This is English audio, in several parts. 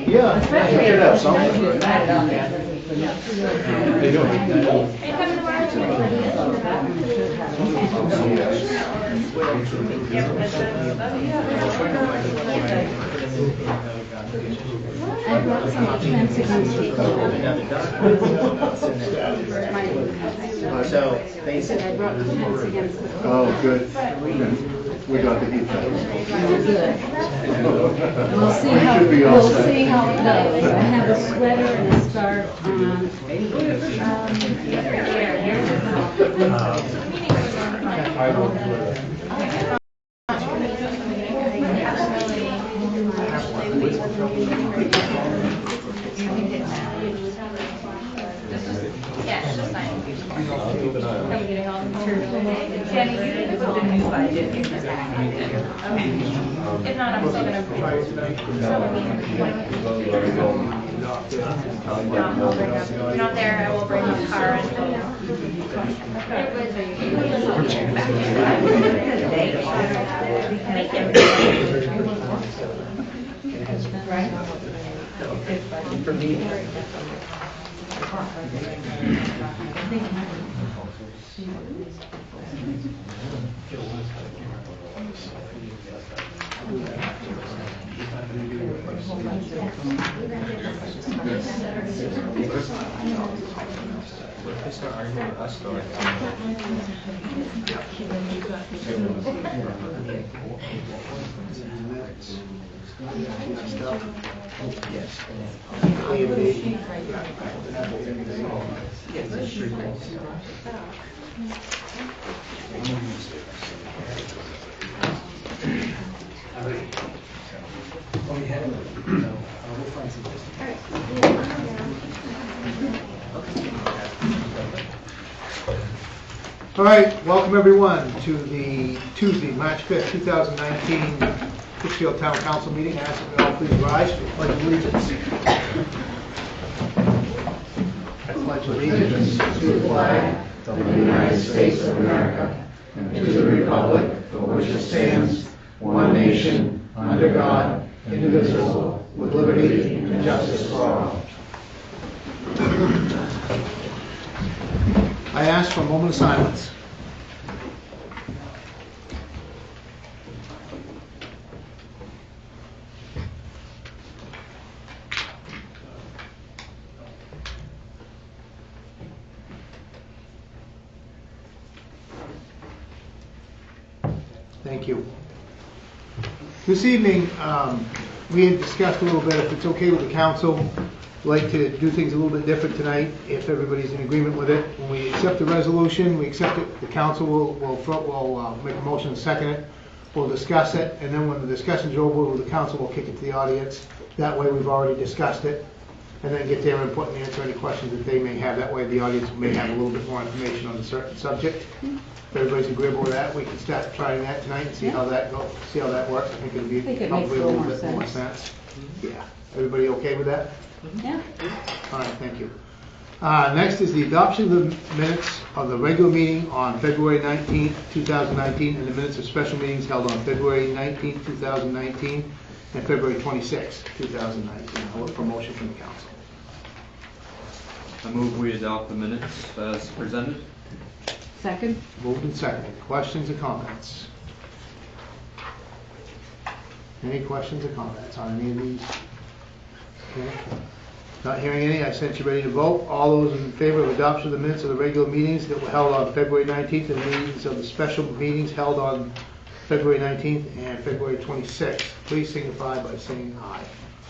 Yeah, especially if have something. I brought some transition. So I said I brought the fence against the. Oh, good. We got the heat thing. Good. We'll see how, should be all we'll set. see how it goes. I have a sweater and a scarf on. Jenny, you didn't put the new budget in the packet. If not, I'm still gonna. You're not there, I will bring my car All right, welcome everyone to the Tuesday, March 5th, 2019 Pittsfield Town Council meeting. I ask that you all please rise for the Pledge of Allegiance. I pledge allegiance to the flag of the United States of America and to the republic for which it stands, one nation, under God, indivisible, with liberty and justice for all. I ask for a moment of silence. Thank you. This evening, we had discussed a little bit, if it's okay with the council, like to do things a little bit different tonight, if everybody's in agreement with it. When we accept the resolution, we accept it, the council will make a motion and second it, we'll discuss it, and then when the discussion's over, the council will kick it to the audience. That way we've already discussed it, and then get their input and answer any questions that they may have. That way the audience may have a little bit more information on a certain subject. If everybody's agreeable with that, we can start trying that tonight and see how that goes, see how that works. I think it'll be it probably makes a a little little bit more more sense. Yeah. Everybody okay with that? Yeah. All right, thank you. Next is the adoption of the minutes of the regular meeting on February 19th, 2019, and the minutes of special meetings held on February 19th, 2019, and February 26th, 2019. I'll look for a motion from the council. I move we adopt the minutes as presented. Second? Moved and seconded. Questions or comments? Any questions or comments on any of these? Okay. Not hearing any, I sense you ready to vote. All those in favor of adoption of the minutes of the regular meetings that were held on February 19th and the minutes of the special meetings held on February 19th and February 26th, please signify by saying aye.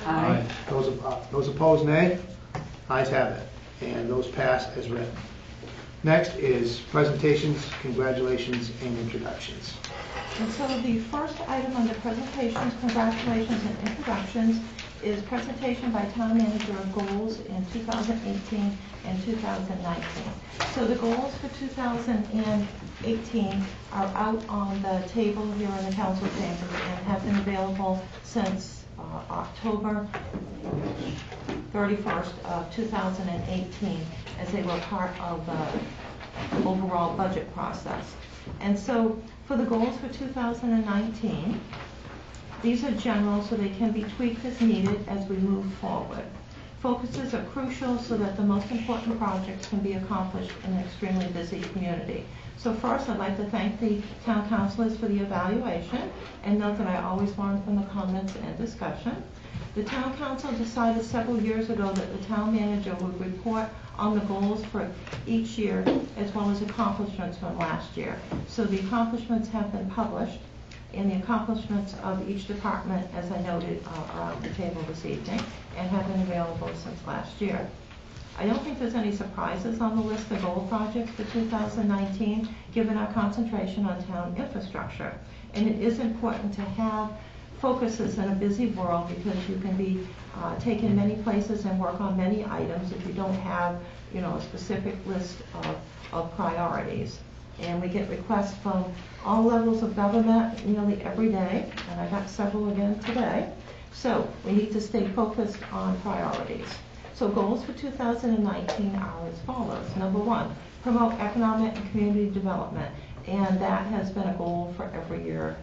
Aye. Those opposed, nay. Ayes have it. And those pass as written. Next is presentations, congratulations, and introductions. And so the first item under presentations, congratulations, and introductions is presentation by town manager of goals in 2018 and 2019. So the goals for 2018 are out on the table here in the council chambers and have been available since October 31st of 2018, as they were part of the overall budget process. And so for the goals for 2019, these are general, so they can be tweaked as needed as we move forward. Focuses are crucial so that the most important projects can be accomplished in an extremely busy community. So first, I'd like to thank the town councilors for the evaluation, and note that I always learn from the comments and discussion. The town council decided several years ago that the town manager would report on the goals for each year as well as accomplishments from last year. So the accomplishments have been published, and the accomplishments of each department, as I noted, are on the table this evening and have been available since last year. I don't think there's any surprises on the list of goal projects for 2019, given our concentration on town infrastructure. And it is important to have focuses in a busy world, because you can be taken many places and work on many items if you don't have, a specific list of priorities. And we get requests from all levels of government nearly every day, and I got several again today. So we need to stay focused on priorities. So goals for 2019 are as follows. Number 1, promote economic and community development. And that has been a goal for every year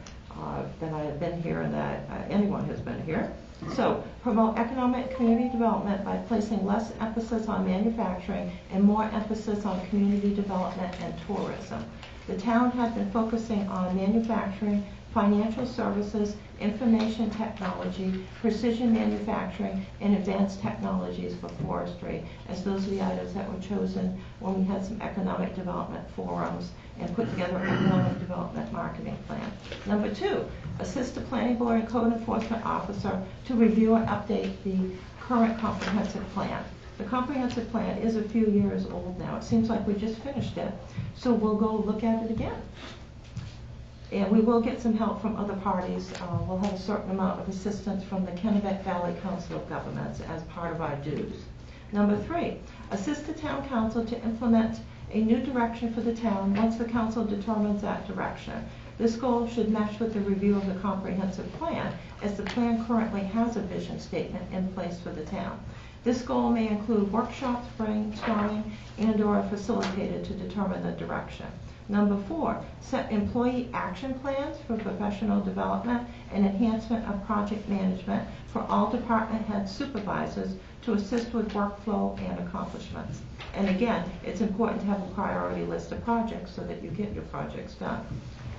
that I have been here and that anyone has been here. So promote economic and community development by placing less emphasis on manufacturing and more emphasis on community development and tourism. The town has been focusing on manufacturing, financial services, information technology, precision manufacturing, and advanced technologies for forestry, as those are the items that were chosen when we had some economic development forums and put together an economic development marketing plan. Number 2, assist the planning board and code enforcement officer to review and update the current comprehensive plan. The comprehensive plan is a few years old now. It seems like we just finished it, so we'll go look at it again. And we will get some help from other parties. We'll have a certain amount of assistance from the Kennebec Valley Council of Governments as part of our dues. Number 3, assist the town council to implement a new direction for the town once the council determines that direction. This goal should mesh with the review of the comprehensive plan, as the plan currently has a vision statement in place for the town. This goal may include workshops, brainstorming, and/or facilitated to determine the direction. Number 4, set employee action plans for professional development and enhancement of project management for all department head supervisors to assist with workflow and accomplishments. And again, it's important to have a priority list of projects so that you get your projects done.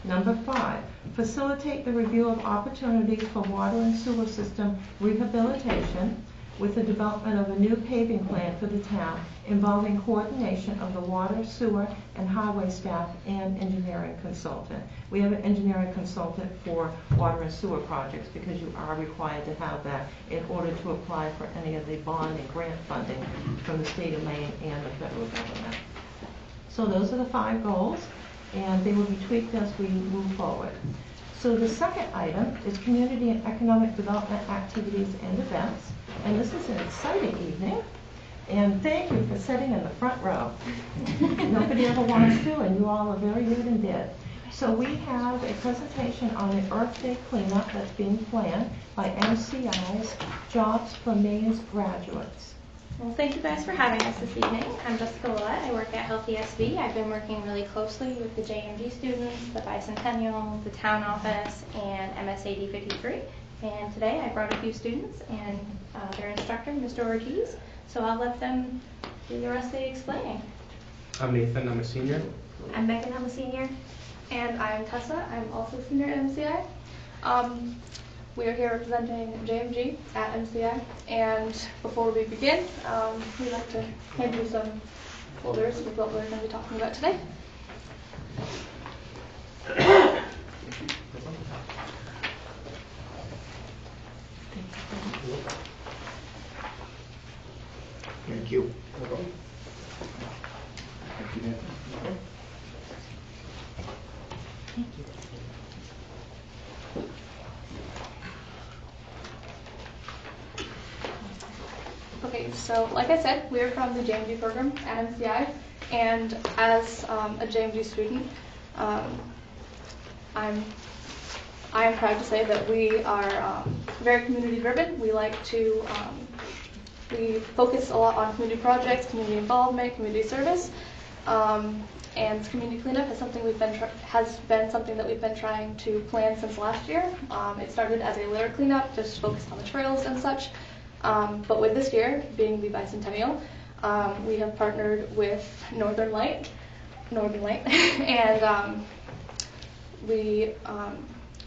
Number 5, facilitate the review of opportunities for water and sewer system rehabilitation with the development of a new paving plan for the town involving coordination of the water, sewer, and highway staff and engineering consultant. We have an engineering consultant for water and sewer projects because you are required to have that in order to apply for any of the bond and grant funding from the state of Maine and the federal government. So those are the 5 goals, and they will be tweaked as we move forward. So the second item is community and economic development activities and events. And this is an exciting evening. And thank you for sitting in the front row. Nobody ever wants to, and you all are very good and did. So we have a presentation on the Earth Day cleanup that's being planned by MCI's Jobs for Maine's Graduates. Well, thank you guys for having us this evening. I'm Jessica Willett. I work at Healthy SV. I've been working really closely with the JMG students, the Bicentennial, the town office, and MSAD 53. And today I brought a few students and their instructor, Mr. Ortiz. So I'll let them do the rest of the explaining. I'm Nathan. I'm a senior. I'm Megan. I'm a senior. And I'm Tessa. I'm also a senior at MCI. We are here representing JMG at MCI, and before we begin, we'd like to hand you some folders with what we're going to be talking about today. Thank you. Okay, so like I said, we're from the JMG program at MCI, and as a JMG student, I am proud to say that we are very community driven. We like to, we focus a lot on community projects, community involvement, community service, And this community cleanup is something has been something that we've been trying to plan since last year. It started as a litter cleanup, just focused on the trails and such. But with this year being the bicentennial, we have partnered with Northern Light, and we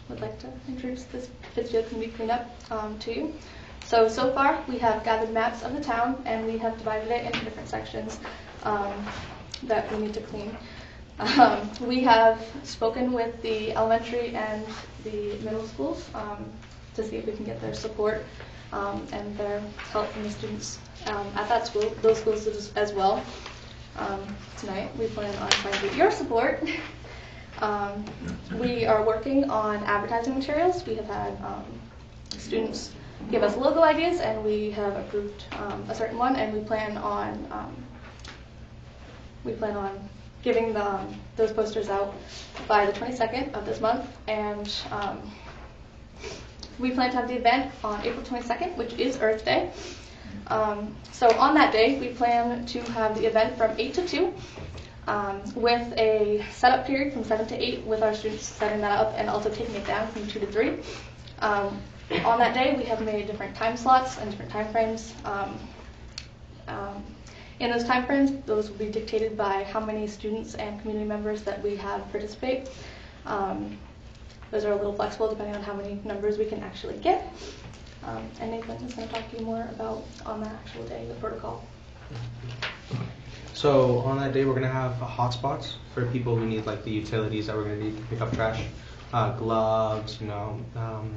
would like to introduce this Pittsfield Community Cleanup to you. So far we have gathered maps of the town and we have divided it into different sections that we need to clean. We have spoken with the elementary and the middle schools to see if we can get their support and their help from the students at that school, those schools as well. Tonight we plan on trying to get your support. We are working on advertising materials. We have had students give us logo ideas and we have approved a certain one, and we plan on giving those posters out by the 22nd of this month, and we plan to have the event on April 22nd, which is Earth Day. So on that day, we plan to have the event from 8 to 2, with a setup period from 7 to 8, with our students setting that up and also taking it down from 2 to 3. On that day, we have made different time slots and different time frames. In those time frames, those will be dictated by how many students and community members that we have participate. Those are a little flexible depending on how many numbers we can actually get. And Nathan is going to talk to you more about, on that actual day, the protocol. So on that day, we're going to have hotspots for people who need like the utilities that we're going to need to pick up trash. Gloves,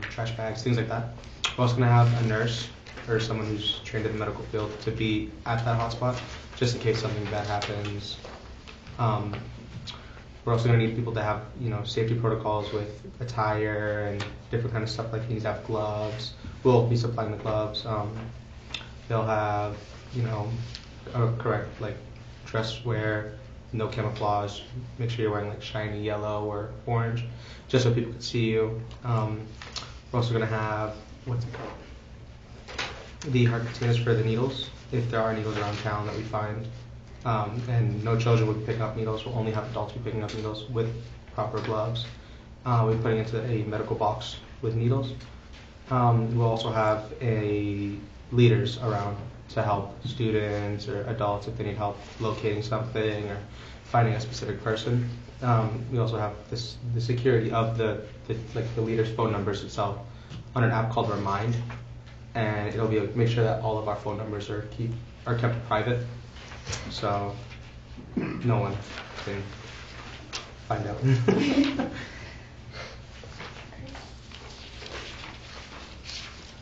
trash bags, things like that. We're also going to have a nurse or someone who's trained in the medical field to be at that hotspot, just in case something bad happens. We're also going to need people to have, safety protocols with attire and different kind of stuff, like you need to have gloves. We'll be supplying the gloves. They'll have, correct, dress wear, no camouflage. Make sure you're wearing shiny yellow or orange, just so people can see you. We're also going to have, the hard containers for the needles, if there are needles around town that we find. And no children will be picking up needles. We'll only have adults be picking up needles with proper gloves. We'll be putting it into a medical box with needles. We'll also have leaders around to help students or adults if they need help locating something or finding a specific person. We also have the security of the leader's phone numbers itself on an app called Remind, and it'll be make sure that all of our phone numbers are kept private, so no one can find out.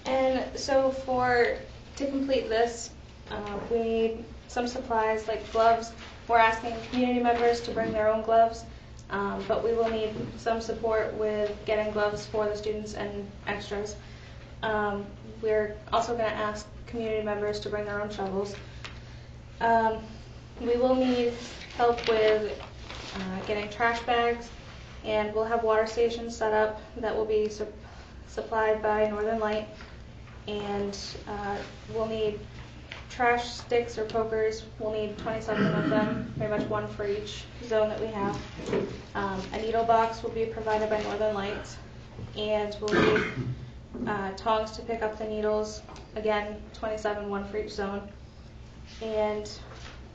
And so to complete this, we need some supplies like gloves. We're asking community members to bring their own gloves, but we will need some support with getting gloves for the students and extras. We're also going to ask community members to bring their own shovels. We will need help with getting trash bags, and we'll have water stations set up that will be supplied by Northern Light. And we'll need trash sticks or pokers. We'll need 27 of them, pretty much one for each zone that we have. A needle box will be provided by Northern Lights, and we'll need tongs to pick up the needles. Again, 27, one for each zone. And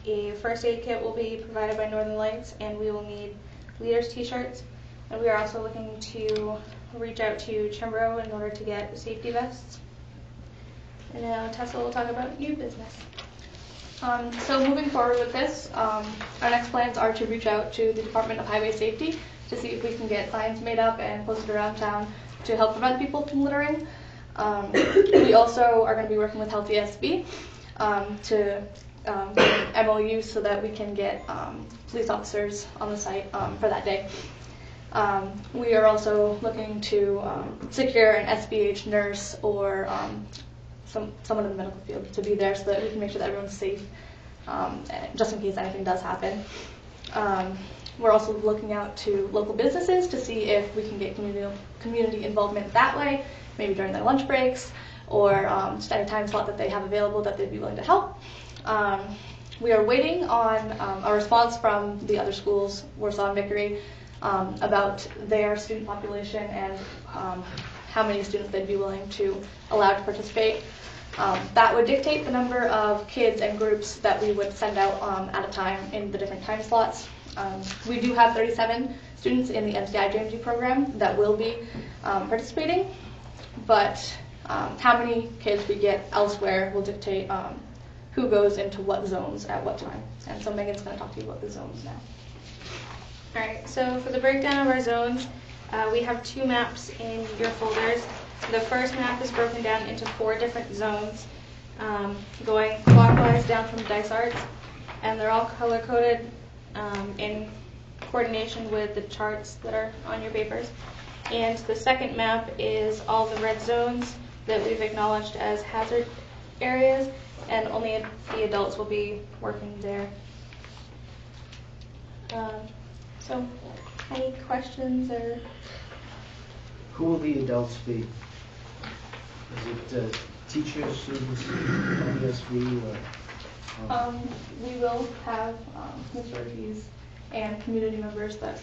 a first aid kit will be provided by Northern Lights, and we will need leaders t-shirts. And we are also looking to reach out to Chimbro in order to get safety vests. And now Tessa will talk about new business. So moving forward with this, our next plans are to reach out to the Department of Highway Safety to see if we can get signs made up and posted around town to help prevent people from littering. We also are going to be working with Healthy SB to get MOU so that we can get police officers on the site for that day. We are looking to secure an SBH nurse or someone in the medical field to be there so that we can make sure that everyone's safe, just in case anything does happen. We're also looking out to local businesses to see if we can get community involvement that way, maybe during their lunch breaks or just any time slot that they have available that they'd be willing to help. We are waiting on a response from the other schools, Warsaw and Vickery, about their student population and how many students they'd be willing to allow to participate. That would dictate the number of kids and groups that we would send out at a time in the different time slots. We do have 37 students in the MCI JMG program that will be participating, but how many kids we get elsewhere will dictate who goes into what zones at what time. And so Megan's going to talk to you about the zones now. All right, so for the breakdown of our zones, we have 2 maps in your folders. The first map is broken down into 4 different zones, going clockwise down from Dysarts, and they're all color-coded in coordination with the charts that are on your papers. And the second map is all the red zones that we've acknowledged as hazard areas, and only the adults will be working there. So, any questions or? Who will the adults be? Is it teachers, students, MSV, or? We will have majorities and community members that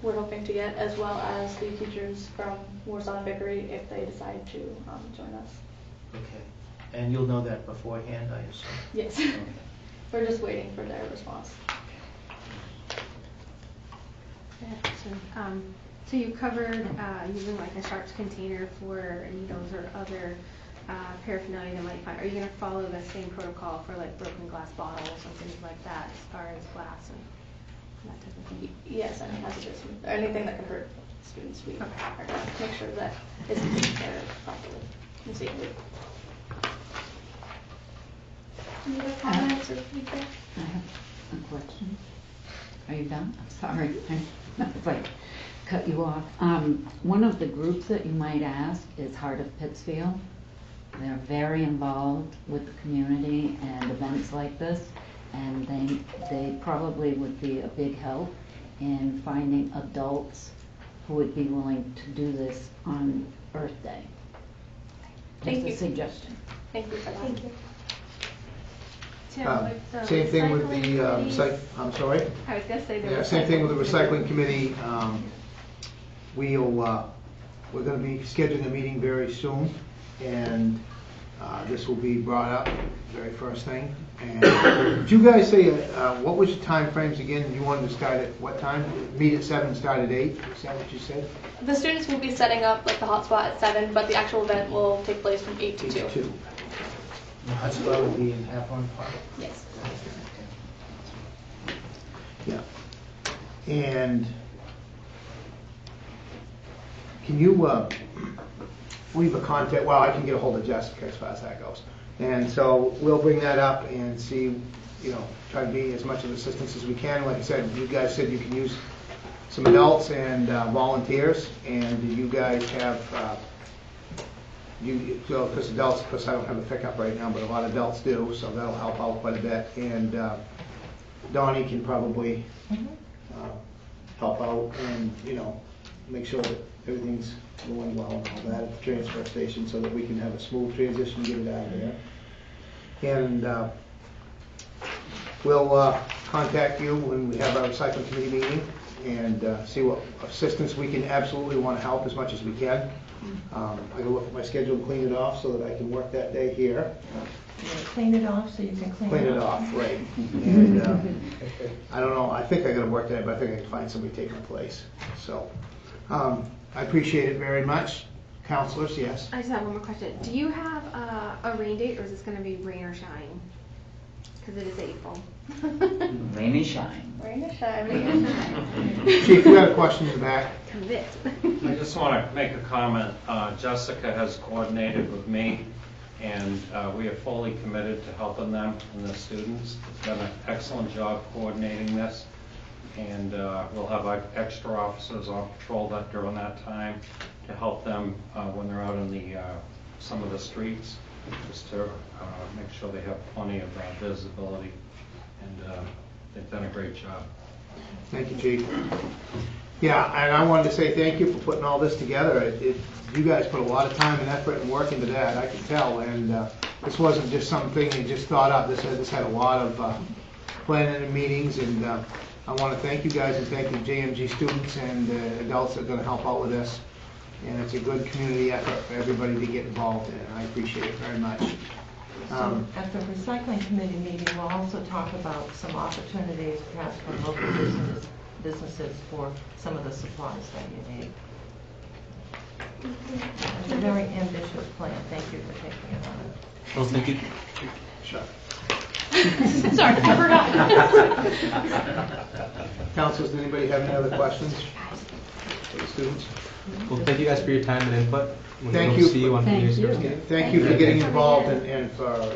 we're hoping to get, as well as the teachers from Warsaw and Vickery if they decide to join us. Okay. And you'll know that beforehand, I assume? Yes. Okay. We're just waiting for their response. So you covered using like a sharps container for needles or other paraphernalia that might find. Are you going to follow the same protocol for like broken glass bottles and things like that as far as glass and that type of thing? Yes, any hazardous, or anything that can hurt students, we are going to make sure that it's taken care of properly and safely. Any other comments or feedback? I have a question. Are you done? I'm sorry. If I cut you off. One of the groups that you might ask is Heart of Pittsfield. They're very involved with the community and events like this, and they probably would be a big help in finding adults who would be willing to do this on Earth Day. Thank Just you. a suggestion. Thank you for that. Thank you. Same thing with the, I'm sorry? I was going to say the Yeah, same thing with the recycling committee. We're going to be scheduling a meeting very soon, and this will be brought up very first thing. And did you guys say, what was your time frames again? You wanted to start at what time? Meet at 7, start at 8? Is that what you said? The students will be setting up like the hotspot at 7, but the actual event will take place from 8 to 2. 8 to 2. That's what would be in Half-on Park? Yes. Yeah. And can you leave a contact? Well, I can get a hold of Jessica as far as that goes. And so we'll bring that up and see, try to be as much of assistance as we can. Like I said, you guys said you can use some adults and volunteers, and you guys have, because adults, of course I don't have a pickup right now, but a lot of adults do, so that'll help out quite a bit. And Donnie can probably help out and, make sure that everything's going well and all that at the transfer station so that we can have a smooth transition and get it out of there. And we'll contact you when we have our recycling committee meeting and see what assistance we can absolutely want to help as much as we can. I can look at my schedule and clean it off so that I can work that day here. Clean it off so you can clean Clean it off, right. And I don't know, I think I got to work that, but I think I can find somebody to take my place. So I appreciate it very much. Counselors, yes? I just have one more question. Do you have a rain date, or is this going to be rain or shine? Because it is April. Rain and shine. Rain or shine. Chief, you got a question in the back? Convict. I just want to make a comment. Jessica has coordinated with me, and we are fully committed to helping them and the students. It's done an excellent job coordinating this, and we'll have extra officers on patrol during that time to help them when they're out in some of the streets, just to make sure they have plenty of visibility. And they've done a great job. Thank you, Chief. Yeah, and I wanted to say thank you for putting all this together. You guys put a lot of time and effort and work into that, I can tell. And this wasn't just something you just thought up. This had a lot of planning the meetings, and I want to thank you guys and thank the JMG students and adults that are going to help out with this. And it's a good community effort for everybody to get involved in, and I appreciate it very much. So at the recycling committee meeting, we'll also talk about some opportunities perhaps for local businesses for some of the supplies that you need. It's a very ambitious plan. Thank you for taking it on. Well, thank you. Sure. Sorry, I forgot. Councilors, does anybody have any other questions for the students? Well, thank you guys for your time and input. Thank We'll you. see you on New Year's Eve. Thank you for getting involved and for,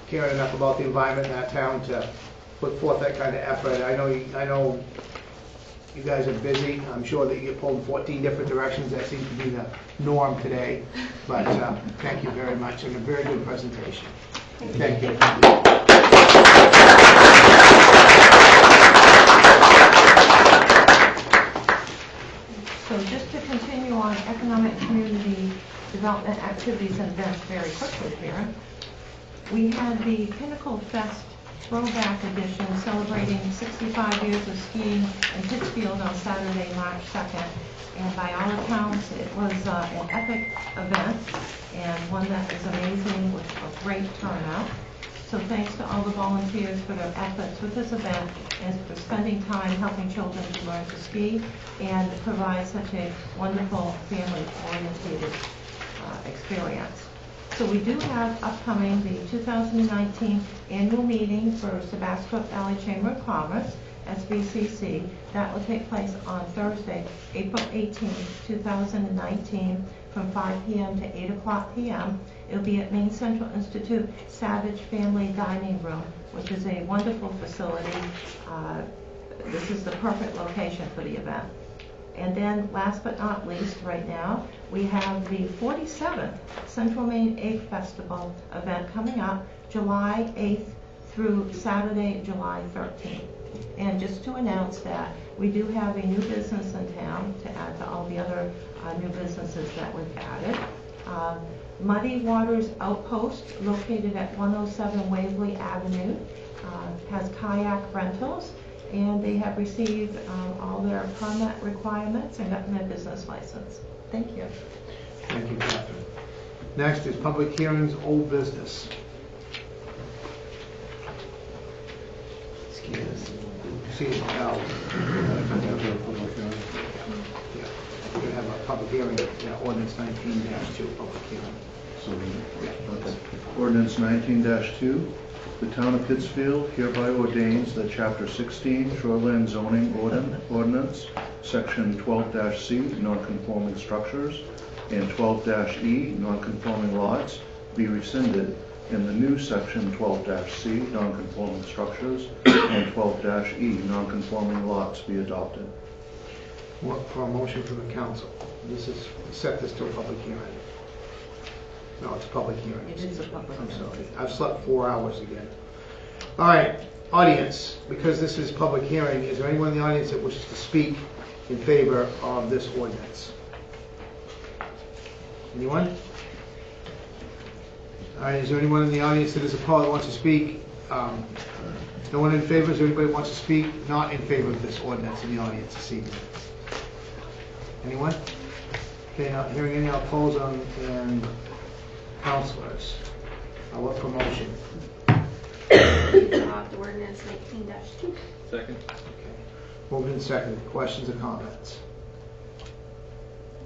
caring enough about the environment in that town to put forth that kind of effort. I know you guys are busy. I'm sure that you get pulled in 14 different directions. That seems to be the norm today. But thank you very much, and a very good presentation. Thank you. So just to continue on economic and community development activities and events very quickly here. We had the Pinnacle Fest Throwback Edition celebrating 65 years of skiing in Pittsfield on Saturday, March 2nd. And by all accounts, it was an epic event and one that was amazing with a great turnout. So thanks to all the volunteers for their efforts with this event and for spending time helping children to learn to ski and provide such a wonderful family-oriented experience. So we do have upcoming the 2019 annual meeting for Sebastopol Valley Chamber of Commerce, SVCC. That will take place on Thursday, April 18th, 2019 from 5 p.m. to 8 o'clock p.m. It'll be at Maine Central Institute Savage Family Dining Room, which is a wonderful facility. This is the perfect location for the event. And then last but not least, right now, we have the 47th Central Maine Egg Festival event coming up July 8th through Saturday, July 13th. And just to announce that we do have a new business in town to add to all the other new businesses that we've added. Muddy Waters Outpost, located at 107 Waverly Avenue, has kayak rentals, and they have received all their permit requirements and gotten their business license. Thank you. Thank you, Catherine. Next is public hearings, old business. See, now, we're going to have a public hearing, ordinance 19-2, public hearing. Okay. Ordinance 19-2, the town of Pittsfield hereby ordains that chapter 16 shoreline zoning ordinance, section 12-C, non-conforming structures, and 12-E, non-conforming lots, be rescinded, and the new section 12-C, non-conforming structures, and 12-E, non-conforming lots be adopted. For a motion from the council. This is, set this to a public hearing. No, it's a public hearing. It is a public I'm hearing. sorry. I've slept 4 hours again. All right, audience, because this is public hearing, is there anyone in the audience that wishes to speak in favor of this ordinance? Anyone? All right, is there anyone in the audience that is opposed that wants to speak? No one in favor? Is there anybody who wants to speak not in favor of this ordinance in the audience this evening? Anyone? Okay, not hearing any, I'll close on and councilors. I'll look for motion. Adopt ordinance 19-2. Second. Okay. Moved and seconded. Questions or comments?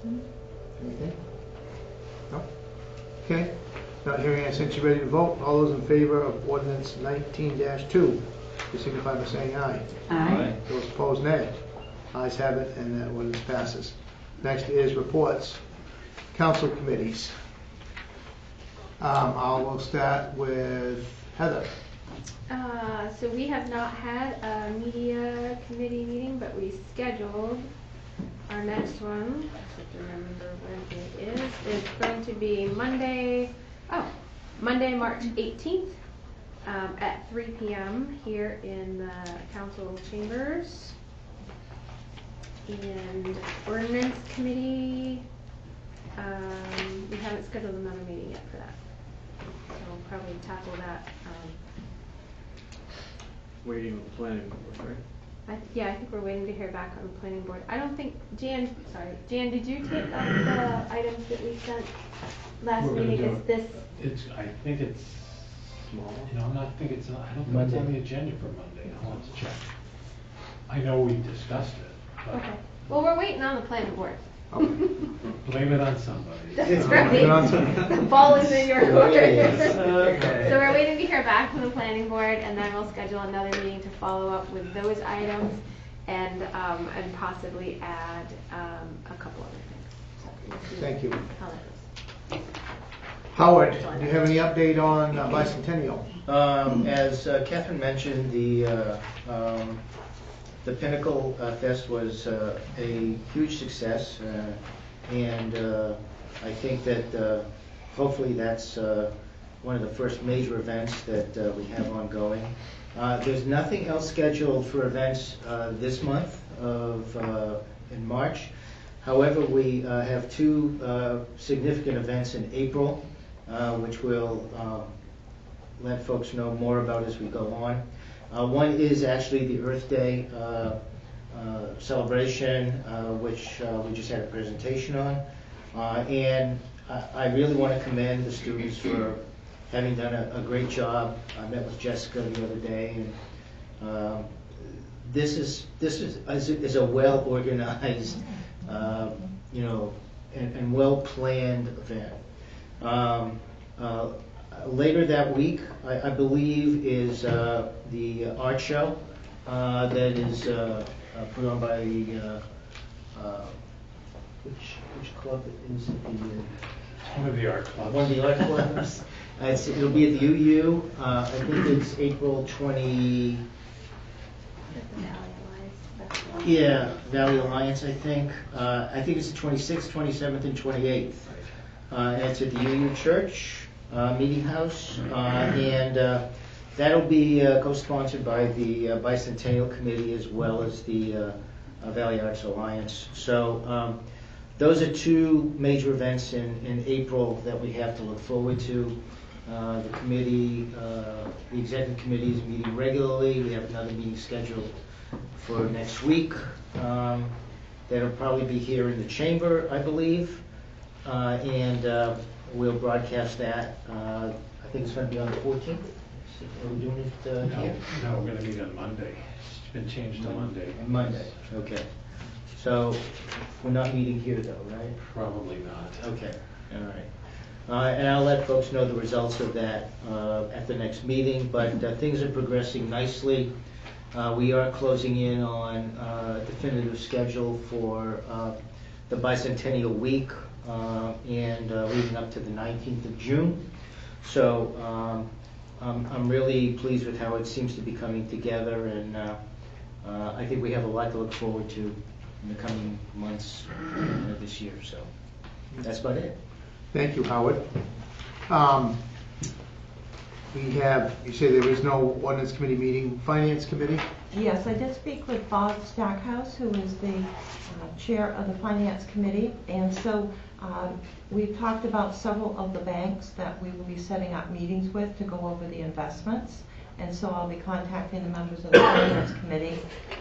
Anything? No? Okay. Not hearing any, since you're ready to vote, all those in favor of ordinance 19-2, you signify by saying aye. Aye. Those opposed, nay. Ayes have it, and that ordinance passes. Next is reports. Council committees. I'll start with Heather. So we have not had a media committee meeting, but we scheduled our next one. I have to remember when it is. It's going to be Monday, March 18th at 3 p.m. here in the council chambers. And ordinance committee, we haven't scheduled another meeting yet for that. So we'll probably tackle that waiting on the planning board, right? Yeah, I think we're waiting to hear back on the planning board. I don't think, Jan, did you take up the items that we sent last We're gonna meeting? do Is it. this, I think it's Small. I don't think it's on the agenda for Monday. I'll have to check. I know we discussed it, but okay. Well, we're waiting on the planning board. blame it on somebody. That's Blame it on right. somebody. The ball is in your court. Okay. So we're waiting to hear back from the planning board, and then we'll schedule another meeting to follow up with those items and possibly add a couple other things. So we'll see Thank you. how that goes. Howard, do you have any update on Bicentennial? As Catherine mentioned, the Pinnacle Fest was a huge success, and I think that hopefully that's one of the first major events that we have ongoing. There's nothing else scheduled for events this month in March. However, we have two significant events in April, which we'll let folks know more about as we go on. One is actually the Earth Day celebration, which we just had a presentation on. And I really want to commend the students for having done a great job. I met with Jessica the other day, and this is a well-organized, and well-planned event. Later that week, I believe, is the art show that is put on by the which club is it? One of the art clubs. One of the art clubs. It'll be at the UU. I think it's April 20. Yeah, Valley Alliance, I think. I think it's the 26th, 27th, and 28th. And it's at the UU Church Meeting House, and that'll be co-sponsored by the Bicentennial Committee as well as the Valley Arts Alliance. So those are two major events in April that we have to look forward to. The committee, the executive committee is meeting regularly. We have another meeting scheduled for next week. That'll probably be here in the chamber, I believe, and we'll broadcast that. I think it's going to be on the 14th. Are we doing it here? No, we're going to meet on Monday. It's been changed to Monday. Monday, okay. So we're not meeting here though, right? Probably not. Okay, all right. And I'll let folks know the results of that at the next meeting, but things are progressing nicely. We are closing in on a definitive schedule for the Bicentennial Week and leading up to the 19th of June. So I'm really pleased with how it seems to be coming together, and I think we have a lot to look forward to in the coming months this year. So that's about it. Thank you, Howard. You say there is no ordinance committee meeting. Finance committee? Yes, I did speak with Bob Stackhouse, who is the chair of the finance committee, and so we've talked about several of the banks that we will be setting up meetings with to go over the investments, and so I'll be contacting the members of the finance committee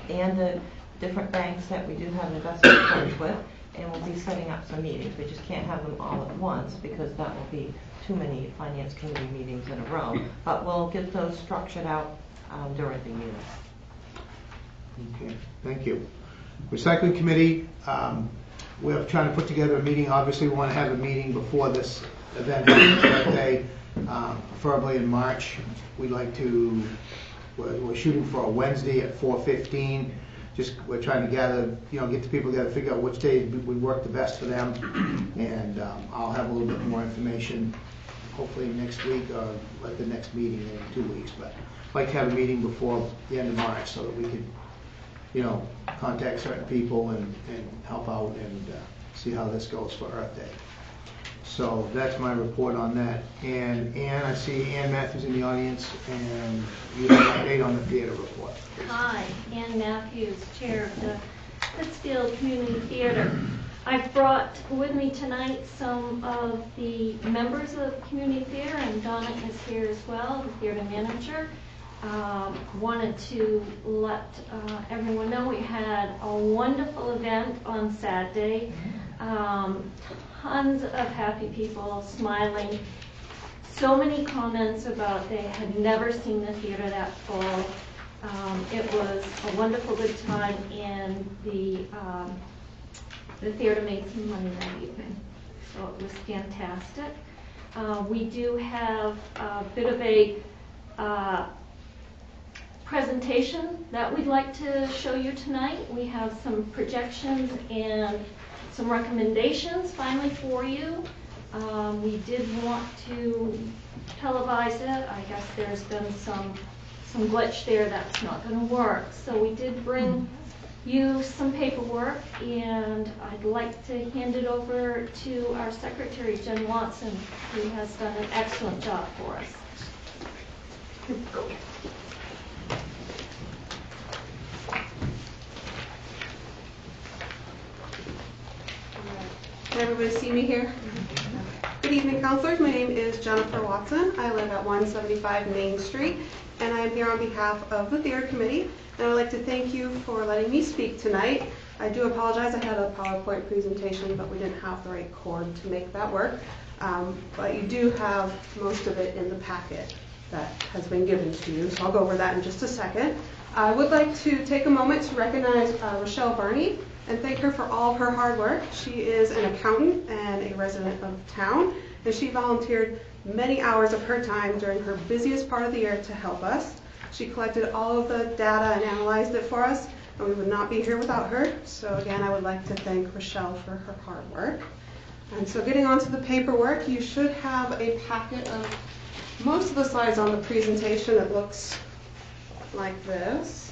and the different banks that we do have investment accounts with, and we'll be setting up some meetings. We just can't have them all at once because that will be too many finance committee meetings in a row, but we'll get those structured out during the year. Okay, thank you. Recycling committee, we're trying to put together a meeting. Obviously, we want to have a meeting before this event happens that day, preferably in March. We're shooting for a Wednesday at 4:15. We're trying to gather, get the people together, figure out which days would work the best for them, and I'll have a little bit more information hopefully next week or at the next meeting in 2 weeks. But I'd like to have a meeting before the end of March so that we could, contact certain people and help out and see how this goes for Earth Day. So that's my report on that. And Ann, I see Ann Matthews in the audience, and you have an update on the theater report. Hi, Ann Matthews, chair of the Pittsfield Community Theater. I've brought with me tonight some of the members of the Community Theater, and Donna is here as well, the theater manager. wanted to let everyone know we had a wonderful event on Saturday. Tons of happy people smiling. So many comments about they had never seen the theater that full. It was a wonderful good time, and the theater made some money that evening, so it was fantastic. We do have a bit of a presentation that we'd like to show you tonight. We have some projections and some recommendations finally for you. We did want to televise it. I guess there's been some glitch there that's not going to work. So we did bring you some paperwork, and I'd like to hand it over to our secretary, Jen Watson, who has done an excellent job for us. Can everybody see me here? Good evening, counselors. My name is Jennifer Watson. I live at 175 Main Street, and I am here on behalf of the theater committee. And I would like to thank you for letting me speak tonight. I do apologize. I had a PowerPoint presentation, but we didn't have the right cord to make that work. But you do have most of it in the packet that has been given to you, so I'll go over that in just a second. I would like to take a moment to recognize Rochelle Barney and thank her for all of her hard work. She is an accountant and a resident of town, and she volunteered many hours of her time during her busiest part of the year to help us. She collected all of the data and analyzed it for us, and we would not be here without her. So again, I would like to thank Rochelle for her hard work. And so getting on to the paperwork, you should have a packet of most of the slides on the presentation. It looks like this.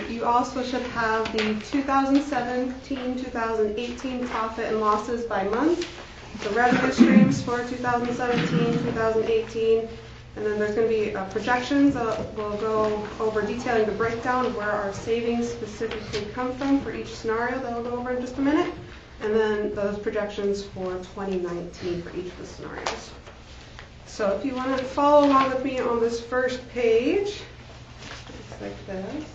You also should have the 2017-2018 profit and losses by month, the revenue streams for 2017, 2018, and then there's going to be projections that will go over detailing the breakdown of where our savings specifically come from for each scenario that we'll go over in just a minute, and then those projections for 2019 for each of the scenarios. So if you want to follow along with me on this first page, it's like this.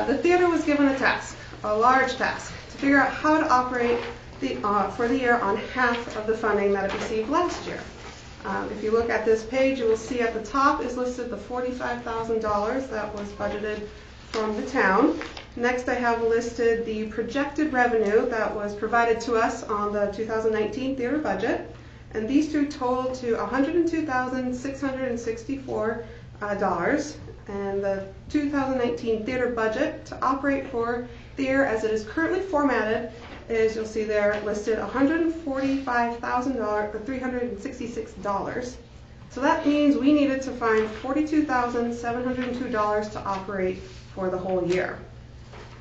The theater was given a task, a large task, to figure out how to operate for the year on half of the funding that it received last year. If you look at this page, you will see at the top is listed the $45,000 that was budgeted from the town. Next, I have listed the projected revenue that was provided to us on the 2019 theater budget, and these two total to $102,664. And the 2019 theater budget to operate for the year as it is currently formatted is, you'll see there listed $145,366. So that means we needed to find $42,702 to operate for the whole year.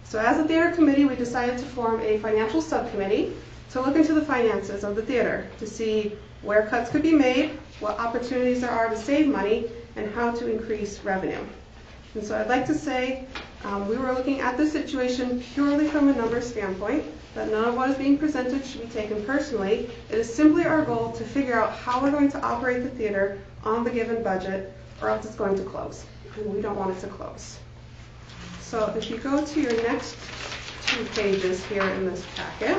So as a theater committee, we decided to form a financial subcommittee to look into the finances of the theater to see where cuts could be made, what opportunities there are to save money, and how to increase revenue. And so I'd like to say we were looking at this situation purely from a numbers standpoint, that none of what is being presented should be taken personally. It is simply our goal to figure out how we're going to operate the theater on the given budget, or else it's going to close, and we don't want it to close. So if you go to your next two pages here in this packet,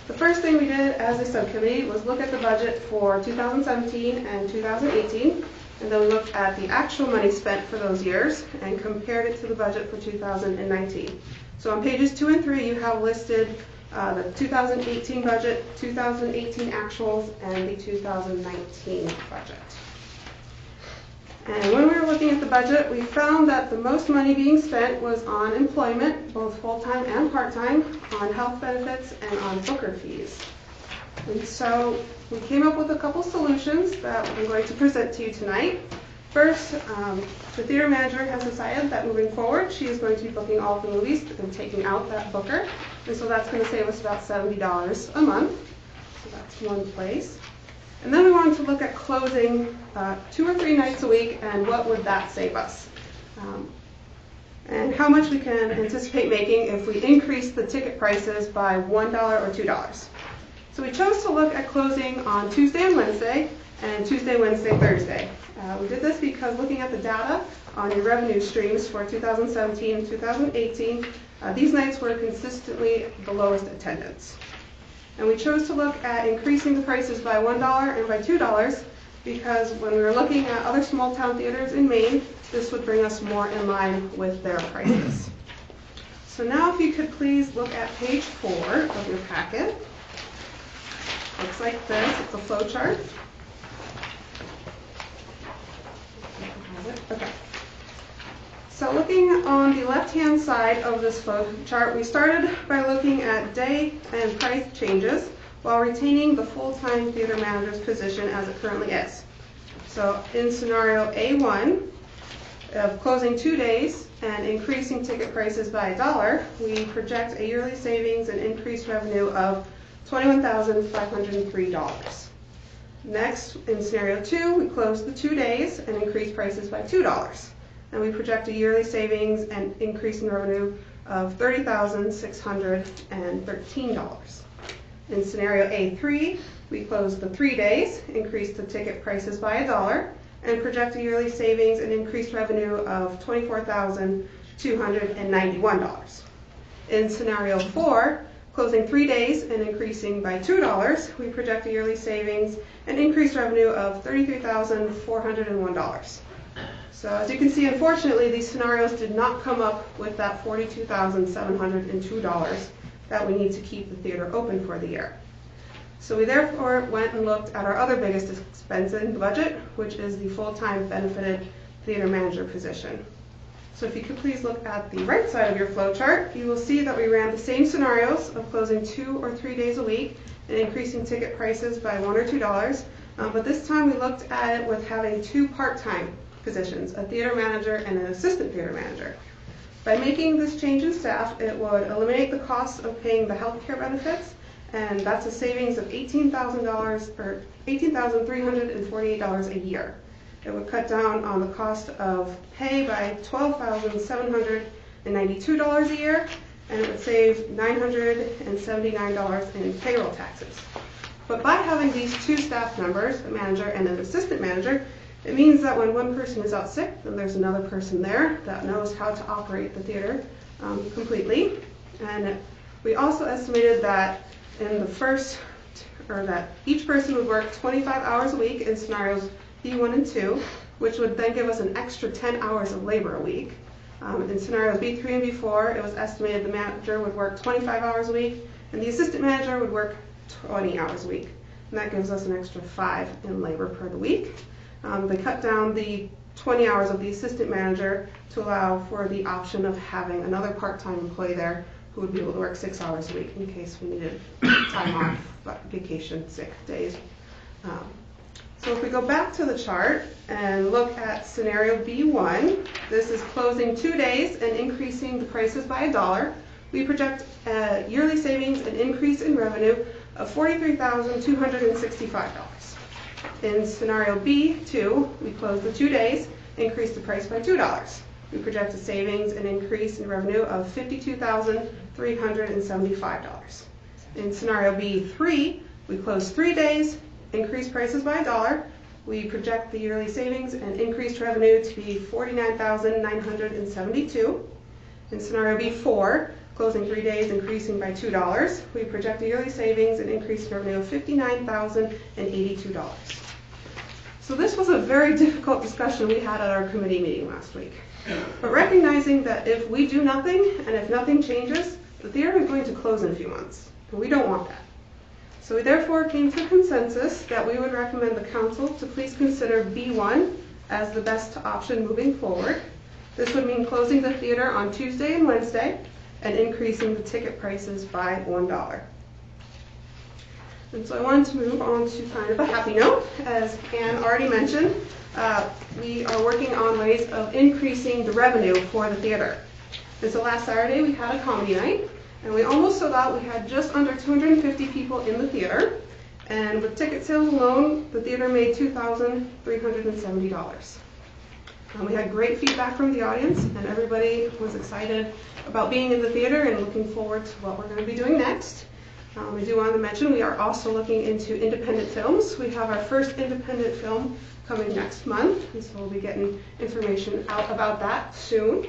the first thing we did as a subcommittee was look at the budget for 2017 and 2018, and then we looked at the actual money spent for those years and compared it to the budget for 2019. So on pages 2 and 3, you have listed the 2018 budget, 2018 actuals, and the 2019 budget. And when we were looking at the budget, we found that the most money being spent was on employment, both full-time and part-time, on health benefits, and on booker fees. And so we came up with a couple solutions that I'm going to present to you tonight. First, the theater manager has decided that moving forward, she is going to be booking all of the movies and taking out that booker. And so that's going to save us about $70 a month. So that's one place. And then we wanted to look at closing 2 or 3 nights a week, and what would that save us? And how much we can anticipate making if we increase the ticket prices by $1 or $2. So we chose to look at closing on Tuesday and Wednesday, and Tuesday, Wednesday, Thursday. We did this because looking at the data on your revenue streams for 2017 and 2018, these nights were consistently the lowest attendance. And we chose to look at increasing the prices by $1 and by $2 because when we were looking at other small town theaters in Maine, this would bring us more in line with their prices. So now if you could please look at page 4 of your packet. Looks like this. It's a flow chart. Okay. So looking on the left-hand side of this flow chart, we started by looking at day and price changes while retaining the full-time theater manager's position as it currently is. So in scenario A1, of closing 2 days and increasing ticket prices by $1, we project a yearly savings and increased revenue of $21,503. Next, in scenario 2, we close the 2 days and increase prices by $2. And we project a yearly savings and increase in revenue of $30,613. In scenario A3, we close the 3 days, increase the ticket prices by $1, and project a yearly savings and increased revenue of $24,291. In scenario 4, closing 3 days and increasing by $2, we project a yearly savings and increased revenue of $33,401. So as you can see, unfortunately, these scenarios did not come up with that $42,702 that we need to keep the theater open for the year. So we therefore went and looked at our other biggest expense in the budget, which is the full-time benefited theater manager position. So if you could please look at the right side of your flow chart, you will see that we ran the same scenarios of closing 2 or 3 days a week and increasing ticket prices by $1 or $2. But this time we looked at it with having 2 part-time positions, a theater manager and an assistant theater manager. By making this change in staff, it would eliminate the cost of paying the health care benefits, and that's a savings of $18,000 or $18,348 a year. It would cut down on the cost of pay by $12,792 a year, and it would save $979 in payroll taxes. But by having these 2 staff members, a manager and an assistant manager, it means that when one person is out sick, then there's another person there that knows how to operate the theater completely. And we also estimated that that each person would work 25 hours a week in scenarios B1 and 2, which would then give us an extra 10 hours of labor a week. In scenarios B3 and B4, it was estimated the manager would work 25 hours a week, and the assistant manager would work 20 hours a week. And that gives us an extra 5 in labor per the week. They cut down the 20 hours of the assistant manager to allow for the option of having another part-time employee there who would be able to work 6 hours a week in case we needed time off, vacation, sick days. So if we go back to the chart and look at scenario B1, this is closing 2 days and increasing the prices by $1. We project a yearly savings and increase in revenue of $43,265. In scenario B2, we close the 2 days, increase the price by $2. We project a savings and increase in revenue of $52,375. In scenario B3, we close 3 days, increase prices by $1. We project the yearly savings and increased revenue to be $49,972. In scenario B4, closing 3 days, increasing by $2. We project a yearly savings and increased revenue of $59,082. So this was a very difficult discussion we had at our committee meeting last week. But recognizing that if we do nothing and if nothing changes, the theater is going to close in a few months, and we don't want that. So we therefore came to a consensus that we would recommend the council to please consider B1 as the best option moving forward. This would mean closing the theater on Tuesday and Wednesday and increasing the ticket prices by $1. And so I wanted to move on to kind of a happy note. As Anne already mentioned, we are working on ways of increasing the revenue for the theater. And so last Saturday we had a comedy night, and we almost sold out. We had just under 250 people in the theater, and with ticket sales alone, the theater made $2,370. We had great feedback from the audience, and everybody was excited about being in the theater and looking forward to what we're going to be doing next. I do want to mention we are also looking into independent films. We have our first independent film coming next month, and so we'll be getting information out about that soon.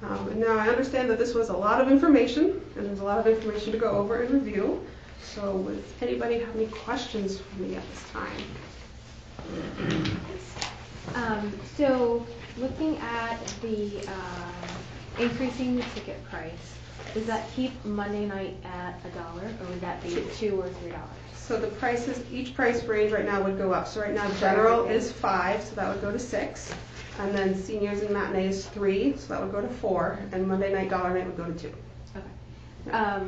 And now I understand that this was a lot of information, and there's a lot of information to go over and review. So would anybody have any questions for me at this time? So looking at the increasing the ticket price, does that keep Monday night at $1, or would that be $2 or $3? So the prices, each price range right now would go up. So right now general is $5, so that would go to $6. And then seniors and matinee is $3, so that would go to $4. And Monday night, dollar night would go to $2. Okay.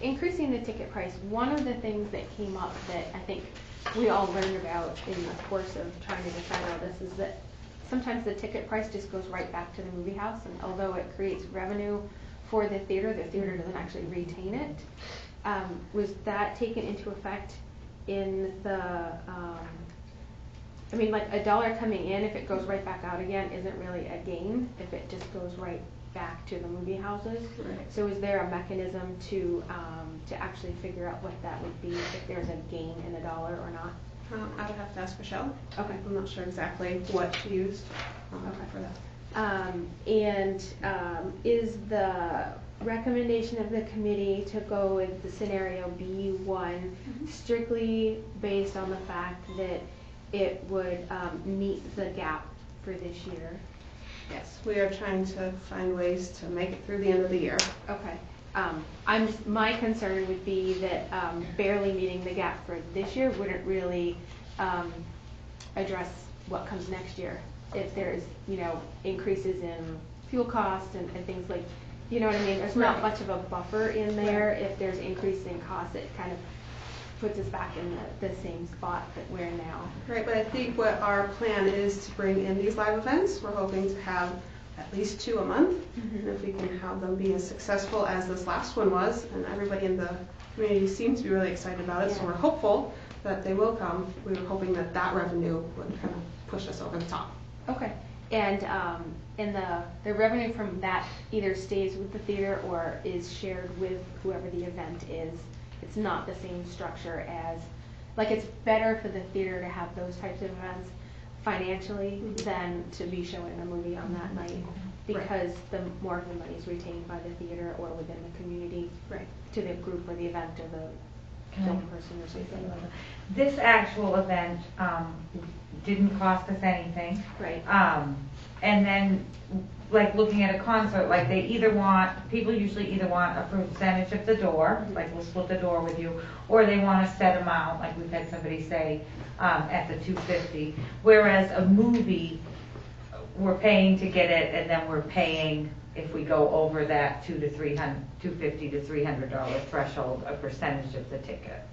Increasing the ticket price, one of the things that came up that I think we all learned about in the course of trying to decide all this is that sometimes the ticket price just goes right back to the movie house, and although it creates revenue for the theater doesn't actually retain it. Was that taken into effect in the, I mean, like $1 coming in, if it goes right back out again, isn't really a gain if it just goes right back to the movie houses. Right. So is there a mechanism to actually figure out what that would be, if there's a gain in $1 or not? I would have to ask Michelle. Okay. I'm not sure exactly what she used for that. Is the recommendation of the committee to go with the scenario B1 strictly based on the fact that it would meet the gap for this year? Yes, we are trying to find ways to make it through the end of the year. Okay. My concern would be that barely meeting the gap for this year wouldn't really address what comes next year. If there's, increases in fuel costs and things like, you know what I mean? There's not much of a buffer in there. If there's increase in costs, it kind of puts us back in the same spot that we're in now. Right, but I think what our plan is to bring in these live events. We're hoping to have at least 2 a month, and if we can have them be as successful as this last one was, and everybody in the community seems to be really excited about it, so we're hopeful that they will come. We were hoping that that revenue would kind of push us over the top. Okay, and the revenue from that either stays with the theater or is shared with whoever the event is. It's not the same structure as, like, it's better for the theater to have those types of events financially than to be showing a movie on that night, because the more of the money is retained by the theater or within the community to the group or the event or the film person or something. This actual event didn't cost us anything. Right. And then, like looking at a concert, like people usually either want a percentage of the door, like we'll split the door with you, or they want a set amount, like we've had somebody say at the $250. Whereas a movie, we're paying to get it, and then we're paying if we go over that $250 to $300 threshold, a percentage of the ticket.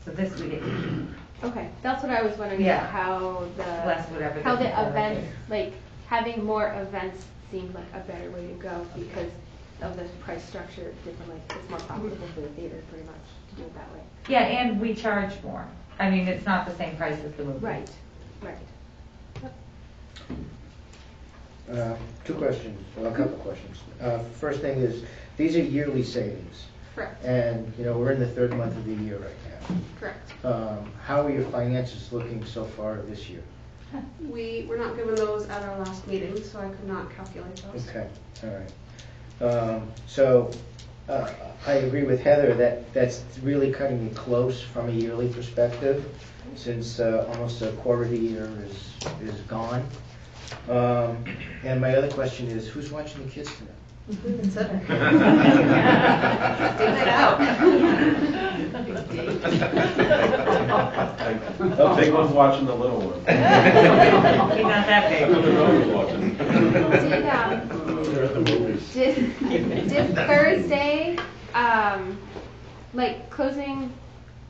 So this we get to keep. Okay, that's what I was wondering about, how the events, like having more events seemed like a better way to go because of the price structure differently. It's more profitable for the theater pretty much to do it that way. Yeah, and we charge more. I mean, it's not the same price as the movie. Right. 2 questions, well, a couple questions. First thing is, these are yearly savings. Correct. And, we're in the 3rd month of the year right now. Correct. How are your finances looking so far this year? We were not given those at our last meeting, so I could not calculate those. Okay, all right. I agree with Heather that that's really cutting it close from a yearly perspective, since almost a quarter of the year is gone. And my other question is, who's watching the kids tonight? We've been sitting. Dig it out. The big one's watching the little one. He's not that big. Did Thursday, like closing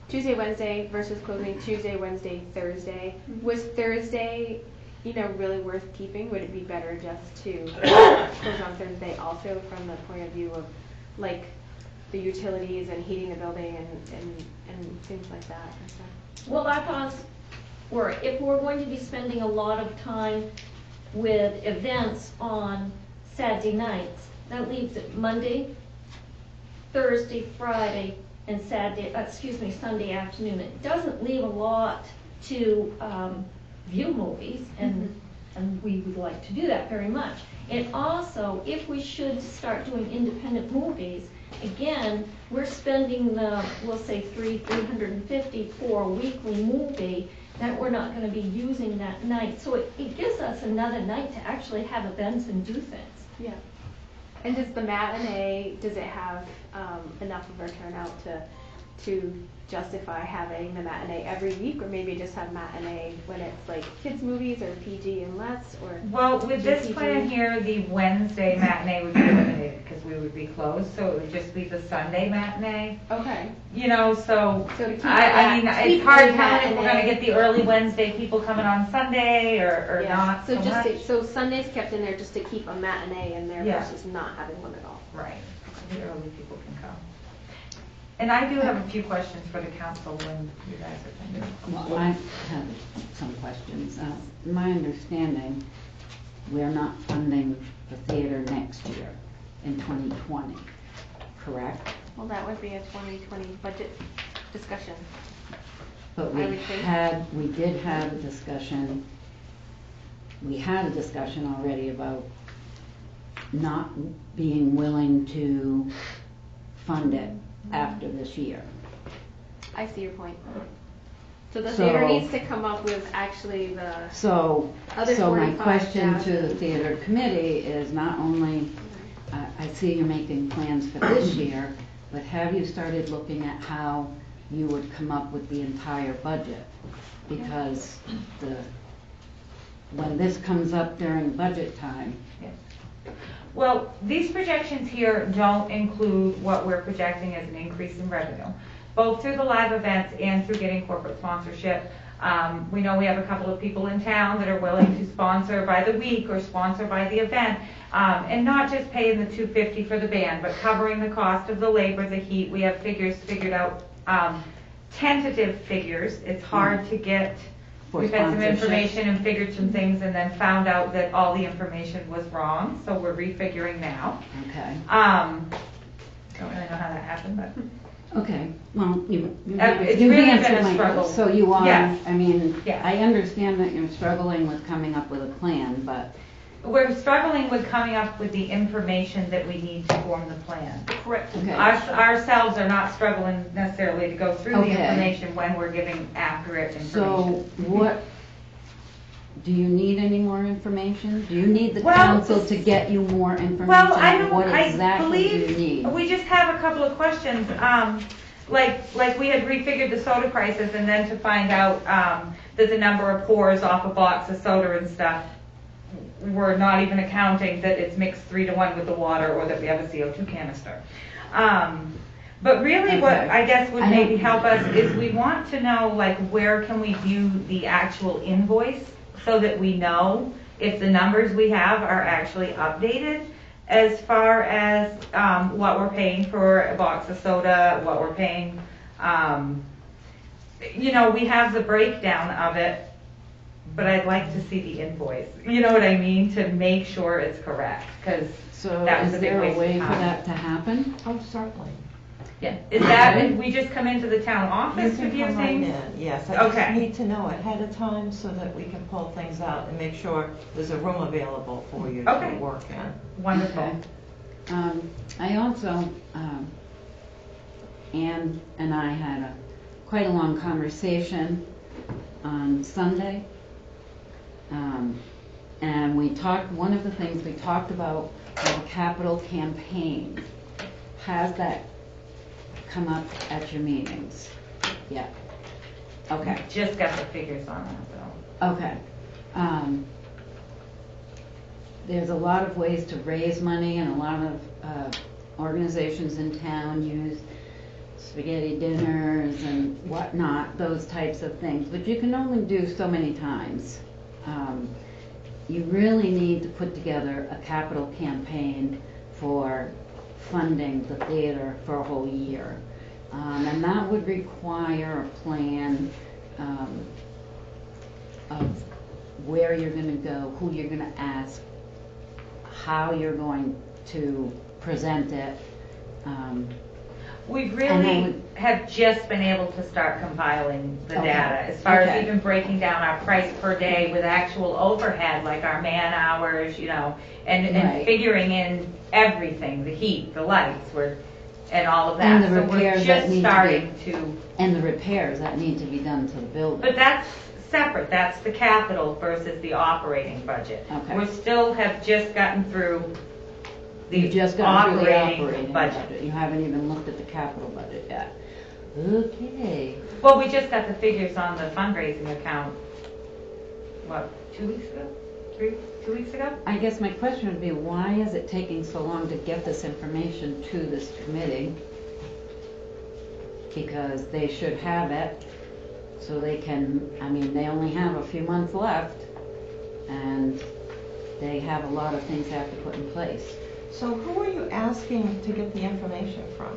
Tuesday, Wednesday versus closing Tuesday, Wednesday, Thursday, was Thursday, really worth keeping? Would it be better just to close on Thursday also from the point of view of like the utilities and heating the building and things like that and stuff? Well, our thoughts were, if we're going to be spending a lot of time with events on Saturday nights, that leaves it Monday, Thursday, Friday, and Sunday afternoon. It doesn't leave a lot to view movies, and we would like to do that very much. And also, if we should start doing independent movies, again, we're spending we'll say $350 for a weekly movie that we're not going to be using that night. So it gives us another night to actually have events and do things. Yeah. And does the matinee, does it have enough of a turnout to justify having the matinee every week, or maybe just have matinee when it's like kids movies or PG and less, or? Well, with this GPG? plan here, the Wednesday matinee would be eliminated because we would be closed, so it would just be the Sunday matinee. Okay. You know, so So to keep I mean, that it's hard weekly telling if we're matinee. gonna get the early Wednesday people coming on Sunday or Yeah. not so much. So Sunday's kept in there just to keep a matinee in there Yeah. versus not having one at all. Right, the early people can come. And I do have a few questions for the council when you guys are finished. Well, I have some questions. My understanding, we're not funding the theater next year in 2020, correct? Well, that would be a 2020 budget discussion. But I would think. we did have a discussion, we had a discussion already about not being willing to fund it after this year. I see your point. So the So- theater needs to come up with actually the So other my question to 45,000. the theater committee is not only, I see you're making plans for this year, but have you started looking at how you would come up with the entire budget? Because when this comes up during budget time, Well, these projections here don't include what we're projecting as an increase in revenue, both through the live events and through getting corporate sponsorship. We know we have a couple of people in town that are willing to sponsor by the week or sponsor by the event, and not just paying the $250 for the band, but covering the cost of the labor, the heat. We have figures figured out, tentative figures. It's hard to get. For We've had some sponsorship. information and figured some things and then found out that all the information was wrong, so we're refiguring now. okay. Don't really know how that happened, but. Okay, well, you It's you really answered been a my- struggle. So you are, Yes. I mean, Yes. I understand that you're struggling with coming up with a plan, but We're struggling with coming up with the information that we need to form the plan. Correct. Okay. Ourselves are not struggling necessarily to go through the Okay. information when we're giving accurate so information. do you need any more information? Do you need the Well, council to get you more information? Well, I don't, What I exactly do you believe, need? we just have a couple of questions. Like we had refigured the soda prices and then to find out that the number of pours off a box of soda and stuff, we're not even accounting that it's mixed 3-to-1 with the water or that we have a CO2 canister. But really what Okay. I guess would I maybe don't- help us is we want to know like where can we view the actual invoice so that we know if the numbers we have are actually updated as far as what we're paying for a box of soda, what we're paying. We have the breakdown of it, but I'd like to see the invoice. You know what I mean? To make sure it's correct, because So that was is a big there a waste way of for time. that to happen? Oh, certainly. Yeah. Is that, and we just come into the town You office to can view come right things? in, yes. I Okay. just need to know ahead of time so that we can pull things out and make sure there's a room available for you to Okay. work in. Wonderful. Okay. I also, Ann and I had quite a long conversation on Sunday. And one of the things we talked about was a capital campaign. Has that come up at your meetings? Yeah. Okay. Just got the figures on that, though. Okay. There's a lot of ways to raise money, and a lot of organizations in town use spaghetti dinners and whatnot, those types of things, but you can only do so many times. You really need to put together a capital campaign for funding the theater for a whole year. And that would require a plan of where you're going to go, who you're going to ask, how you're going to present it, We And really then have just been able to start compiling the Okay. data, as far as Okay. even breaking down our price per day with actual overhead, like our man hours, and Right. figuring in everything, the heat, the lights, and all of that. And the So we're repairs that just need starting to to, be, and the repairs that need to be done to the building. but that's separate, that's the capital versus the operating budget. Okay. We still have just gotten through You've the just gone through the operating operating budget. budget. You haven't even looked at the capital budget yet. Okay. Well, we just got the figures on the fundraising account, 2 weeks ago? 2 weeks ago? I guess my question would be, why is it taking so long to get this information to this committee? Because they should have it, so they can, they only have a few months left, and they have a lot of things they have to put in place. So who are you asking to get the information from?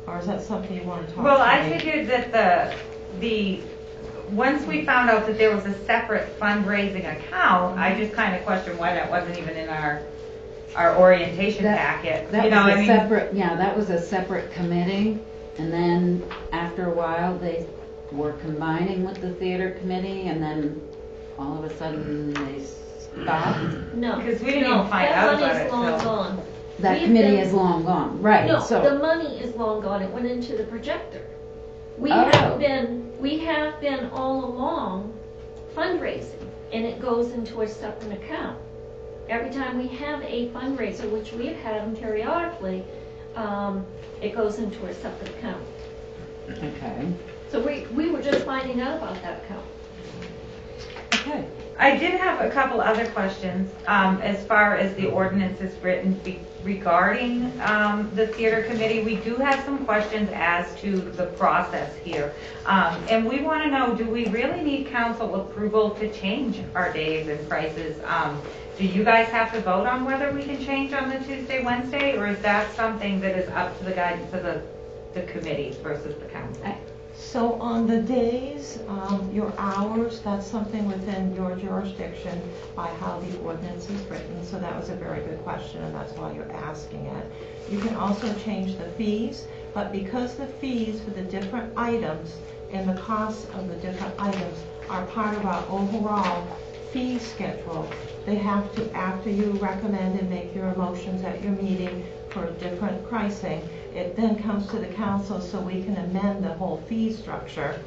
Or is that something you want to talk Well, to I me? figured that once we found out that there was a separate fundraising account, I just kind of questioned why that wasn't even in our orientation packet. That was a separate committee, and then after a while, they were combining with the theater committee, and then all of a sudden, they stopped. No. Because we didn't even find out about it That money's long till- gone. That We've committee been- is long gone, right, No, so. the money is long gone. It went into the projector. We Oh. have been all along fundraising, and it goes into a separate account. Every time we have a fundraiser, which we have had them periodically, it goes into a separate account. Okay. So we were just finding out about that account. Okay. I did have a couple other questions, as far as the ordinance is written regarding the theater committee. We do have some questions as to the process here. And we want to know, do we really need council approval to change our days and prices? Do you guys have to vote on whether we can change on the Tuesday, Wednesday, or is that something that is up to the guidance of the committees versus the council? So on the days, your hours, that's something within your jurisdiction by how the ordinance is written. So that was a very good question, and that's why you're asking it. You can also change the fees, but because the fees for the different items and the costs of the different items are part of our overall fee schedule, they have to, after you recommend and make your motions at your meeting for different pricing, it then comes to the council so we can amend the whole fee structure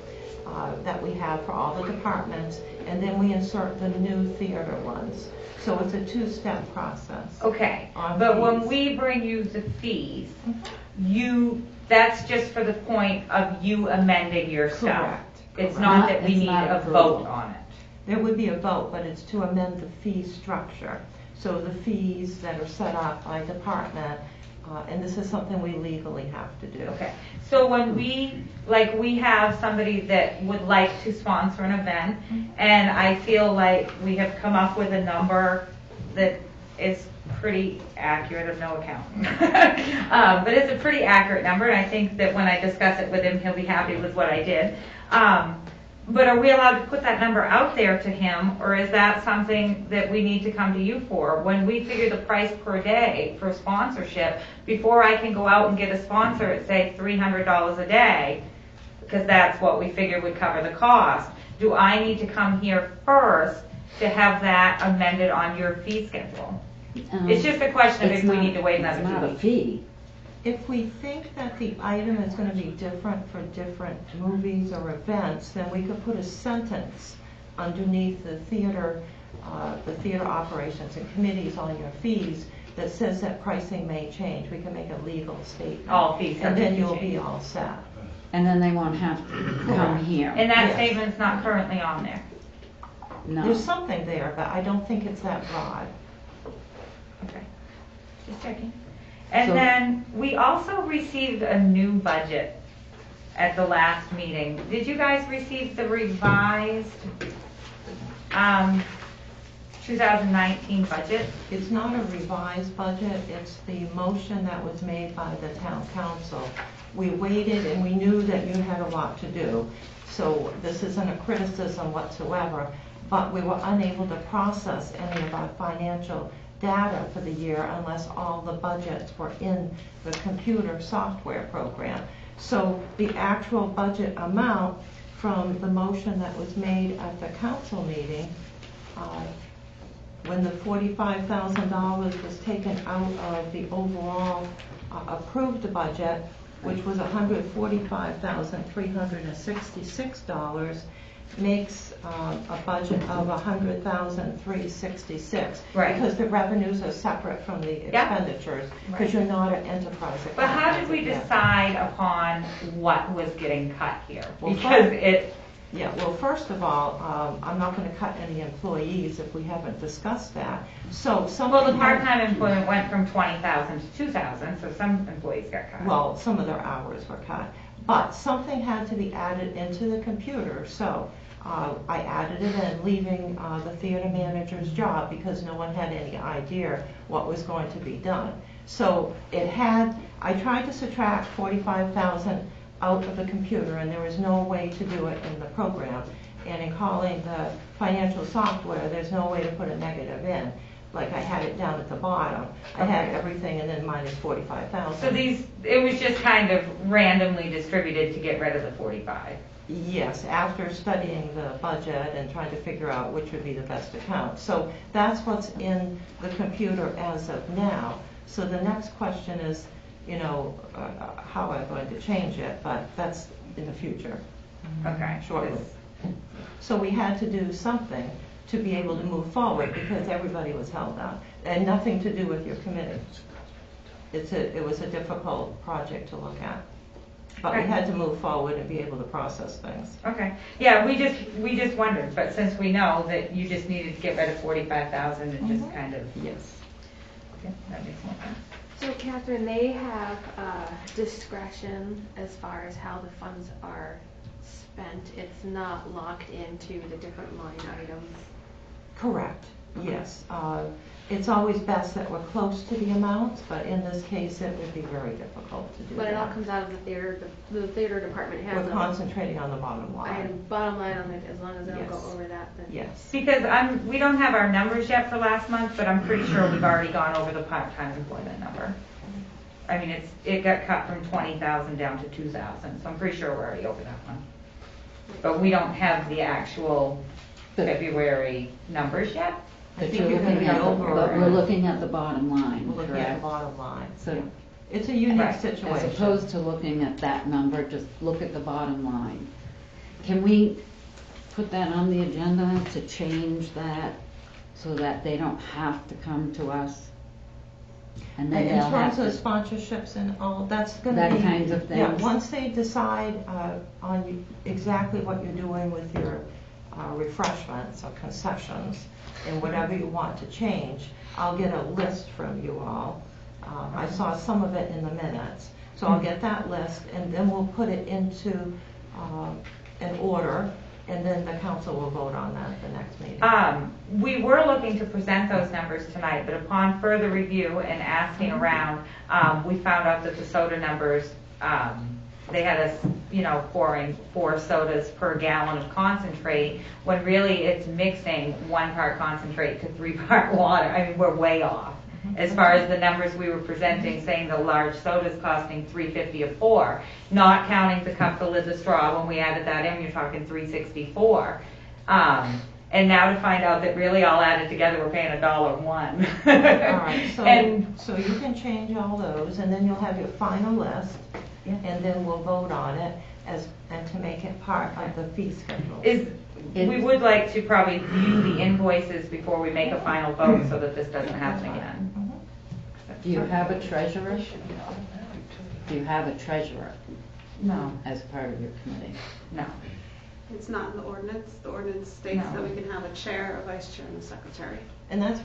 that we have for all the departments, and then we insert the new theater ones. So it's a two-step process. Okay, on but fees. when we bring you the fees, that's just for the point of you amending your stuff. Correct. It's not that we It's need not a approval. vote on it. There would be a vote, but it's to amend the fee structure. So the fees that are set up by department, and this is something we legally have to do. Okay, so when we have somebody that would like to sponsor an event, and I feel like we have come up with a number that is pretty accurate, of no accountant. But it's a pretty accurate number, and I think that when I discuss it with him, he'll be happy with what I did. But are we allowed to put that number out there to him, or is that something that we need to come to you for? When we figure the price per day for sponsorship, before I can go out and get a sponsor at, say, $300 a day, because that's what we figured would cover the cost, do I need to come here first to have that amended on your fee schedule? It's just a question of if we need to wait another 2 weeks. It's not a fee. If we think that the item is going to be different for different movies or events, then we could put a sentence underneath the theater operations and committees on your fees that says that pricing may change. We can make a legal statement. All fees and then subject to you'll change. be all set. And then they won't have to come here. And that Yes. statement's not currently on there. No. There's something there, but I don't think it's that broad. Okay, just checking. And So- then we also received a new budget at the last meeting. Did you guys receive the revised 2019 budget? It's not a revised budget, it's the motion that was made by the town council. We waited and we knew that you had a lot to do, so this isn't a criticism whatsoever, but we were unable to process any of our financial data for the year unless all the budgets were in the computer software program. So the actual budget amount from the motion that was made at the council meeting, when the $45,000 was taken out of the overall approved budget, which was $145,366, makes a budget of $100,366. Right. Because the revenues are separate from the expenditures, because you're not an enterprise account. But how did we decide upon what was getting cut here? Because well, first of all, I'm not going to cut any employees if we haven't discussed that. So well, the part-time employment went from 20,000 to 2,000, so some employees got cut. Well, some of their hours were cut. But something had to be added into the computer, so I added it in, leaving the theater manager's job because no one had any idea what was going to be done. So I tried to subtract 45,000 out of the computer, and there was no way to do it in the program. And in calling the financial software, there's no way to put a negative in. Like I had it down at the bottom. I had everything and then minus 45,000. So it was just kind of randomly distributed to get rid of the 45. Yes, after studying the budget and trying to figure out which would be the best account. So that's what's in the computer as of now. So the next question is, how I'm going to change it, but that's in the future. Okay. Shortly. So we had to do something to be able to move forward because everybody was held up, and nothing to do with your committee. It was a difficult project to look at, but we had to move forward and be able to process things. Okay. Yeah, we just wondered, but since we know that you just needed to get rid of 45,000 and just kind of Okay, that makes more sense. So Catherine, they have discretion as far as how the funds are spent. It's not locked into the different line items. Correct, yes. It's always best that we're close to the amounts, but in this case it would be very difficult to do that. But it all comes out of the theater. The theater department has We're concentrating on the bottom line. And bottom line on it, as long as they don't go over that, then. Yes. Because we don't have our numbers yet for last month, but I'm pretty sure we've already gone over the part-time employment number. I mean, it got cut from 20,000 down to 2,000, so I'm pretty sure we're already over that one. But we don't have the actual February numbers yet. But we're looking at the bottom line, We're looking correct? at the bottom line. So it's a unique situation. As opposed to looking at that number, just look at the bottom line. Can we put that on the agenda to change that so that they don't have to come to us? And then in terms of sponsorships and all, that's going to be that kinds of things. Yeah, once they decide on exactly what you're doing with your refreshments or concessions and whatever you want to change, I'll get a list from you all. I saw some of it in the minutes, so I'll get that list and then we'll put it into an order, and then the council will vote on that at the next meeting. We were looking to present those numbers tonight, but upon further review and asking around, we found out that the soda numbers, they had us, pouring 4 sodas per gallon of concentrate, when really it's mixing 1 part concentrate to 3 part water. I mean, we're way off. As far as the numbers we were presenting, saying the large soda's costing $3.50 a pour, not counting the cup, the lid, the straw. When we added that in, you're talking $3.64. And now to find out that really all added together, we're paying $1.01. All right, so you can change all those, and then you'll have your final list, and then we'll vote on it and to make it part of the fee schedule. We would like to probably view the invoices before we make a final vote so that this doesn't happen again. Do you have a treasurer? Do you have a treasurer? No. As part of your committee? No. It's not in the ordinance. The ordinance states that we can have a chair, a vice chair, and a secretary. And that's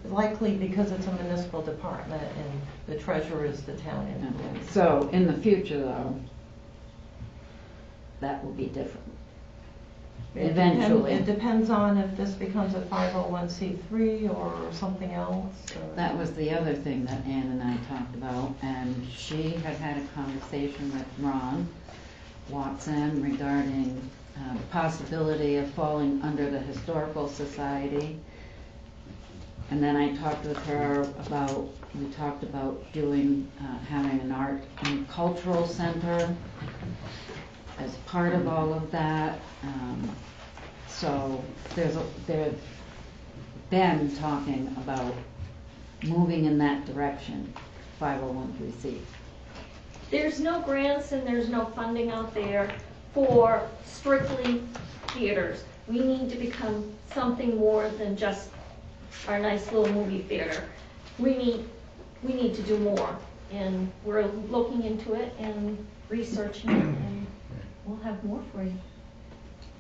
likely because it's a municipal department and the treasurer is the town employee. So in the future though, that will be different. Eventually. It depends on if this becomes a 501c3 or something else. That was the other thing that Ann and I talked about, and she had a conversation with Ron Watson regarding the possibility of falling under the Historical Society. And then I talked with her about, we talked about doing, having an art and cultural center as part of all of that. So they've been talking about moving in that direction, 501(c). There's no grants and there's no funding out there for strictly theaters. We need to become something more than just our nice little movie theater. We need to do more, and we're looking into it and researching it, and we'll have more for you.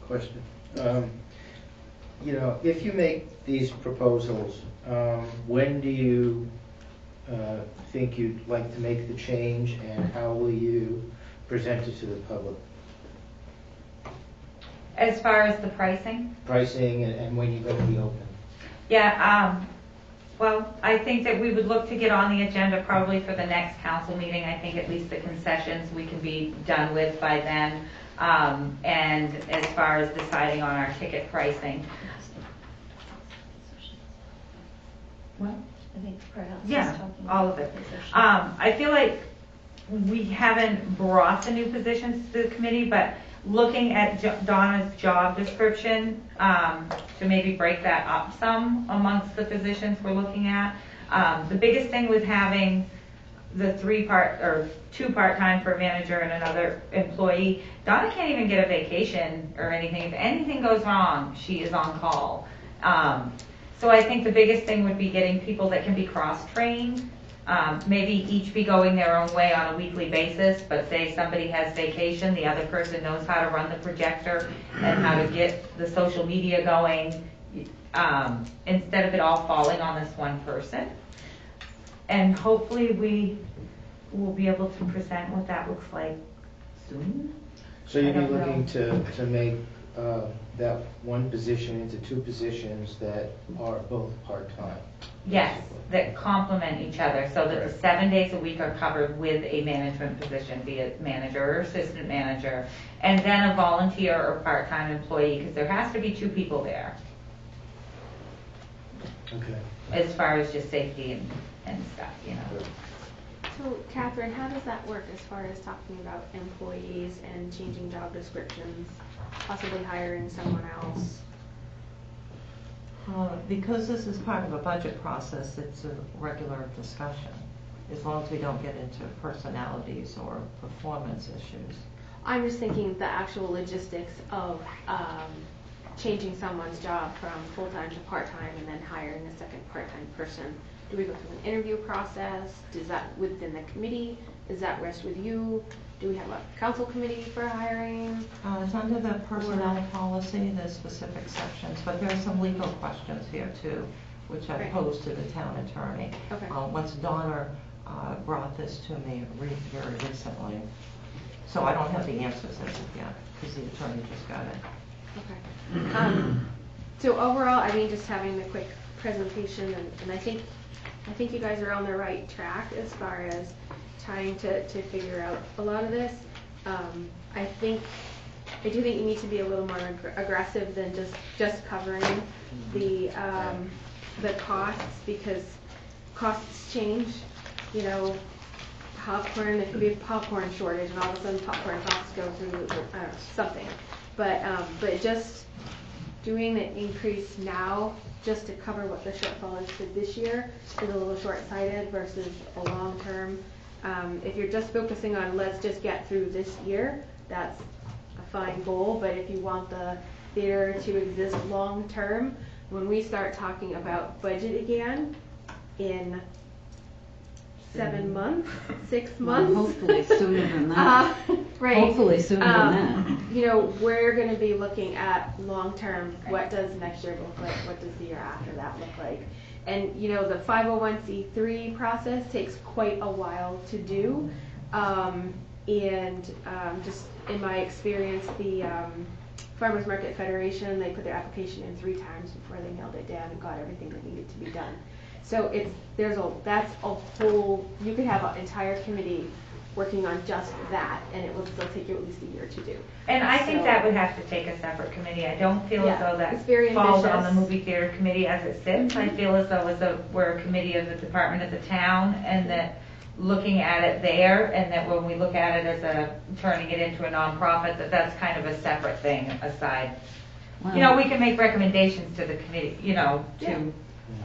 Question. You know, if you make these proposals, when do you think you'd like to make the change, and how will you present it to the public? As far as the pricing? Pricing and when you're going to be open? Yeah, well, I think that we would look to get on the agenda probably for the next council meeting. I think at least the concessions we can be done with by then. And as far as deciding on our ticket pricing. What? I think perhaps yeah, all of it. I feel like we haven't brought the new positions to the committee, but looking at Donna's job description, to maybe break that up some amongst the positions we're looking at. The biggest thing with having the two part-time for a manager and another employee, Donna can't even get a vacation or anything. If anything goes wrong, she is on call. So I think the biggest thing would be getting people that can be cross-trained, maybe each be going their own way on a weekly basis, but say somebody has vacation, the other person knows how to run the projector and how to get the social media going, instead of it all falling on this one person. And hopefully we will be able to present what that looks like soon. So you'll be looking to make that one position into two positions that are both part-time? Yes, that complement each other so that the 7 days a week are covered with a management position, be it manager or assistant manager, and then a volunteer or part-time employee, because there has to be two people there. Okay. As far as just safety and stuff, you know. So, Catherine, how does that work as far as talking about employees and changing job descriptions, possibly hiring someone else? Because this is part of a budget process, it's a regular discussion, as long as we don't get into personalities or performance issues. I'm just thinking the actual logistics of changing someone's job from full-time to part-time and then hiring a second part-time person. Do we go through an interview process? Is that within the committee? Does that rest with you? Do we have a council committee for hiring? It's under the personnel policy, there's specific sections, but there are some legal questions here too, which I posed to the town attorney. Okay. Once Donna brought this to me very recently, so I don't have the answers as of yet, because the attorney just got it. Okay. So overall, I mean, just having the quick presentation, and I think you guys are on the right track as far as trying to figure out a lot of this. I do think you need to be a little more aggressive than just covering the costs, because costs change. You know, popcorn, there could be a popcorn shortage, and all of a sudden popcorn costs go through something. But just doing the increase now just to cover what the shortfall is for this year is a little short-sighted versus a long term. If you're just focusing on let's just get through this year, that's a fine goal. But if you want the theater to exist long term, when we start talking about budget again in 7 months, 6 months. Well, hopefully sooner than that. Right. Hopefully sooner than that. You know, we're going to be looking at long term. What does next year look like? What does the year after that look like? And you know, the 501(c)(3) process takes quite a while to do. Just in my experience, the Farmers Market Federation, they put their application in 3 times before they nailed it down and got everything that needed to be done. So that's a whole, you could have an entire committee working on just that, and it will still take you at least a year to do. And I think So- that would have to take a separate committee. I don't feel as Yeah, though that it's very falls on the ambitious. movie theater committee as it sits. I feel as though we're a committee of the department of the town, and that looking at it there, and that when we look at it as turning it into a nonprofit, that's kind of a separate thing aside. You know, we can make recommendations to the committee, to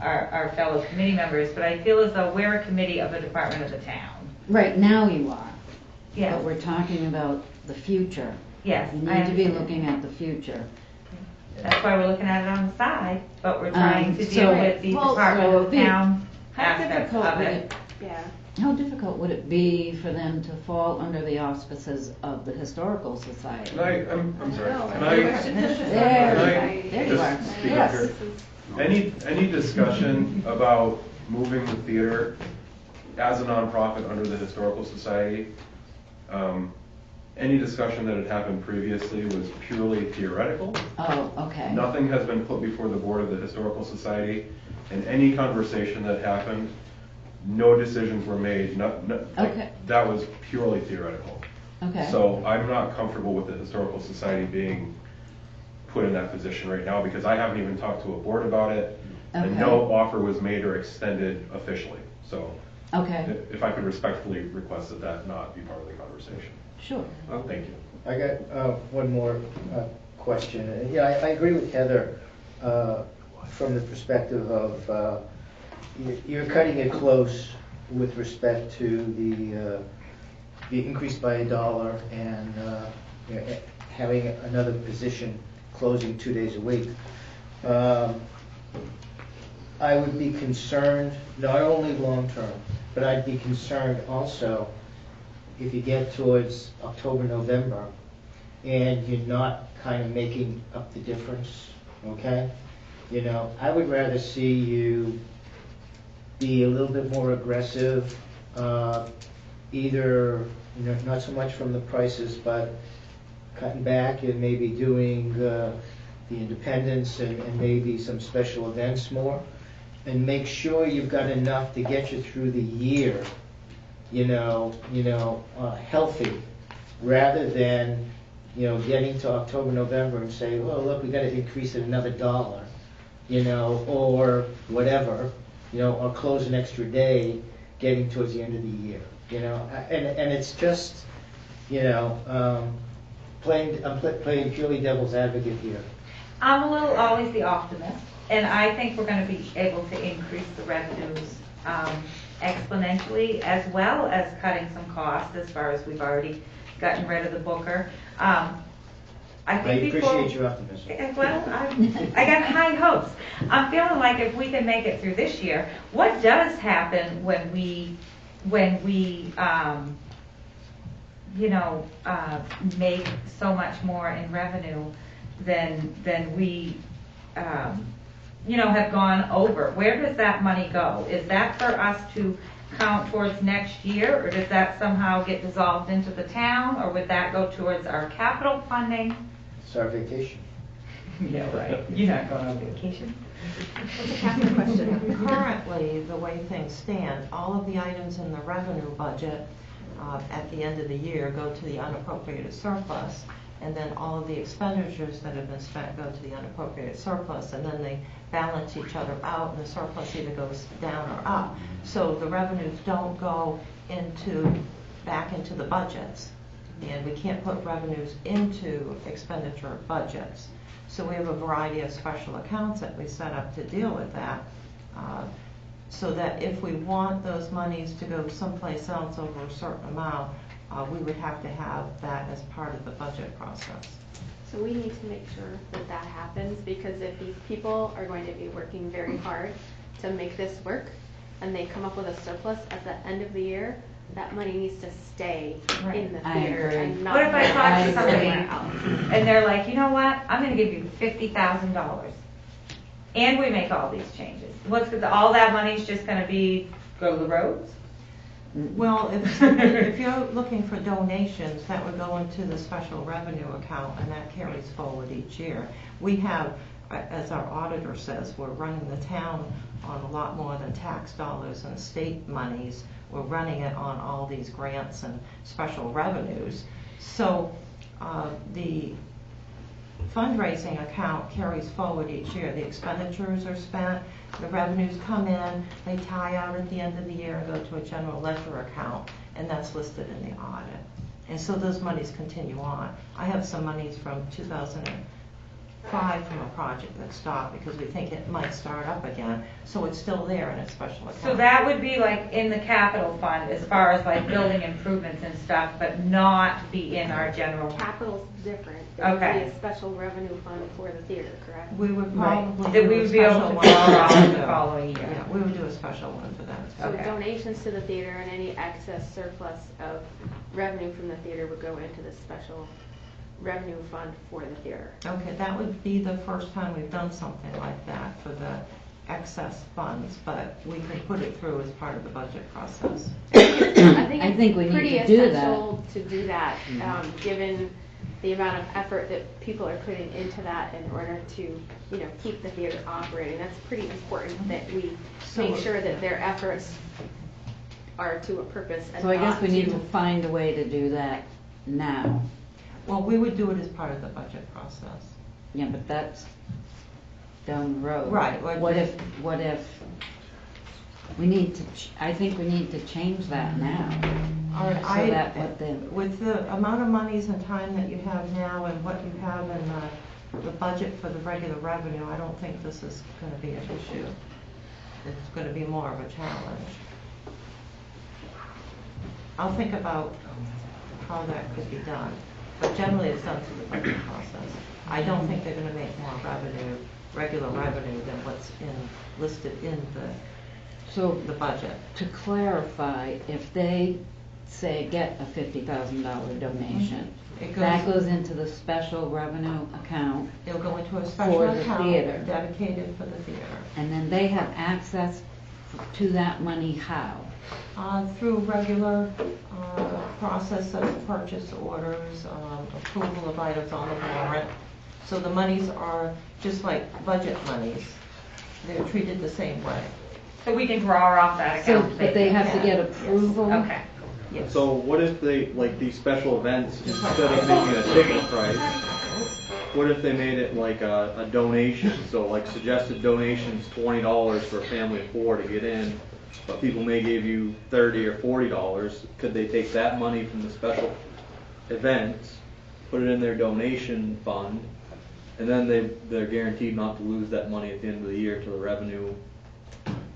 our fellow committee members, but I feel as though we're a committee of a department of the town. Right now you are. Yes. But we're talking about the future. Yes, You I need to be understand. looking at the future. That's why we're looking at it on the side, but we're trying to deal so- with the well, department so of the town how aspects difficult of would it. Yeah. How difficult would it be for them to fall under the auspices of the Historical Society? I'm sorry, No, can I There you are. just speak up Yes. here? Any discussion about moving the theater as a nonprofit under the Historical Society? Any discussion that had happened previously was purely theoretical. Oh, okay. Nothing has been put before the board of the Historical Society, and any conversation that happened, no decisions were made. Okay. That was purely theoretical. Okay. So I'm not comfortable with the Historical Society being put in that position right now, because I haven't even talked to a board about it, and Okay. no offer was made or extended officially. So Okay. if I could respectfully request that that not be part of the conversation. Sure. Thank you. I got one more question. Yeah, I agree with Heather from the perspective of you're cutting it close with respect to the increase by $1 and having another position closing 2 days a week. I would be concerned, not only long-term, but I'd be concerned also if you get towards October, November, and you're not kind of making up the difference, okay? I would rather see you be a little bit more aggressive, either, not so much from the prices, but cutting back and maybe doing the independents and maybe some special events more, and make sure you've got enough to get you through the year, healthy, rather than, getting to October, November and say, well, look, we got to increase it another $1, or whatever, or close an extra day, getting towards the end of the year, and it's just, I'm playing purely devil's advocate here. I'm always the optimist, and I think we're going to be able to increase the revenues exponentially, as well as cutting some costs, as far as we've already gotten rid of the Booker. I appreciate your optimism. Well, I got high hopes. I'm feeling like if we can make it through this year, what does happen when we make so much more in revenue than we have gone over? Where does that money go? Is that for us to count towards next year, or does that somehow get dissolved into the town, or would that go towards our capital funding? It's our vacation. Yeah, right. You're not going on vacation. Currently, the way things stand, all of the items in the revenue budget at the end of the year go to the unappropriated surplus, and then all of the expenditures that have been spent go to the unappropriated surplus, and then they balance each other out, and the surplus either goes down or up. So the revenues don't go back into the budgets, and we can't put revenues into expenditure budgets. So we have a variety of special accounts that we set up to deal with that, so that if we want those monies to go someplace else over a certain amount, we would have to have that as part of the budget process. So we need to make sure that that happens, because if these people are going to be working very hard to make this work, and they come up with a surplus at the end of the year, that money needs to stay in the theater and not What if I go talk to somebody somewhere else? and they're like, you know what, I'm going to give you $50,000, and we make all these changes? All that money's just going to go to the roads? Well, if you're looking for donations, that would go into the special revenue account, and that carries forward each year. We have as our auditor says, we're running the town on a lot more than tax dollars and state monies. We're running it on all these grants and special revenues. So the fundraising account carries forward each year. The expenditures are spent, the revenues come in, they tie out at the end of the year and go to a general ledger account, and that's listed in the audit. And so those monies continue on. I have some monies from 2005 from a project that stopped because we think it might start up again, so it's still there in a special account. So that would be like in the capital fund as far as like building improvements and stuff, but not be in our general. Capital's different. It Okay. would be a special revenue fund for the theater, correct? We would probably That do we a would be able special to one draw for that, on the too. following year. Yeah, we would do a special one for that. So Okay. donations to the theater and any excess surplus of revenue from the theater would go into the special revenue fund for the theater. Okay, that would be the first time we've done something like that for the excess funds, but we can put it through as part of the budget process. I think we need pretty to do that. essential to do that, given the amount of effort that people are putting into that in order to, keep the theater operating. That's pretty important that we make sure that their efforts are to a purpose and So I guess not we need to to- find a way to do that now. Well, we would do it as part of the budget process. Yeah, but that's down the road. Right. What if we need to, I think we need to change that now. All right, So that what the, with the amount of monies and time that you have now and what you have in the budget for the regular revenue, I don't think this is going to be an issue. It's going to be more of a challenge. I'll think about how that could be done, but generally it's done through the budget process. I don't think they're going to make more revenue, regular revenue, than what's listed in the budget. To clarify, if they say get a $50,000 donation, that goes into the special revenue account. It'll go into a for special the account theater. dedicated for the theater. And then they have access to that money how? Through regular process of purchase orders, approval of items on the warrant. So the monies are just like budget monies. They're treated the same way. So we can draw off that So, account. but they have to get approval? Okay. Yes. So what if they, like these special events, instead of making a ticket price, what if they made it like a donation? So like suggested donations, $20 for a family of 4 to get in, but people may give you $30 or $40. Could they take that money from the special events, put it in their donation fund, and then they're guaranteed not to lose that money at the end of the year to the revenue?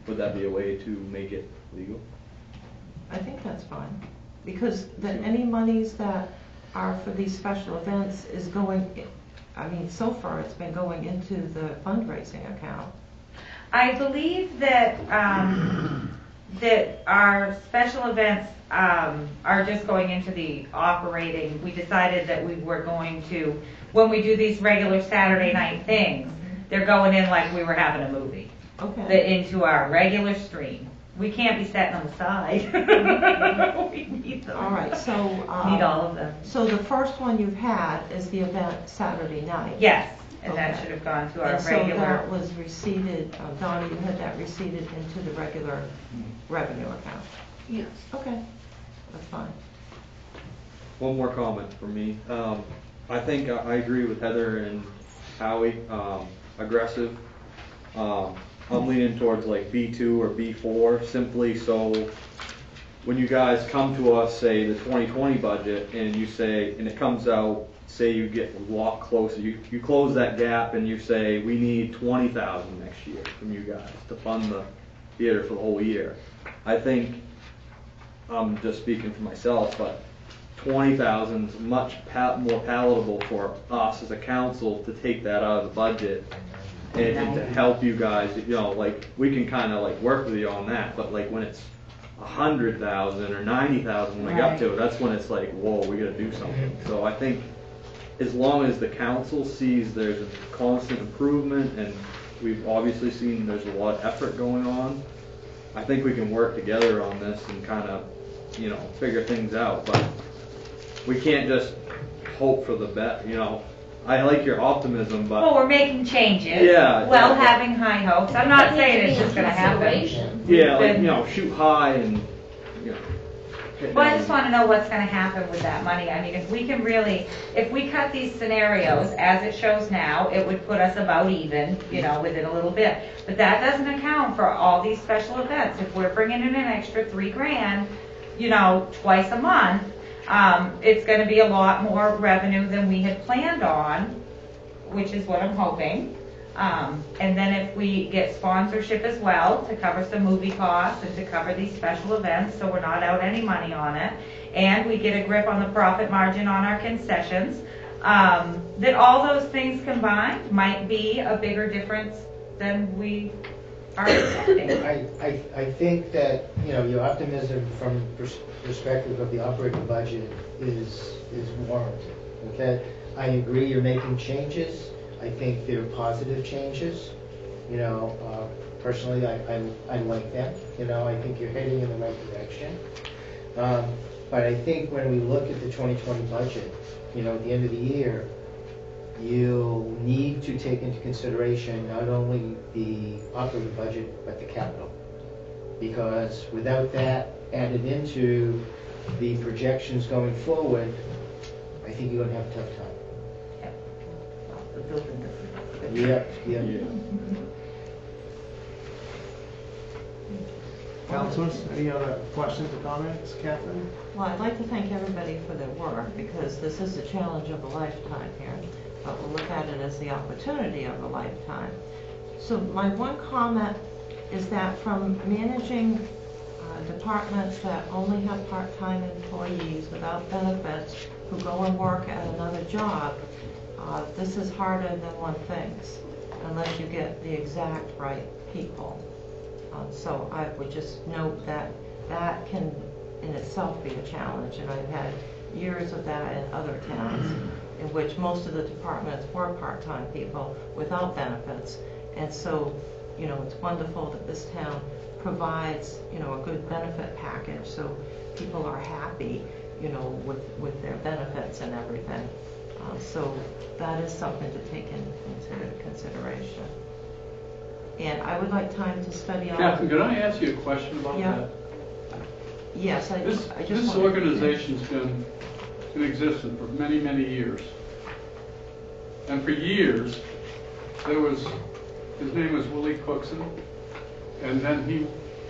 Would that be a way to make it legal? I think that's fine, because any monies that are for these special events is going, so far it's been going into the fundraising account. I believe that that our special events are just going into the operating. We decided that we were going to, when we do these regular Saturday night things, they're going in like we were having a movie. Okay. Into our regular stream. We can't be setting them aside. We need them. All right, so Need all of them. So the first one you've had is the event Saturday night. Yes, and that Okay. should have gone to our And so regular. that was receipted, Donna, you had that receipted into the regular revenue account? Yes. Okay, that's fine. One more comment from me. I think I agree with Heather and Howie. Aggressive. I'm leaning towards like B2 or B4, simply so when you guys come to us, say the 2020 budget, and you say, and it comes out, say you get a lot closer, you close that gap and you say we need $20,000 next year from you guys to fund the theater for the whole year. I think, I'm just speaking for myself, but 20,000 is much more palatable for us as a council to take that out of the budget and to help you guys. Like we can kind of like work with you on that, but like when it's 100,000 or 90,000 when we got to it, that's when it's like, whoa, we got to do something. So I think as long as the council sees there's a constant improvement, and we've obviously seen there's a lot of effort going on, I think we can work together on this and kind of, figure things out. But we can't just hope for the best, I like your optimism, but. Well, we're making changes. Yeah, While yeah. having high hopes. I'm not That saying needs it's to be just in gonna happen. consideration. Yeah, like, Then- you know, shoot high and, you know. hit Well, I down. just wanna know what's gonna happen with that money. I mean, if we can really, if we cut these scenarios as it shows now, it would put us about even, you know, within a little bit. But that doesn't account for all these special events. If we're bringing in an extra $3,000, you know, twice a month, it's gonna be a lot more revenue than we had planned on, which is what I'm hoping. And then if we get sponsorship as well to cover some movie costs and to cover these special events, so we're not out any money on it, and we get a grip on the profit margin on our concessions, then all those things combined might be a bigger difference than we are expecting. I think that, you know, your optimism from perspective of the operating budget is warranted, okay? I agree you're making changes. I think they're positive changes. You know, personally, I like them. You know, I think you're heading in the right direction. But I think when we look at the 2020 budget, you know, at the end of the year, you'll need to take into consideration not only the operating budget, but the capital. Because without that added into the projections going forward, I think you're gonna have a tough time. Yeah. Councilors, any other questions or comments? Catherine? Well, I'd like to thank everybody for their work, because this is a challenge of a lifetime here, but we'll look at it as the opportunity of a lifetime. So my one comment is that from managing departments that only have part-time employees without benefits who go and work at another job, this is harder than one thinks, unless you get the exact right people. So I would just note that that can in itself be a challenge, and I've had years of that in other towns in which most of the departments were part-time people without benefits. And so, you know, it's wonderful that this town provides, you know, a good benefit package so people are happy, you know, with their benefits and everything. So that is something to take into consideration. And I would like time to study on... Catherine, could I ask you a question about that? Yes, I just This organization's been in existence for many, many years. And for years, his name was Willie Cookson, and then he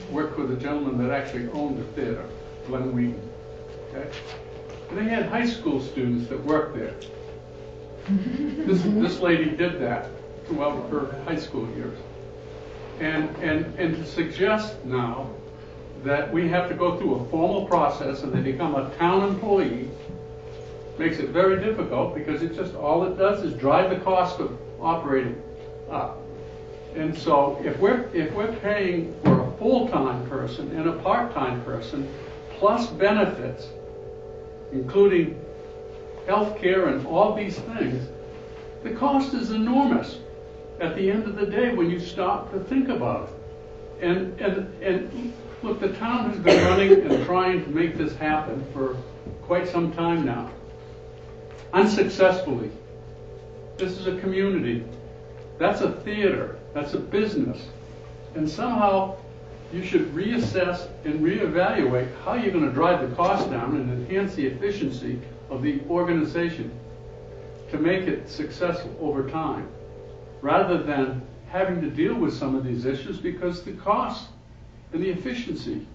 worked with a gentleman that actually owned the theater, Glenn Wheaton. Okay? And they had high school students that worked there. This lady did that throughout her high school years. And to suggest now that we have to go through a formal process and they become a town employee makes it very difficult, because it just, all it does is drive the cost of operating up. And so if we're paying for a full-time person and a part-time person, plus benefits, including health care and all these things, the cost is enormous at the end of the day when you stop to think about it. And look, the town has been running and trying to make this happen for quite some time now, unsuccessfully. This is a community. That's a theater. That's a business. And somehow you should reassess and reevaluate how you're going to drive the cost down and enhance the efficiency of the organization to make it successful over time, rather than having to deal with some of these issues because the cost and the efficiency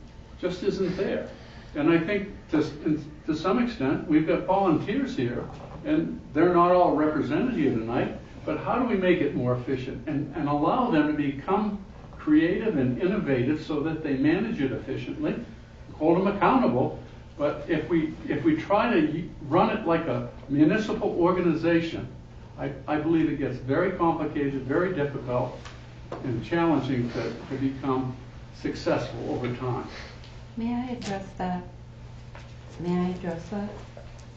just isn't there. And I think to some extent we've got volunteers here, and they're not all represented here tonight, but how do we make it more efficient and allow them to become creative and innovative so that they manage it efficiently, hold them accountable. But if we try to run it like a municipal organization, I believe it gets very complicated, very difficult, and challenging to become successful over time. May I address that?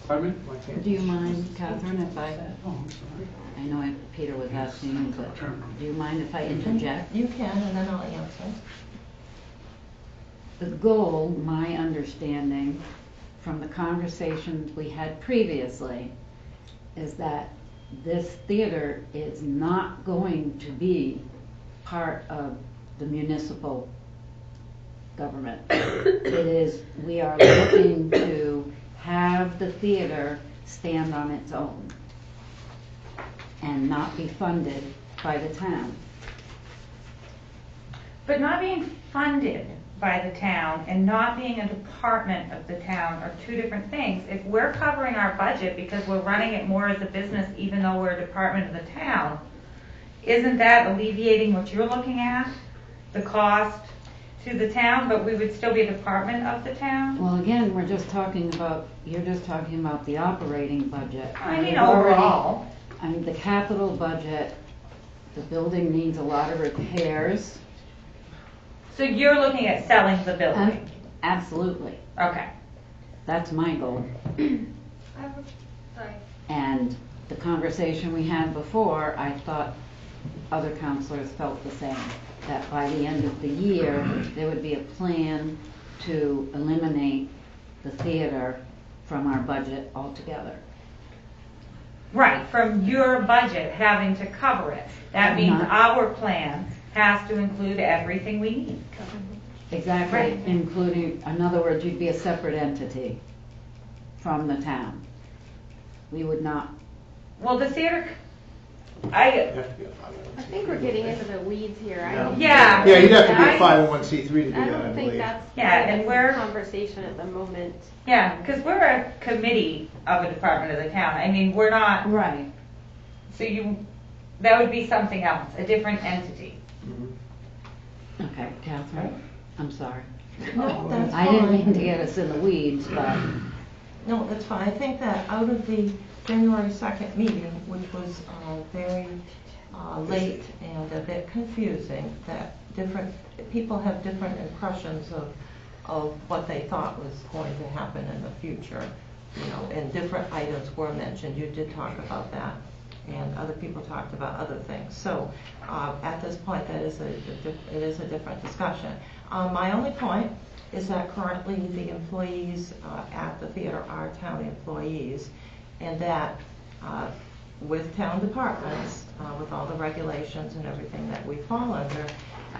Pardon me? Do you mind, Catherine, if I... Oh, I'm sorry. I know Peter was asking, but do you mind if I interject? You can, and then I'll answer. The goal, my understanding, from the conversations we had previously, is that this theater is not going to be part of the municipal government. We are looking to have the theater stand on its own and not be funded by the town. But not being funded by the town and not being a department of the town are two different things. If we're covering our budget because we're running it more as a business even though we're a department of the town, isn't that alleviating what you're looking at? The cost to the town, but we would still be a department of the town? Well, again, you're just talking about the operating budget. I mean We've already- overall. I mean, the capital budget, the building needs a lot of repairs. So you're looking at selling the building? Absolutely. Okay. That's my goal. Sorry. And the conversation we had before, I thought other counselors felt the same, that by the end of the year, there would be a plan to eliminate the theater from our budget altogether. Right, from your budget having to cover it. That means our plan has to include everything we need. Exactly, Right. including, in other words, you'd be a separate entity from the town. We would not. Well, the theater, I think we're getting into the weeds here. I don't Yeah. Yeah, you'd have to be I- a 501c3 to do I that, I don't think believe. that's Yeah, and we're- conversation at the moment. Yeah, because we're a committee of a department of the town. I mean, we're not. Right. So that would be something else, a different entity. Okay, Catherine, I'm sorry. No, that's I didn't fine. mean to get us in the weeds, but No, that's fine. I think that out of the January 2nd meeting, which was very late and a bit confusing, that different people have different impressions of what they thought was going to happen in the future. You know, and different items were mentioned. You did talk about that, and other people talked about other things. So at this point, it is a different discussion. My only point is that currently the employees at the theater are town employees, and that with town departments, with all the regulations and everything that we fall under,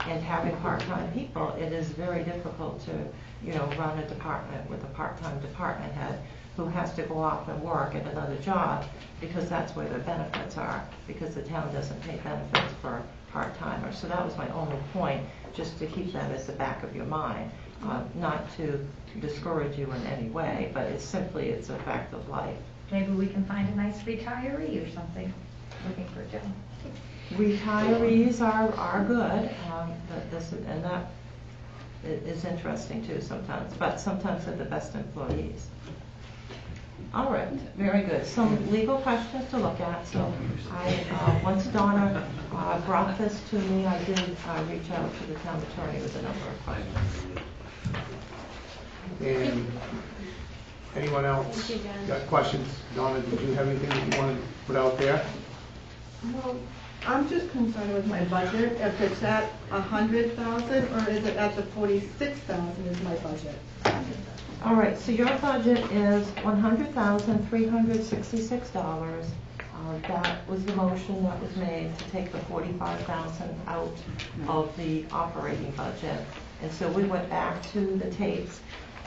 and having part-time people, it is very difficult to, run a department with a part-time department head who has to go off and work at another job because that's where their benefits are, because the town doesn't pay benefits for part-timers. So that was my only point, just to keep that at the back of your mind. Not to discourage you in any way, but it's a fact of life. Maybe we can find a nice retiree or something looking for a job. Retirees are good, and that is interesting too sometimes, but sometimes they're the best employees. All right, very good. Some legal questions to look at. So once Donna brought this to me, I did reach out to the town attorney with a number of questions. And anyone else Thank you, Jen. got questions? Donna, did you have anything that you wanted to put out there? Well, I'm just concerned with my budget, if it's at 100,000 or is it at the 46,000 is my budget? All right, so your budget is $100,366. That was the motion that was made to take the $45,000 out of the operating budget. And so we went back to the tapes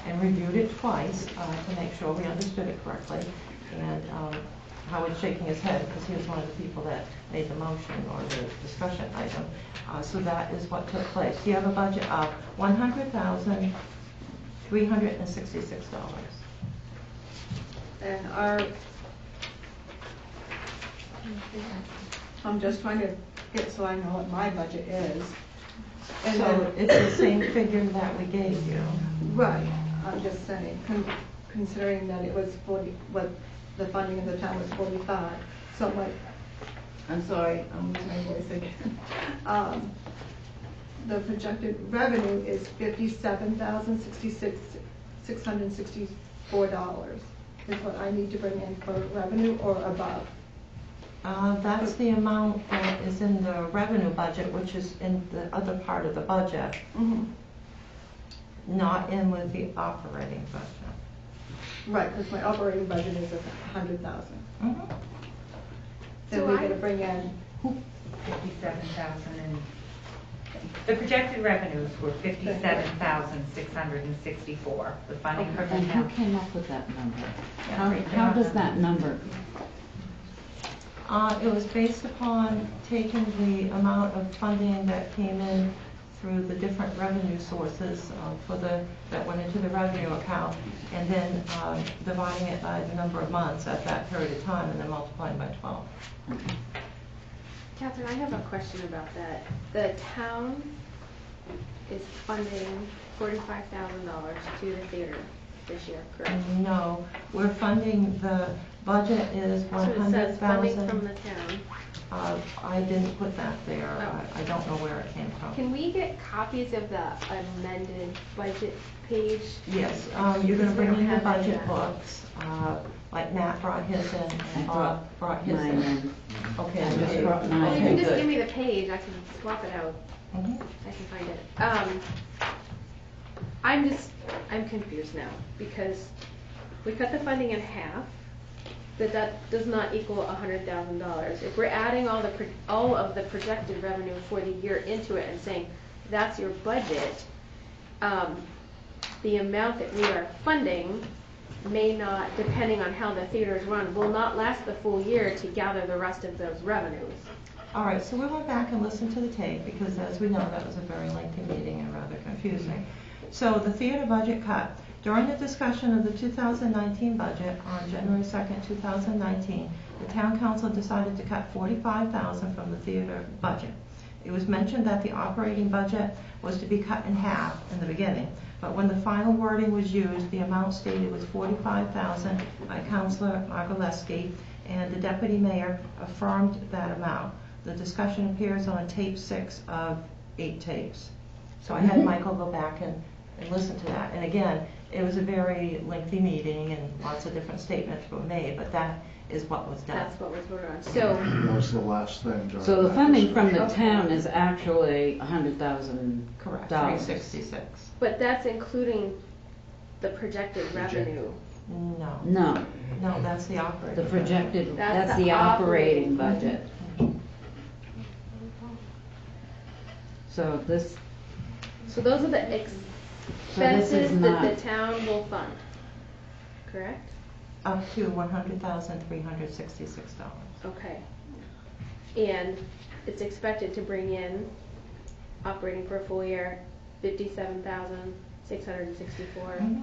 and reviewed it twice to make sure we understood it correctly. And Howard's shaking his head because he was one of the people that made the motion or the discussion item. So that is what took place. You have a budget of $100,366. And I'm just trying to get so I know what my budget is. And So then, it's the same figure that we gave you. right, I'm just saying, considering that it was 40, what the funding of the town was 45. So I'm sorry, I'm losing my voice again. The projected revenue is $57,664 is what I need to bring in for revenue or above. That's the amount that is in the revenue budget, which is in the other part of the budget, not in with the operating budget. Right, because my operating budget is 100,000. then So we're I- gonna bring in, 57,000 and, the projected revenues were 57,664, the funding from the And who town. came up with that number? Yeah, right there How on does the- that number? It was based upon taking the amount of funding that came in through the different revenue sources that went into the revenue account, and then dividing it by the number of months at that period of time, and then multiplying by 12. Catherine, I have a question about that. The town is funding $45,000 to the theater this year, correct? No, we're funding, the budget is So it says funding 100,000. from the town. I didn't put that there. Oh. I don't know where it came from. Can we get copies of the amended budget page? Yes, you're gonna We bring don't in the have any budget yet. books, like Matt brought his in, I and Bob brought his mine in. in. Okay. I just okay. brought mine. Well, you can just Good. give me the page, I can swap it out. Mhm. I can find it. I'm confused now, because we cut the funding in half, but that does not equal $100,000. If we're adding all of the projected revenue for the year into it and saying, that's your budget, the amount that we are funding may not, depending on how the theaters run, will not last the full year to gather the rest of those revenues. All right, so we went back and listened to the tape, because as we know, that was a very lengthy meeting and rather confusing. So the theater budget cut. During the discussion of the 2019 budget on January 2nd, 2019, the town council decided to cut $45,000 from the theater budget. It was mentioned that the operating budget was to be cut in half in the beginning, but when the final wording was used, the amount stated was $45,000 by Councilor Margoleski, and the deputy mayor affirmed that amount. The discussion appears on tape 6 of 8 tapes. So I had Michael go back and listen to that. And again, it was a very lengthy meeting and lots of different statements were made, but that is what was done. That's what was voted on. So, That was the last thing during So the that funding from the discussion. town is actually $100,000. Correct, dollars. 366. but that's including the projected revenue. No. No, No, that's the operating. the projected, That's that's the the operating operating. budget. So this, So those are the So this is expenses that not- the town will fund, correct? Up to $100,366. Okay. And it's expected to bring in, operating for a full year, $57,664, Mhm.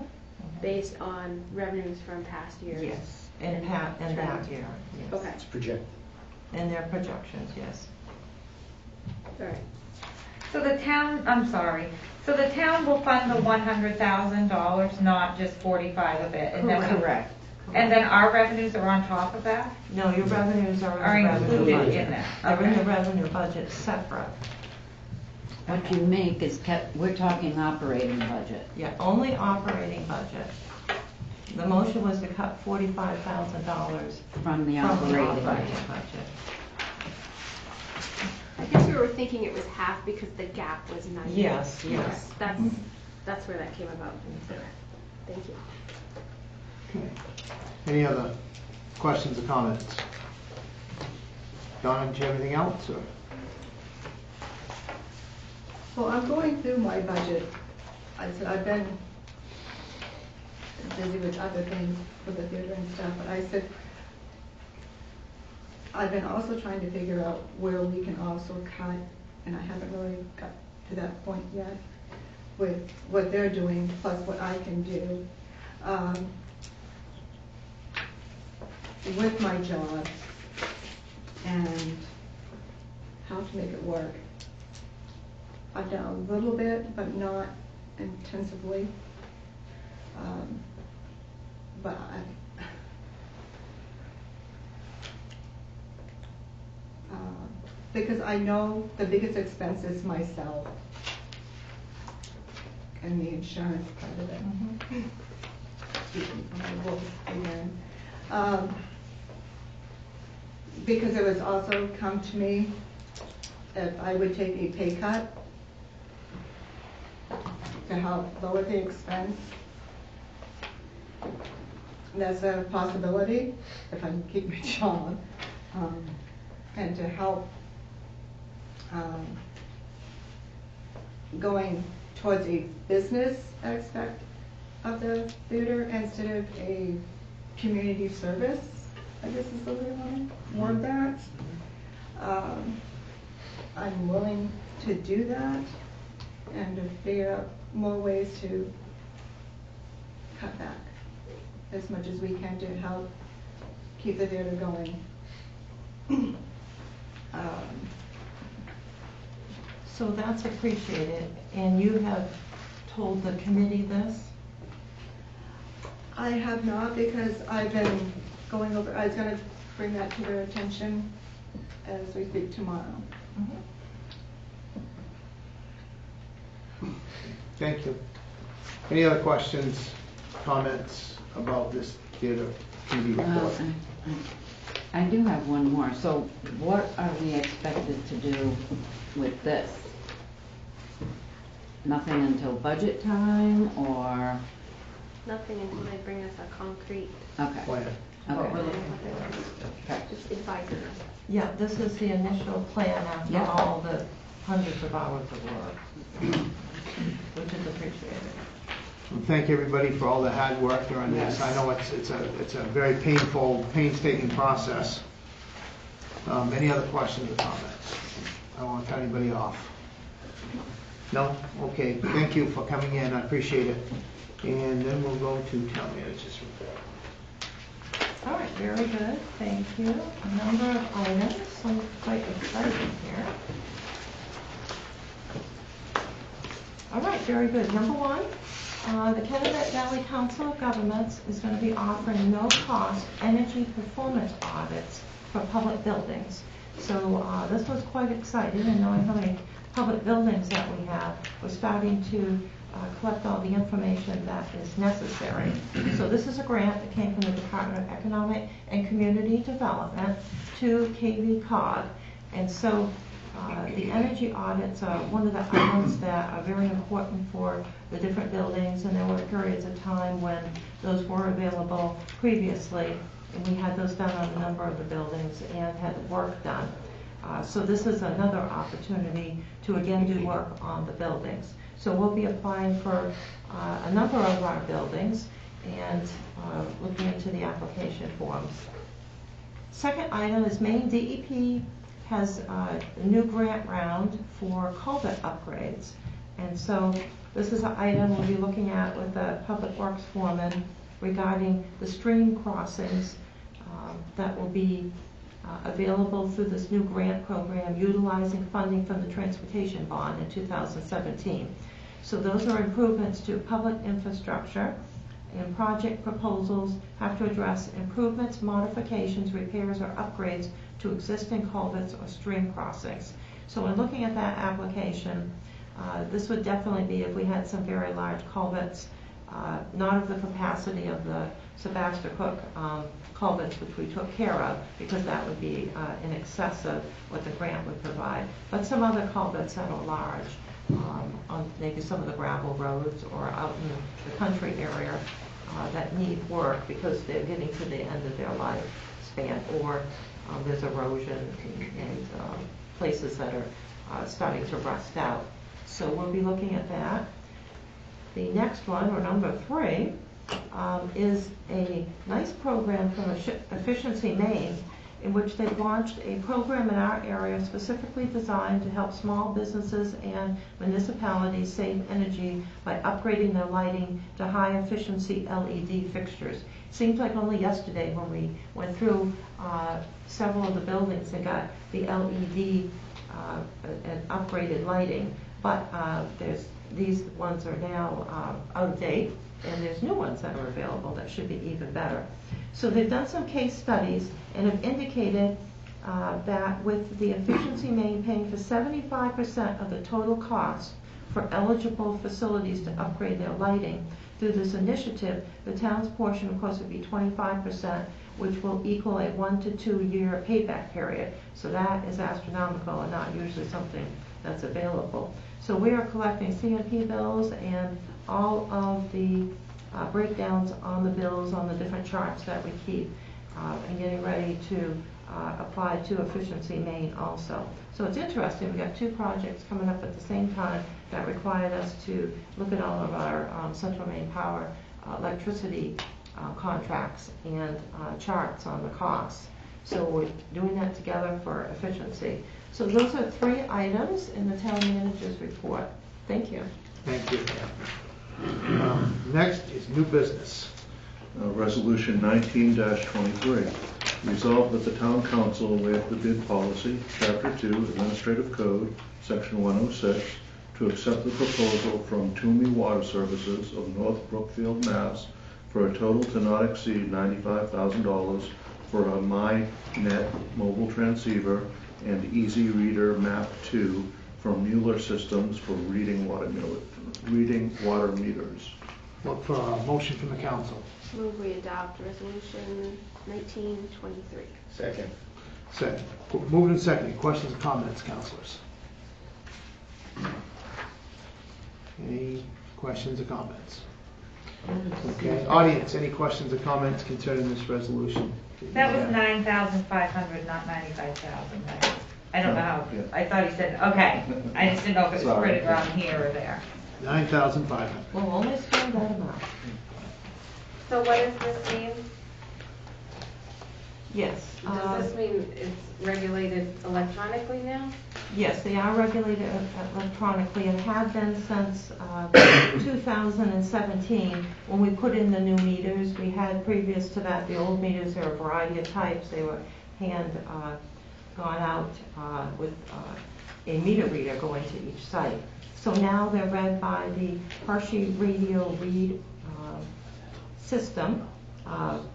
based on revenues from past years. Yes, and that year, yes. Okay, It's projected. And their projections, yes. all right. So the town, I'm sorry, so the town will fund the $100,000, not just 45 of it? And then we- correct. And then our revenues are on top of that? No, your revenues are Are in the revenue included budget. in that, They're in the okay. revenue budget separate. What you make is kept, we're talking operating budget. Yeah, only operating budget. The motion was to cut $45,000 From the from the operating operating budget. budget. I guess we were thinking it was half because the gap was 90. Yes, yes. Okay, that's where that came about. Okay, thank you. Any other questions or comments? Donna, do you have anything else, or? well, I'm going through my budget. I said, I've been busy with other things for the theater and stuff, but I said, I've been also trying to figure out where we can also cut, and I haven't really got to that point yet with what they're doing plus what I can do. With my job and how to make it work. I've done a little bit, but not intensively. But because I know the biggest expense is myself and the insurance part of it. Excuse me, my voice again. Because it was also come to me if I would take a pay cut to help lower the expense. That's a possibility if I can keep my job. and to help going towards a business aspect of the theater instead of a community service, I guess is the way I want to word that. I'm willing to do that and to figure out more ways to cut back as much as we can to help keep the theater going. So that's appreciated, and you have told the committee this? I have not, because I've been going over, I was going to bring that to their attention as we speak tomorrow. Thank you. Any other questions, comments about this theater committee report? I do have one more. So what are we expected to do with this? Nothing until budget time, or? Nothing until they bring us a concrete Okay. Plan. What Okay. we're looking for. just advising us. Yeah, this is the initial plan after Yeah. all the hundreds of hours of work, which is appreciated. Well, thank everybody for all the hard work during this. I know it's a very painful, painstaking process. Any other questions or comments? I don't want to cut anybody off. No? Okay, thank you for coming in, I appreciate it. And then we'll go to town manager's report. All right, very good, thank you. A number of items, some quite exciting here. All right, very good. Number one, the Kennebec Valley Council of Governments is going to be offering no-cost energy performance audits for public buildings. So this was quite exciting, and knowing how many public buildings that we have, we're starting to collect all the information that is necessary. So this is a grant that came from the Department of Economic and Community Development to KV Cog. And so the energy audits are one of the items that are very important for the different buildings, and there were periods of time when those were available previously, and we had those done on a number of the buildings and had work done. So this is another opportunity to again do work on the buildings. So we'll be applying for a number of our buildings and looking into the application forms. Second item is Maine DEP has a new grant round for culvert upgrades. And so this is an item we'll be looking at with the Public Works Foreman regarding the stream crossings that will be available through this new grant program utilizing funding from the Transportation Bond in 2017. So those are improvements to public infrastructure, and project proposals have to address improvements, modifications, repairs, or upgrades to existing culverts or stream crossings. So in looking at that application, this would definitely be if we had some very large culverts, not of the capacity of the Sebastopol culverts, which we took care of, because that would be in excess of what the grant would provide. But some other culverts that are large, on maybe some of the gravel roads or out in the country area that need work because they're getting to the end of their lifespan, or there's erosion and places that are starting to rust out. So we'll be looking at that. The next one, or number 3, is a nice program from Efficiency Maine, in which they've launched a program in our area specifically designed to help small businesses and municipalities save energy by upgrading their lighting to high efficiency LED fixtures. Seems like only yesterday when we went through several of the buildings and got the LED and upgraded lighting, but these ones are now out of date, and there's new ones that are available that should be even better. So they've done some case studies and have indicated that with the Efficiency Maine paying for 75% of the total cost for eligible facilities to upgrade their lighting, through this initiative, the town's portion, of course, would be 25%, which will equal a 1 to 2 year payback period. So that is astronomical and not usually something that's available. So we are collecting CMP bills and all of the breakdowns on the bills on the different charts that we keep and getting ready to applied to Efficiency Maine also. So it's interesting, we've got two projects coming up at the same time that required us to look at all of our Central Maine Power electricity contracts and charts on the costs. So we're doing that together for efficiency. So those are 3 items in the town manager's report. Thank you. Thank you. Next is new business. Resolution 19-23. Resolved that the town council waive the bid policy, Chapter 2, Administrative Code, Section 106, to accept the proposal from Toomey Water Services of North Brookfield, Mass. for a total to not exceed $95,000 for a MyNet mobile transceiver and Easy Reader Map 2 from Mueller Systems for reading water meters. Look for a motion from the council. Move we adopt resolution 1923. Second. Second. Moved and seconded. Questions or comments, councilors? Any questions or comments? Okay. Audience, any questions or comments concerning this resolution? That was 9,500, not 95,000, right? I don't know how, Yeah. I thought he said, okay. I just didn't know if it was Sorry. printed around here or there. 9,500. We'll only spend that amount. So what does this mean? Yes. Does this mean it's regulated electronically now? Yes, they are regulated electronically and have been since 2017 when we put in the new meters. We had previous to that the old meters. There were a variety of types. They were hand gone out with a meter reader going to each site. So now they're read by the Hershey Radio Read system,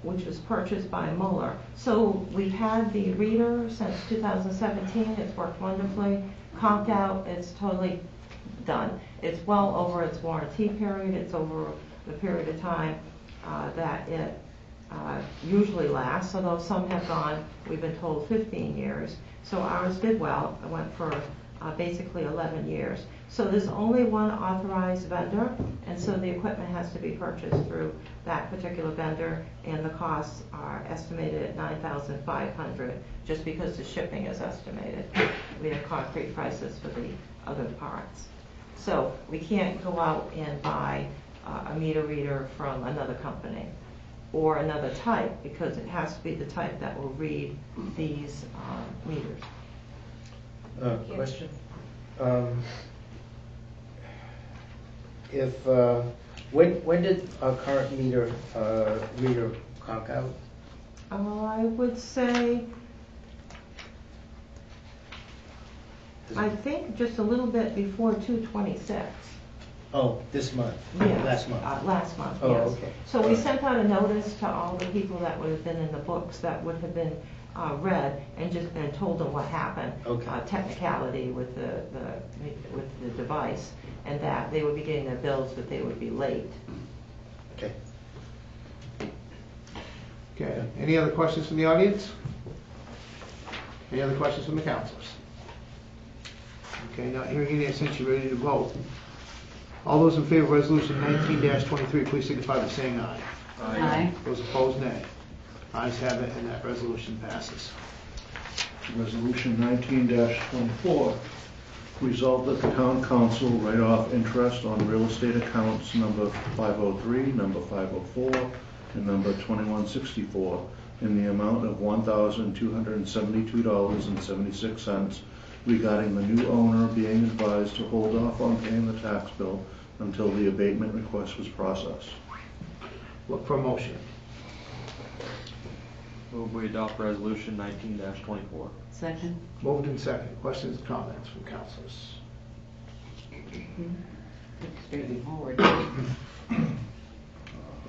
which was purchased by Mueller. So we've had the reader since 2017. It's worked wonderfully. Conked out. It's totally done. It's well over its warranty period. It's over the period of time that it usually lasts, although some have gone, we've been told, 15 years. So ours did well. It went for basically 11 years. So there's only one authorized vendor, and so the equipment has to be purchased through that particular vendor, and the costs are estimated at $9,500 just because the shipping is estimated. We have concrete prices for the other parts. So we can't go out and buy a meter reader from another company or another type, because it has to be the type that will read these meters. Question? When did our current meter reader conk out? I would say, I think just a little bit before 2/26. Oh, this month? Yes. Last month? Last month, Oh, yes. okay. So we sent out a notice to all the people that would have been in the books that would have been read, and told them what happened. Okay. Technicality with the device, and that they would be getting their bills, but they would be late. Okay. Okay. Any other questions from the audience? Any other questions from the councilors? Okay, not hearing any, since you're ready to vote. All those in favor of resolution 19-23, please signify by saying aye. Aye. Those opposed, nay. Ayes have it, and that resolution passes. Resolution 19-24. Resolved that the town council write off interest on real estate accounts number 503, number 504, and number 2164 in the amount of $1,272.76 regarding the new owner being advised to hold off on paying the tax bill until the abatement request was processed. Look for a motion. Move we adopt resolution 19-24. Second. Moved and second. Questions and comments from councilors? Straightforward.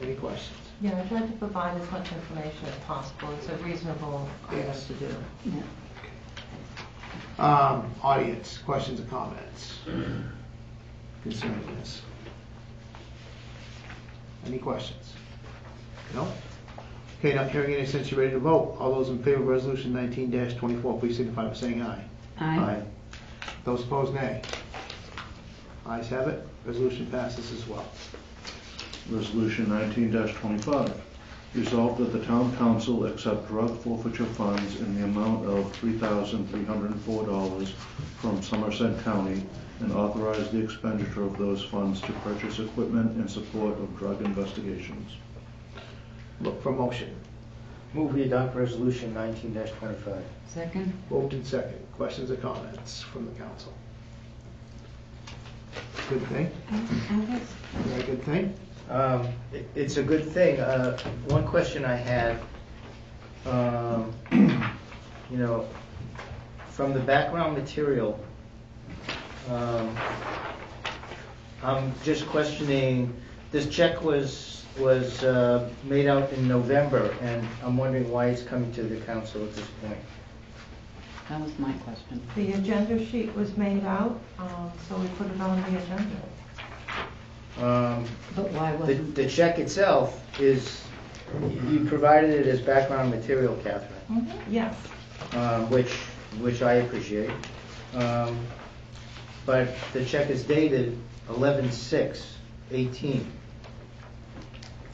Any questions? Yeah, I'd like to provide as much information as possible. It's a reasonable item to do. Yeah. Audience, questions or comments concerning this? Any questions? No? Okay, not hearing any, since you're ready to vote. All those in favor of resolution 19-24, please signify by saying aye. Aye. Those opposed, nay. Ayes have it. Resolution passes as well. Resolution 19-25. Resolved that the town council accept drug forfeiture funds in the amount of $3,304 from Somerset County and authorize the expenditure of those funds to purchase equipment in support of drug investigations. Look for motion. Move we adopt resolution 19-25. Second? Moved in second. Questions or comments from the council? Good thing? Very good thing. It's a good thing. One question I had, you know, from the background material, I'm just questioning, this check was made out in November, and I'm wondering why it's coming to the council at this point. That was my question. The agenda sheet was made out, so we put it on the agenda. But why wasn't the check itself is, you provided it as background material, Catherine. Yes. Which I appreciate. But the check is dated 11/6/18.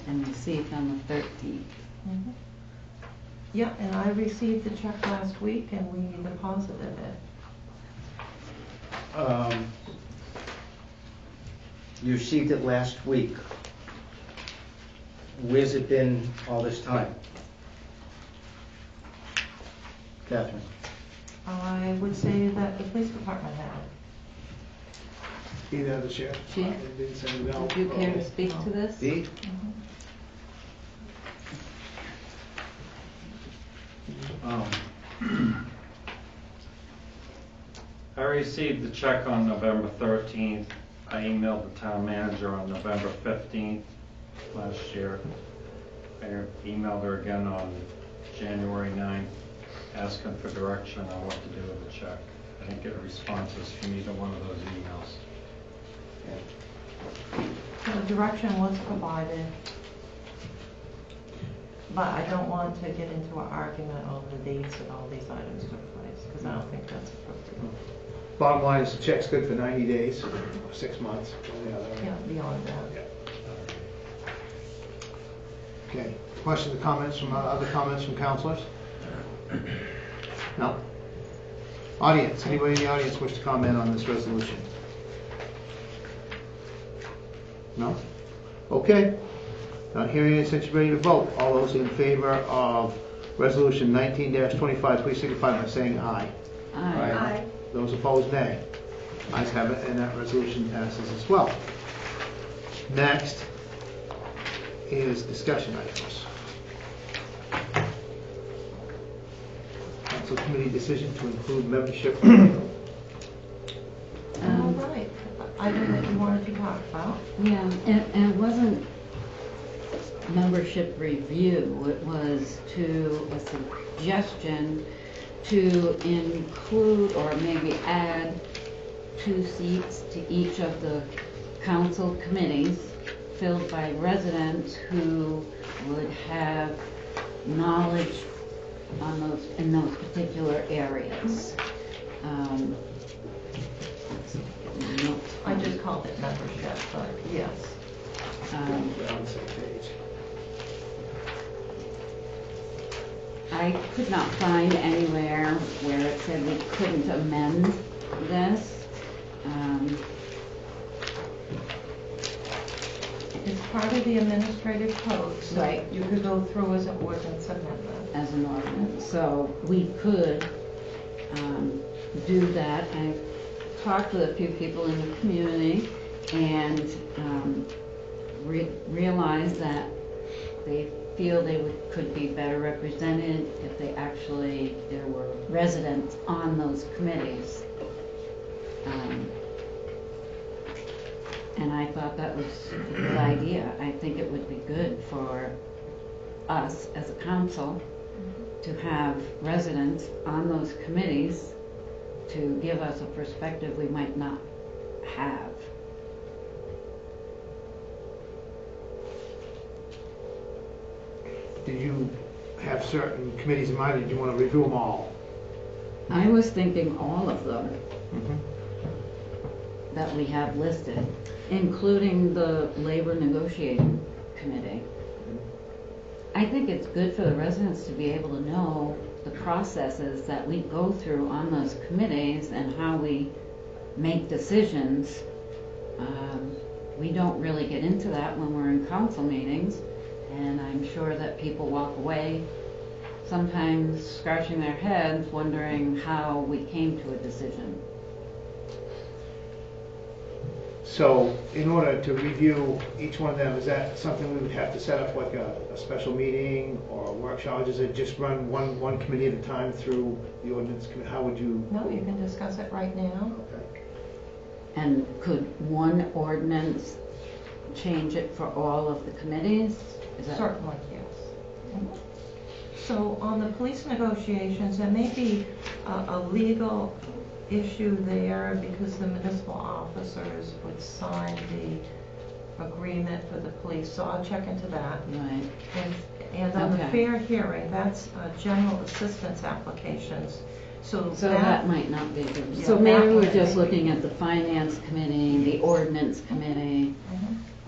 And received on the 13th. Yeah, and I received the check last week and we deposited it. You received it last week. Where's it been all this time? Catherine? I would say that the police department had it. Either the sheriff. Chief, Didn't send it out. would you care to speak to this? Dee? I received the check on November 13th. I emailed the town manager on November 15th last year. I emailed her again on January 9th, asking for direction on what to do with the check. I didn't get responses from either one of those emails. The direction was provided, but I don't want to get into an argument over the dates that all these items took place, because I don't think that's appropriate. Bottom line is the check's good for 90 days, or 6 months. Yeah, beyond that. Okay. Questions or comments from, other comments from councilors? No? Audience, anybody in the audience wish to comment on this resolution? No? Okay. Not hearing any, since you're ready to vote, all those in favor of resolution 19-25, please signify by saying aye. Aye. Aye. Those opposed, nay. Ayes have it, and that resolution passes as well. Next is discussion items. Council committee decision to include membership. All right. Item that you wanted to talk about? Yeah, and it wasn't membership review, it was to a suggestion to include or maybe add 2 seats to each of the council committees filled by residents who would have knowledge on in those particular areas. I just called it membership, but yes. On the same page. I could not find anywhere where it said we couldn't amend this. It's part of the administrative code, so Right. you could go through as an ordinance amendment. As an ordinance, so we could do that. I talked with a few people in the community and realized that they feel they could be better represented if there were residents on those committees. And I thought that was a good idea. I think it would be good for us as a council to have residents on those committees to give us a perspective we might not have. Did you have certain committees in mind, or did you want to review them all? I was thinking all of them that we have listed, including the labor negotiating committee. I think it's good for the residents to be able to know the processes that we go through on those committees and how we make decisions. We don't really get into that when we're in council meetings, and I'm sure that people walk away sometimes scratching their heads wondering how we came to a decision. So in order to review each one of them, is that something we would have to set up like a special meeting or a workshop? Or does it just run one committee at a time through the ordinance committee? How would you? No, you can discuss it right now. Okay. And could one ordinance change it for all of the committees? Is that Certainly, yes. So on the police negotiations, there may be a legal issue there because the municipal officers would sign the agreement for the police, so I'll check into that. Right. And on the Okay. fair hearing, that's general assistance applications. So that might not be good. Yeah, So maybe that we're might just be- looking at the finance committee, the ordinance committee,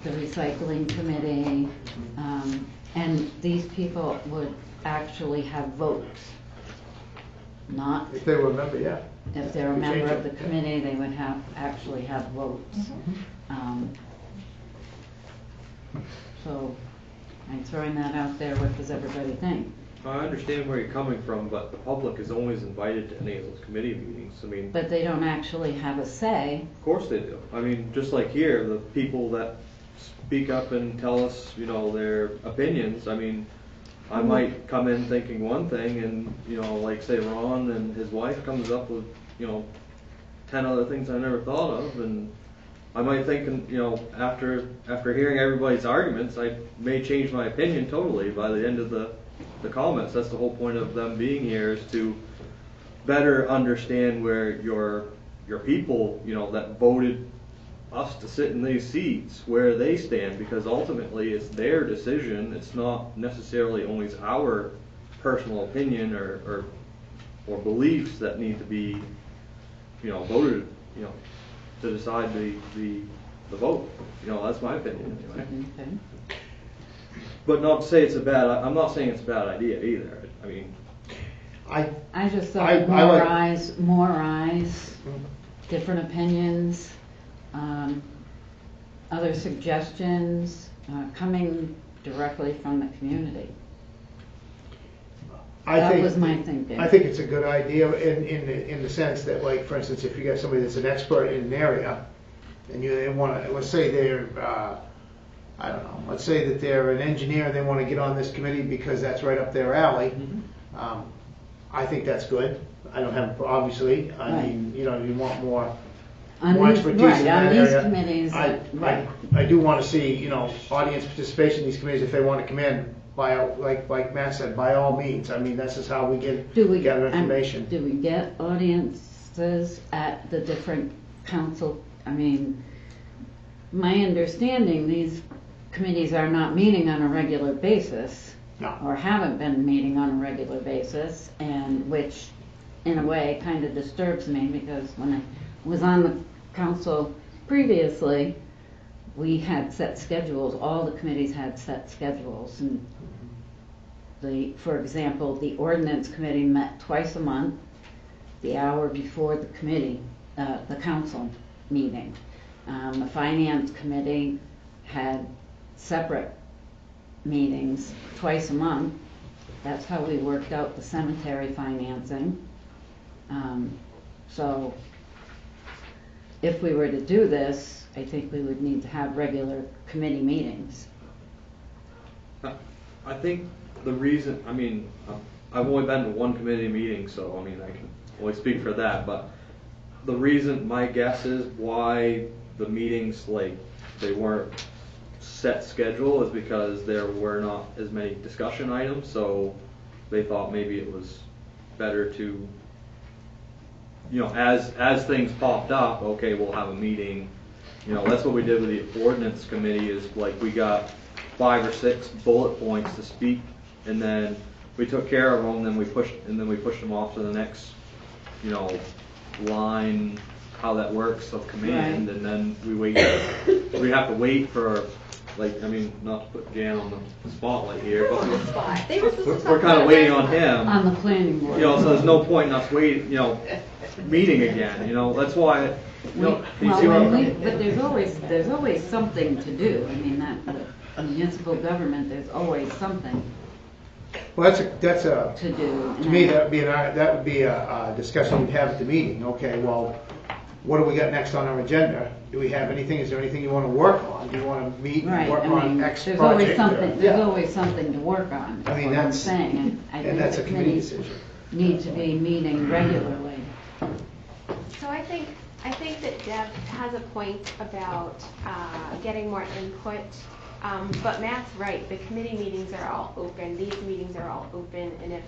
the recycling committee, and these people would actually have votes. Not, If they were a member, yeah. if they're a We member change of the it. committee, they would actually have votes. So I'm throwing that out there. What does everybody think? I understand where you're coming from, but the public is always invited to any of those committee meetings. I mean, But they don't actually have a say. of course they do. I mean, just like here, the people that speak up and tell us, you know, their opinions. I mean, I might come in thinking one thing, and you know, like say Ron and his wife comes up with, you know, 10 other things I never thought of, and I might think, you know, after hearing everybody's arguments, I may change my opinion totally by the end of the comments. That's the whole point of them being here, is to better understand where your people, you know, that voted us to sit in these seats, where they stand, because ultimately it's their decision. It's not necessarily always our personal opinion or beliefs that need to be, you know, voted, you know, to decide the vote. You know, that's my opinion anyway. Okay. But not to say it's a bad. I'm not saying it's a bad idea either. I mean, I just thought I more eyes, different opinions, other suggestions coming directly from the community. That was my thinking. I think it's a good idea in the sense that, like, for instance, if you got somebody that's an expert in an area, and they want to, let's say they're, I don't know, let's say that they're an engineer and they want to get on this committee because that's right up their alley. I think that's good. I don't have, obviously, I mean, you know, you want more expertise in that area. Committees, I do want to see, you know, audience participation in these committees if they want to come in. Like Matt said, by all means. I mean, this is how we gather information. Do we get audiences at the different council? I mean, my understanding, these committees are not meeting on a regular basis, or haven't been meeting on a regular basis, and which, in a way, kind of disturbs me, because when I was on the council previously, we had set schedules. All the committees had set schedules, and for example, the ordinance committee met twice a month, the hour before the committee, the council meeting. The finance committee had separate meetings twice a month. That's how we worked out the cemetery financing. So if we were to do this, I think we would need to have regular committee meetings. I think the reason, I mean, I've only been to one committee meeting, so I mean, I can only speak for that, but the reason, my guess is why the meetings, like, they weren't set schedule is because there were not as many discussion items, so they thought maybe it was better to, you know, as things popped up, okay, we'll have a meeting. You know, that's what we did with the ordinance committee, is like we got 5 or 6 bullet points to speak, and then we took care of them, then we pushed them off to the next, you know, line, how that works of command, and then we have to wait for like, I mean, not to put Jan on the spotlight here, but They were supposed to talk we're kind about of waiting it. on him. On the planning board. You know, so there's no point in us waiting, meeting again, that's why, you see what I'm. But there's always something to do. I mean, that municipal government, there's always something Well, that's a, to do. to me, that would be a discussion we'd have at the meeting. Okay, well, what do we got next on our agenda? Do we have anything, is there anything you want to work on? Do you want to meet and Right, work I on mean, X there's always project? something, Yeah. there's always something to work on. I mean, what I'm that's- saying, and I and think that's the a committee committees decision. need to be meeting regularly. So I think that Deb has a point about getting more input, but Matt's right, the committee meetings are all open, these meetings are all open, and if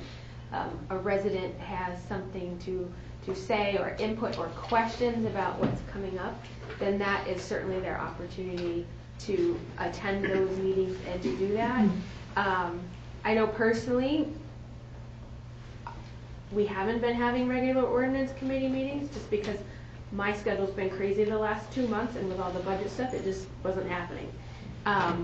a resident has something to say or input or questions about what's coming up, then that is certainly their opportunity to attend those meetings and to do that. I know personally, we haven't been having regular ordinance committee meetings just because my schedule's been crazy the last 2 months, and with all the budget stuff, it just wasn't happening.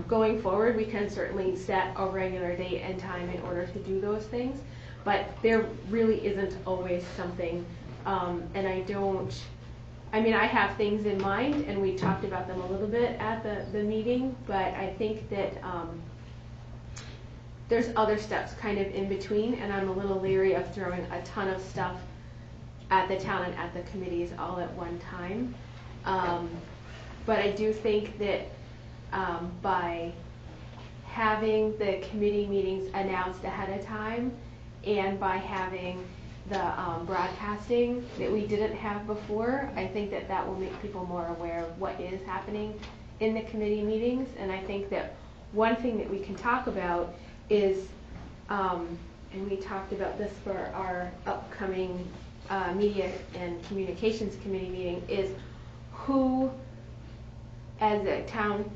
Going forward, we can certainly set a regular date and time in order to do those things, but there really isn't always something, and I have things in mind, and we talked about them a little bit at the meeting, but I think that there's other steps kind of in between, and I'm a little leery of throwing a ton of stuff at the town and at the committees all at one time. But I do think that by having the committee meetings announced ahead of time and by having the broadcasting that we didn't have before, I think that will make people more aware of what is happening in the committee meetings. And I think that one thing that we can talk about is, and we talked about this for our upcoming Media and Communications Committee meeting, is who, as a town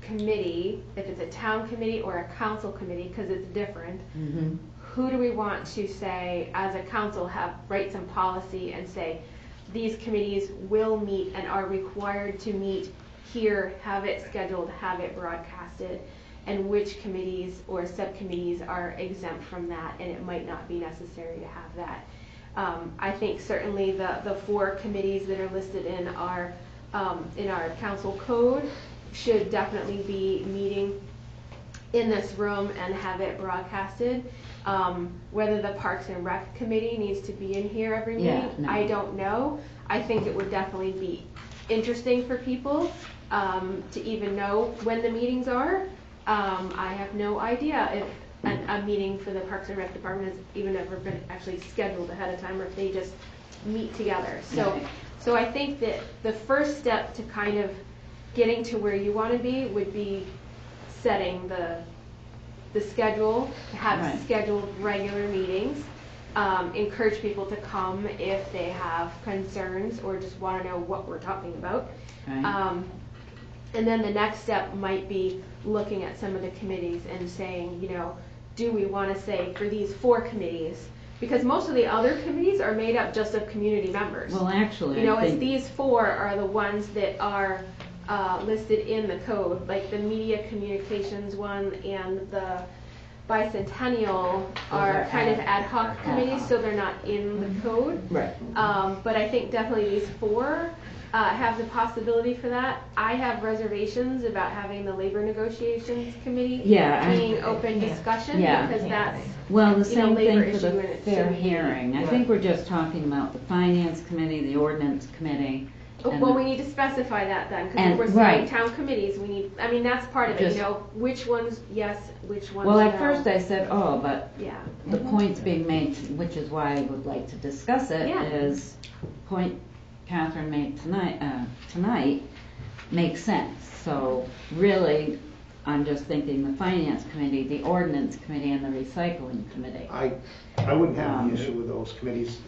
committee, if it's a town committee or a council committee, because it's different, who do we want to say, as a council, write some policy and say, these committees will meet and are required to meet here, have it scheduled, have it broadcasted, and which committees or subcommittees are exempt from that, and it might not be necessary to have that. I think certainly the 4 committees that are listed in our council code should definitely be meeting in this room and have it broadcasted. Whether the Parks and Rec Committee needs to be in here every meeting, no. I don't know. I think it would definitely be interesting for people to even know when the meetings are. I have no idea if a meeting for the Parks and Rec Department has even ever been actually scheduled ahead of time, or if they just meet together. So I think that the first step to kind of getting to where you want to be would be setting the schedule, have scheduled regular meetings, encourage people to come if they have concerns or just want to know what we're talking about. And then the next step might be looking at some of the committees and saying, do we want to say for these 4 committees, because most of the other committees are made up just of community members. Well, actually, I it's think these 4 are the ones that are listed in the code, like the media communications one and the bicentennial are kind of ad hoc committees, so they're not in the code. Right. But I think definitely these 4 have the possibility for that. I have reservations about having the labor negotiations committee being open discussion, because that's well, the same labor thing for issue and the it fair shouldn't be. hearing. I think we're just talking about the finance committee, the ordinance committee. Well, we need to specify that then, because And- if we're saying right. town committees, we need, that's part of it, Just- which ones yes, which ones Well, no. at first I said, but Yeah. the points being made, which is why I would like to discuss it, Yeah. is point Catherine made tonight makes sense. So really, I'm just thinking the finance committee, the ordinance committee, and the recycling committee. I wouldn't have an issue with those committees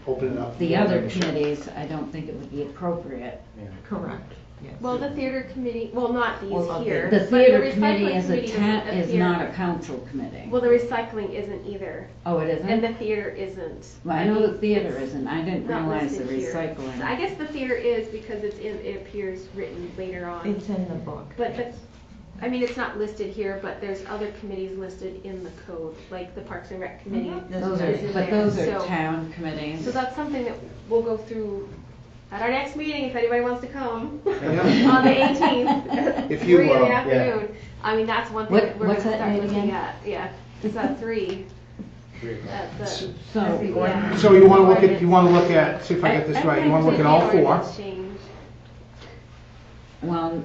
opening up. The other committees, I don't think it would be appropriate. Correct. Well, the theater committee, well, not these here. The but theater recycling committee is doesn't is appear- not a council committee. Well, the recycling isn't either. Oh, it isn't? And the theater isn't. Well, I know the theater isn't. I didn't Not realize the listed here. recycling. I guess the theater is because it appears written later on. It's in the book. But I mean, it's not listed here, but there's other committees listed in the code, like the Parks and Rec Committee. Those is in are, but there. those are So- town committees. So that's something that we'll go through at our next meeting, if anybody wants to come, Yeah. on the 18th. If you 3 in will, the yeah. afternoon. I mean, that's one thing What- that we're what's gonna that start date looking again? at, yeah. It's at 3. At the- So- yeah. So you wanna look at, see if I get this I'd right, you like wanna look to at all see the 4. ordinance change. Well,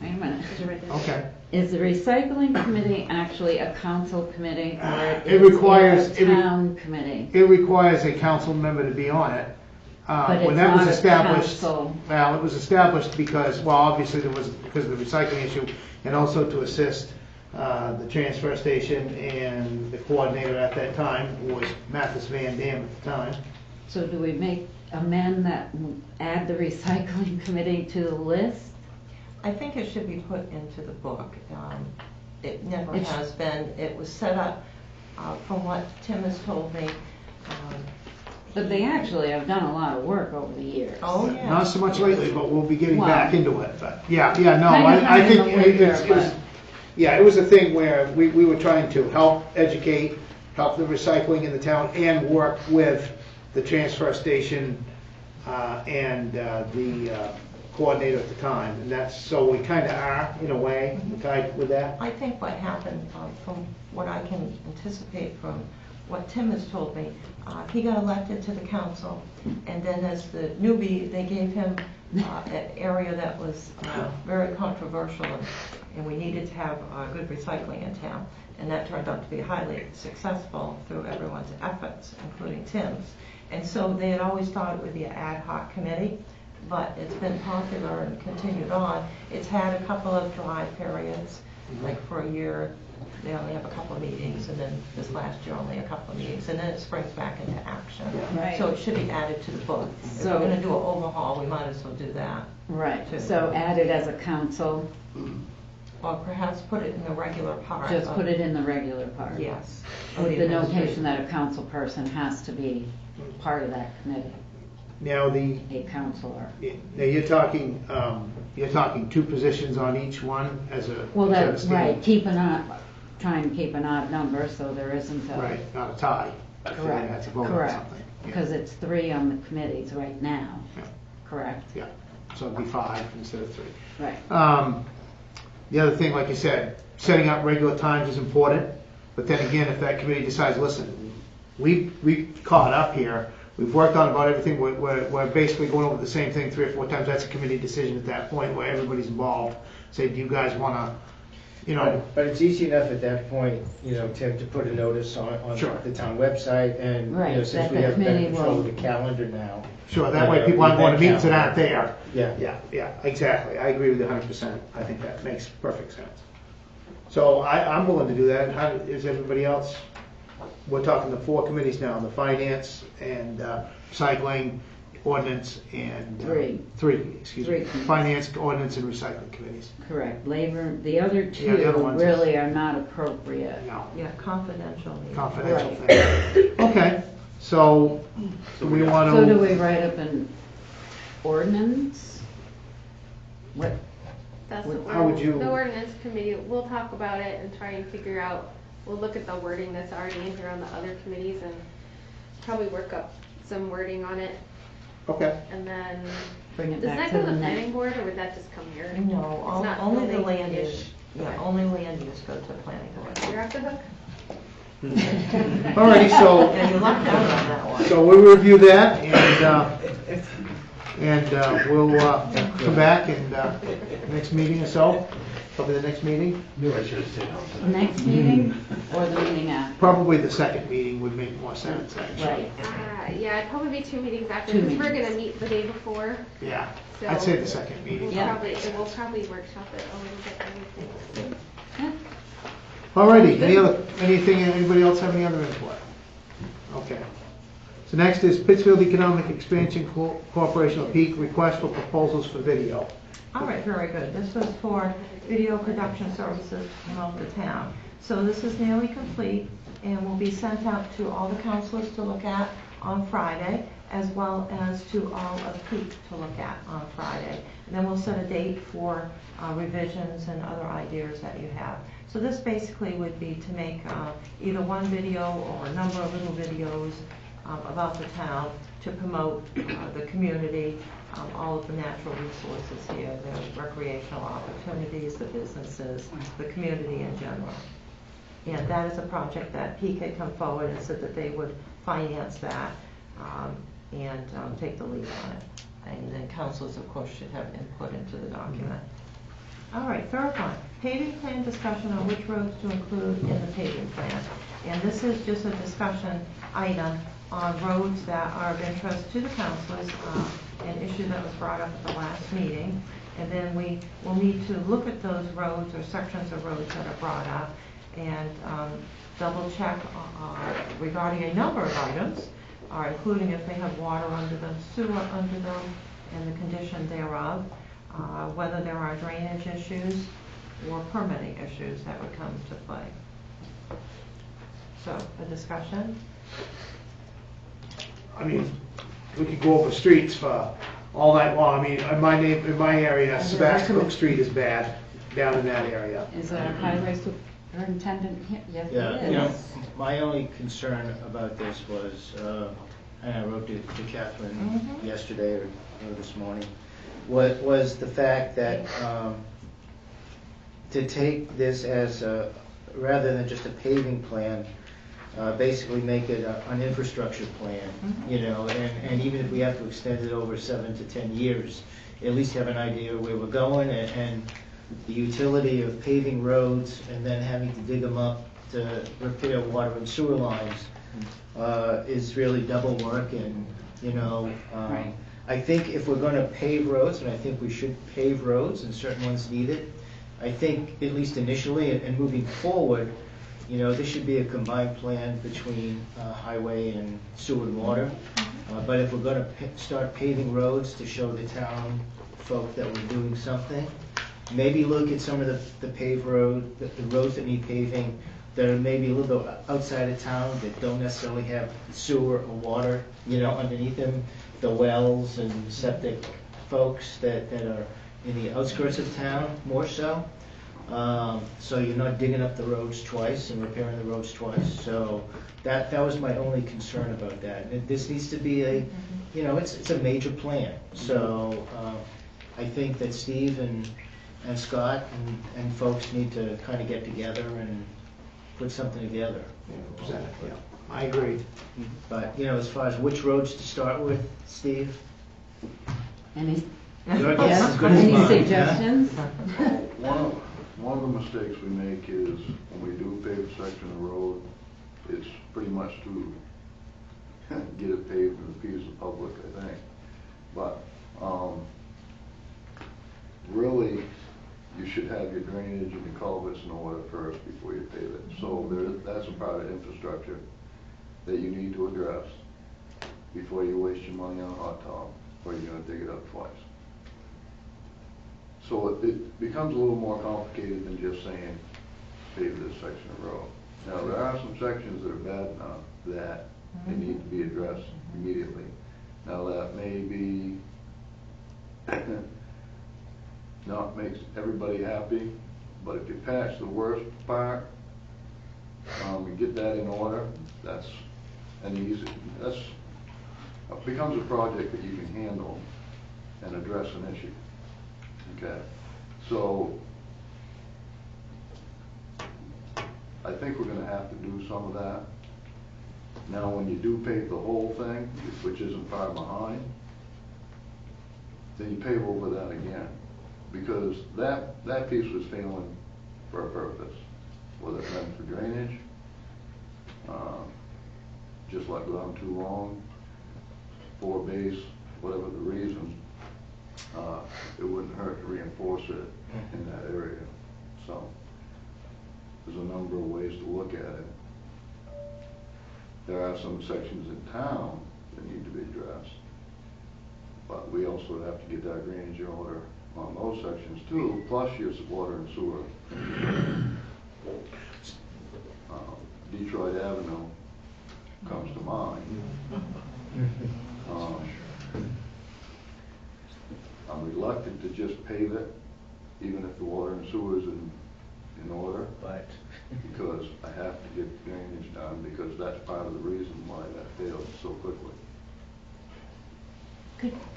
wait a minute. Okay. Is the recycling committee actually a council committee or It requires- is it a town committee? It requires a council member to be on it. But When it's that was not a established, council. well, it was established because, well, obviously there was, because of the recycling issue, and also to assist the transfer station, and the coordinator at that time was Mathis Van Dam at the time. So do we amend that, add the recycling committee to the list? I think it should be put into the book. It never It's- has been. It was set up, from what Tim has told me. But they actually have done a lot of work over the years. Oh, yeah. Not so much lately, but we'll be getting Well, back into it, but, yeah, no, kind of I in think the winter, it was, yeah, it was a thing where we were trying to help educate, help the recycling in the town, and work with the transfer station, and the coordinator at the time, and that's, so we kinda are, in a way, tied with that. I think what happened, from what I can anticipate from what Tim has told me, he got elected to the council, and then as the newbie, they gave him an area that was very controversial, and we needed to have good recycling in town. And that turned out to be highly successful through everyone's efforts, including Tim's. And so they had always thought it would be an ad hoc committee, but it's been popular and continued on. It's had a couple of dry periods, like for a year, they only have a couple of meetings, and then this last year only a couple of meetings, and then it springs back into action. Right. So it should be added to the book. If So- we're gonna do an overhaul, we might as well do that. Right, too. so add it as a council, Or perhaps put it in the regular part. just of- put it in the regular part. Yes. With the notation that a council person has to be part of that committee, Now, a counselor. now you're talking 2 positions on each one as a. Well, as a that's standard. right, try and keep an odd number so there isn't a. Right, not a tie. If they had to vote on Correct, something. Yeah. because it's 3 on the committees right now, Yeah. correct? Yeah, so it'd be 5 instead of 3. Right. The other thing, like you said, setting up regular times is important, but then again, if that committee decides, listen, we caught up here, we've worked on about everything, we're basically going over the same thing 3 or 4 times, that's a committee decision at that point where everybody's involved. Say, do you guys wanna, But it's easy enough at that point, Tim, to put a notice on Sure. the town website, and, Right, since that we the have better committee control of will- the calendar now. Sure, that way people aren't going to meetings that aren't there. Yeah. Yeah, exactly. I agree with you 100%. I think that makes perfect sense. So I'm willing to do that. How is everybody else? We're talking the 4 committees now, the finance and recycling, ordinance, and. 3. 3, excuse me. 3 committees. Finance, ordinance, and recycling committees. Correct, labor, the other 2 Yeah, the other ones is- really are not appropriate. No, Yeah, confidential. confidential Right. thing. Okay, so do we want to? So do we write up an ordinance? What, That's How would you- the ordinance committee, we'll talk about it and try and figure out, we'll look at the wording that's already in here on the other committees and probably work up some wording on it. Okay. And then, bring it does back that to go to the the next? planning board or would that just come here? No, It's not only the building land ish. use, only land use go to the planning board. You're off the hook? Alrighty, so. Yeah, you lucked out on that one. So we'll review that and we'll come back and next meeting or so, probably the next meeting. Next meeting or the meeting after? Probably the second meeting would make more sense, actually. Right. Yeah, it'd probably be 2 meetings after, 2 because we're meetings. gonna meet the day before. Yeah, So I'd say the second meeting. Yeah. We'll probably workshop it a little bit, I would think. Alrighty, anybody else have any other input? Okay. So next is Pittsfield Economic Expansion Corporation, or PEAC, request for proposals for video. All right, very good. This was for video production services to promote the town. So this is nearly complete and will be sent out to all the councilors to look at on Friday, as well as to all of PEAC to look at on Friday. And then we'll set a date for revisions and other ideas that you have. So this basically would be to make either one video or a number of little videos about the town to promote the community, all of the natural resources here, the recreational opportunities, the businesses, the community in general. And that is a project that Peak had come forward and said that they would finance that and take the lead on it. And then councils, of course, should have input into the document. All right, third one, paving plan discussion on which roads to include in the paving plan. And this is just a discussion item on roads that are of interest to the councilors, an issue that was brought up at the last meeting. And then we will need to look at those roads or sections of roads that are brought up and double check regarding a number of items, including if they have water under them, sewer under them, and the condition thereof, whether there are drainage issues or permitting issues that would come into play. So, a discussion? I mean, we could go over streets for all night long. I mean, in my area, Sebastopol Street is bad down in that area. Is our highway superintendent here? Yes, Yeah, it is. you know, my only concern about this was, and I wrote to Catherine yesterday or this morning, was the fact that to take this as rather than just a paving plan, basically make it an infrastructure plan, you know, and even if we have to extend it over 7 to 10 years, at least have an idea of where we're going and the utility of paving roads and then having to dig them up to repair water and sewer lines is really double work. And, you know, I think if we're going to pave roads, and I think we should pave roads and certain ones need it, I think at least initially and moving forward, you know, this should be a combined plan between highway and sewer and water. But if we're going to start paving roads to show the town folk that we're doing something, maybe look at some of the paved road, the roads that need paving that are maybe a little bit outside of town that don't necessarily have sewer or water, you know, underneath them, the wells and septic folks that are in the outskirts of town more so. So you're not digging up the roads twice and repairing the roads twice. So that was my only concern about that. This needs to be a, you know, it's a major plan. So I think that Steve and Scott and folks need to kind of get together and put something together. Yeah, I agree. But, you know, as far as which roads to start with, Steve? Any? Your guess is as good as mine. Any suggestions? One of the mistakes we make is when we do pave a section of road, it's pretty much to get it paved and appease the public, I think. But really, you should have your drainage and your culverts in order first before you pave it. So that's a part of infrastructure that you need to address before you waste your money on a hot top or you're going to dig it up twice. So it becomes a little more complicated than just saying pave this section of road. Now there are some sections that are bad enough that they need to be addressed immediately. Now that may be not makes everybody happy, but if you patch the worst part and get that in order, that's becomes a project that you can handle and address an issue. Okay, so I think we're going to have to do some of that. Now when you do pave the whole thing, which isn't far behind, then you pave over that again. Because that piece was failing for a purpose, whether it meant for drainage, just like gone too long, poor base, whatever the reason, it wouldn't hurt to reinforce it in that area. So there's a number of ways to look at it. There are some sections in town that need to be addressed, but we also have to get that drainage in order on those sections too, plus your water and sewer. Detroit Avenue comes to mind. I'm reluctant to just pave it, even if the water and sewer is in order. But Because I have to get drainage done, because that's part of the reason why that failed so quickly.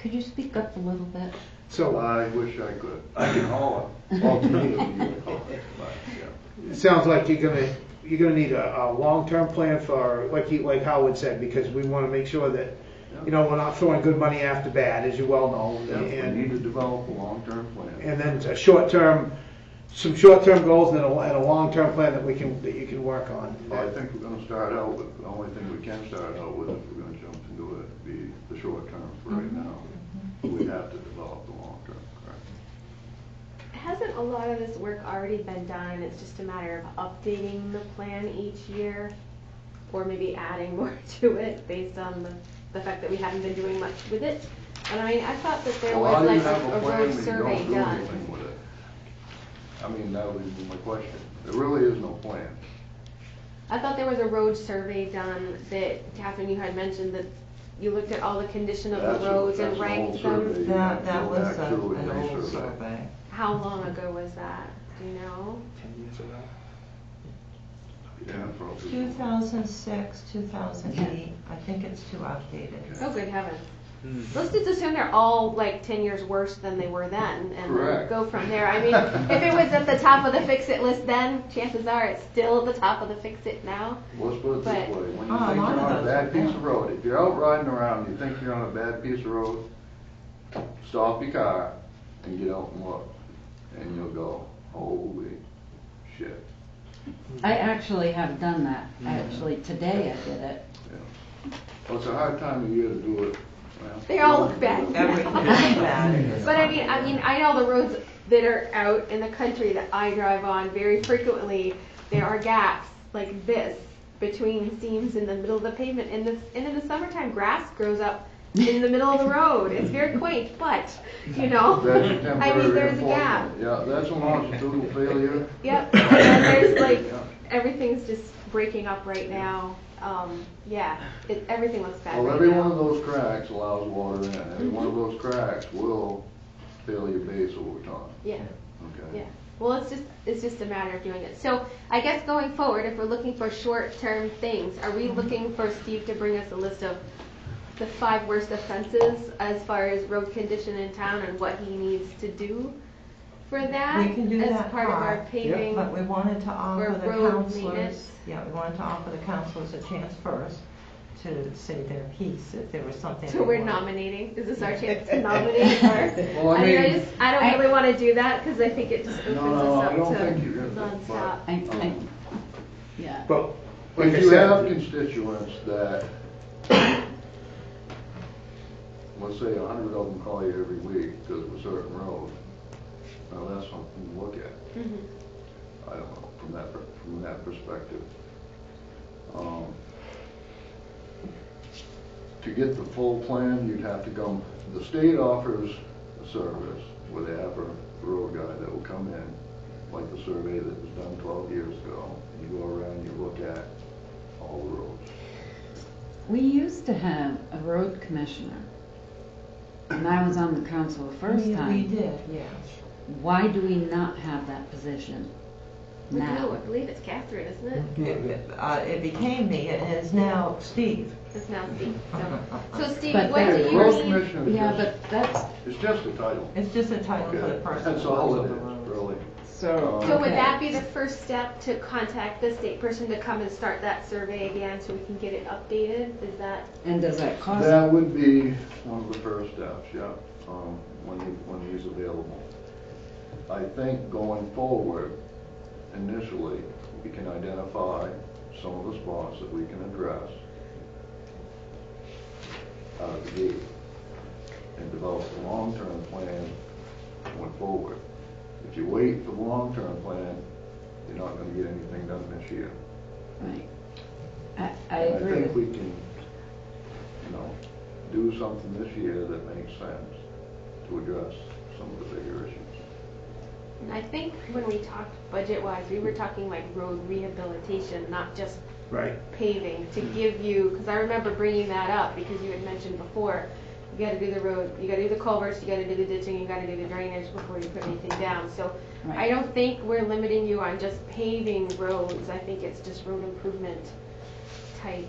Could you speak up a little bit? So I wish I could. I can holler. it sounds like you're gonna need a long-term plan for, like Howard said, because we want to make sure that, you know, we're not throwing good money after bad, as you well know. Yeah, we need to develop a long-term plan. And then a some short-term goals and a long-term plan that you can work on. Well, I think we're gonna start out with, the only thing we can start out with, if we're gonna jump into it, would be the short term for right now. We have to develop the long term, correct? Hasn't a lot of this work already been done? It's just a matter of updating the plan each year, or maybe adding more to it based on the fact that we haven't been doing much with it. But I mean, I thought that there Well, how was do you like have a plan road when you survey don't do done. anything with it? I mean, that would be my question. There really is no plan. I thought there was a road survey done that, Catherine, you had mentioned that you looked at all the condition of the roads and ranked them. That was an old survey. How long ago was that? Do you know? 10 years ago. Yeah, probably. 2006, 2008, I think it's too outdated. Oh, good heavens. Let's just assume they're all like 10 years worse than they were then, and then Correct. go from there. I mean, if it was at the top of the fix-it list then, chances are it's still at the top of the fix-it now. Let's put it But- this way, when you think you're on a bad piece of road, if you're out riding around, you think you're on a bad piece of road, stop your car and get out and look, and you'll go, holy shit. I actually have done that. Actually, today I did it. Well, it's a hard time of year to do it. Well, They all look bad. Everything is bad. But I mean, I know the roads that are out in the country that I drive on very frequently, there are gaps like this between seams in the middle of the pavement. And in the summertime, grass grows up in the middle of the road. It's very quaint, but, you know, That's a I mean, temporary there's a gap. enforcement. Yeah, that's a longitudinal failure. Yep, and then there's like, everything's just breaking up right now. Yeah, everything looks bad Well, right every now. one of those cracks allows water in. Every one of those cracks will fail your base over time. Yeah. Okay? Yeah. Well, it's just a matter of doing it. So I guess going forward, if we're looking for short-term things, are we looking for Steve to bring us a list of the 5 worst offenses as far as road condition in town and what he needs to do for that? We can do as that part of our part, paving but we wanted to offer or the road counselors, maintenance? yeah, we wanted to offer the counselors a chance first to say their piece if there was something. So they we're wanted. nominating. Is this our chance to nominate? Or, Well, I mean- I don't really want to do that because I think it just opens No, us I up don't to think you're gonna, nonstop. Yeah. But like if I you said, have constituents that, let's say 100 of them call you every week because of a certain road, now that's something to look at. Mhm. I don't know, from that perspective. To get the full plan, you'd have to come, the state offers a service where they have a road guy that will come in, like the survey that was done 12 years ago. You go around, you look at all the roads. We used to have a road commissioner, and I was on the council the first time. We did, yes. Why do we not have that position We do. now? I believe it's Catherine, isn't it? It became me, and it is now Steve. It's now Steve. So Steve, But what do that- you road need? commissioner is Yeah, just- but that's, It's just a title. It's just a title for the Okay, person. that's who all owns it the is, road. really. so. So would okay. that be the first step to contact the state person to come and start that survey again so we can get it updated? Is that? And does that cost? That would be one of the first steps, yeah, when he's available. I think going forward, initially, we can identify some of the spots that we can address out of the gate and develop a long-term plan going forward. If you wait for the long-term plan, you're not gonna get anything done this year. Right. I And agree I think with we can, do something this year that makes sense to address some of the bigger issues. And I think when we talked budget-wise, we were talking like road rehabilitation, not just right. paving, to give you, because I remember bringing that up because you had mentioned before You gotta do the road, you gotta do the culverts, you gotta do the ditching, you gotta do the drainage before you put anything down. So I Right. don't think we're limiting you on just paving roads. I think it's just road improvement type,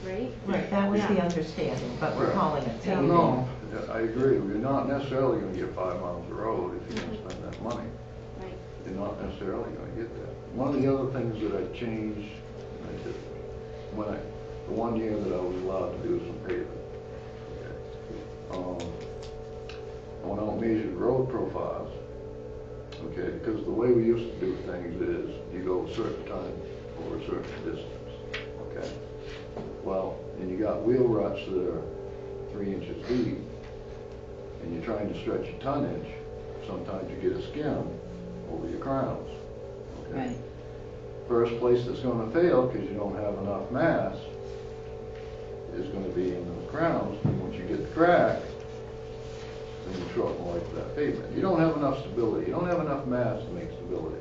right? Right, that was the Yeah. understanding, but we're calling it paving. No, I agree, you're not necessarily gonna get 5 miles of road if you're gonna spend that money. Right. You're not necessarily gonna get that. One of the other things that I changed, I did, the one year that I was allowed to do some paving, okay? I went out and measured road profiles, okay, because the way we used to do things is you go a certain time over a certain distance, okay? Well, and you got wheel ruts that are 3 inches deep, and you're trying to stretch your tonnage, sometimes you get a skim over your crowns, okay? Right. First place that's gonna fail, because you don't have enough mass, is gonna be in those crowns, and once you get the crack, then you shorten the life of that pavement. You don't have enough stability, you don't have enough mass to make stability.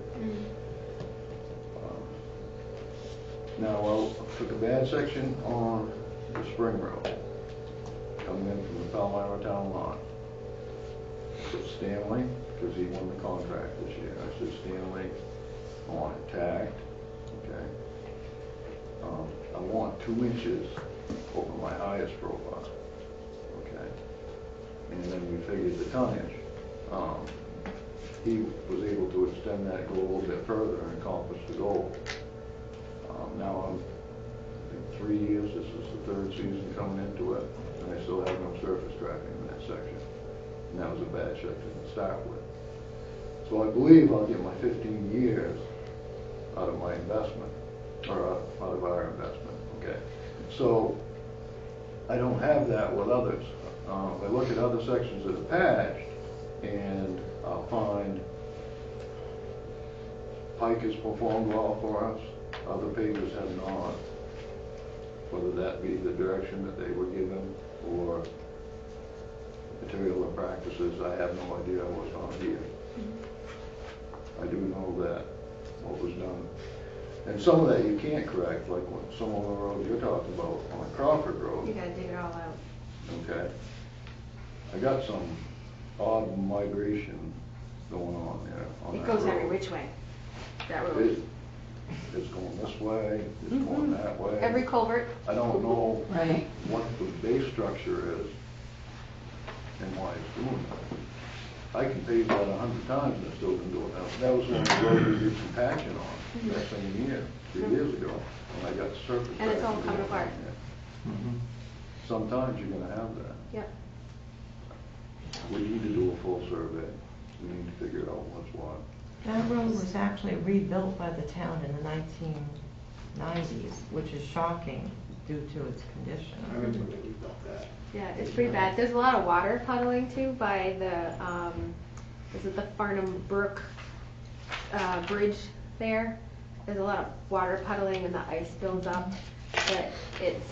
Now, I took a bad section on the Spring Road, coming in from the Palmyra Town line. I said, Stanley, because he won the contract this year, I said, Stanley, I want it tagged, okay? I want 2 inches over my highest profile, okay? And then we figured the tonnage. He was able to extend that goal a little bit further and accomplish the goal. Now I'm, I think 3 years, this is the 3rd season coming into it, and I still have no surface tracking in that section. And that was a bad section to start with. So I believe I'll get my 15 years out of my investment, or out of our investment, okay? So I don't have that with others. I look at other sections that are patched, and I'll find Pike has performed well for us, other pavers have not. Whether that be the direction that they were given or material and practices, I have no idea. I was not here. I do know that what was done, and some of that you can't correct, like some of the roads you're talking about on Crawford Road. You gotta dig it all out. Okay. I got some odd migration going on there. On It that goes road. every which way, that road. It's going this way, it's going that way. Every culvert. I don't know Right. what the base structure is and why it's doing that. I can pave that 100 times and it still didn't do it. That was when the road we did some patching on that same year, 2 years ago, when I got surface. And it's all patching coming on apart. there. Sometimes you're gonna have that. Yep. We need to do a full survey. We need to figure out what's what. That road was actually rebuilt by the town in the 1990s, which is shocking due to its condition. I remember when we built that. Yeah, it's pretty bad. There's a lot of water puddling too by the, is it the Farnham Brook, bridge there? There's a lot of water puddling and the ice builds up, but it's,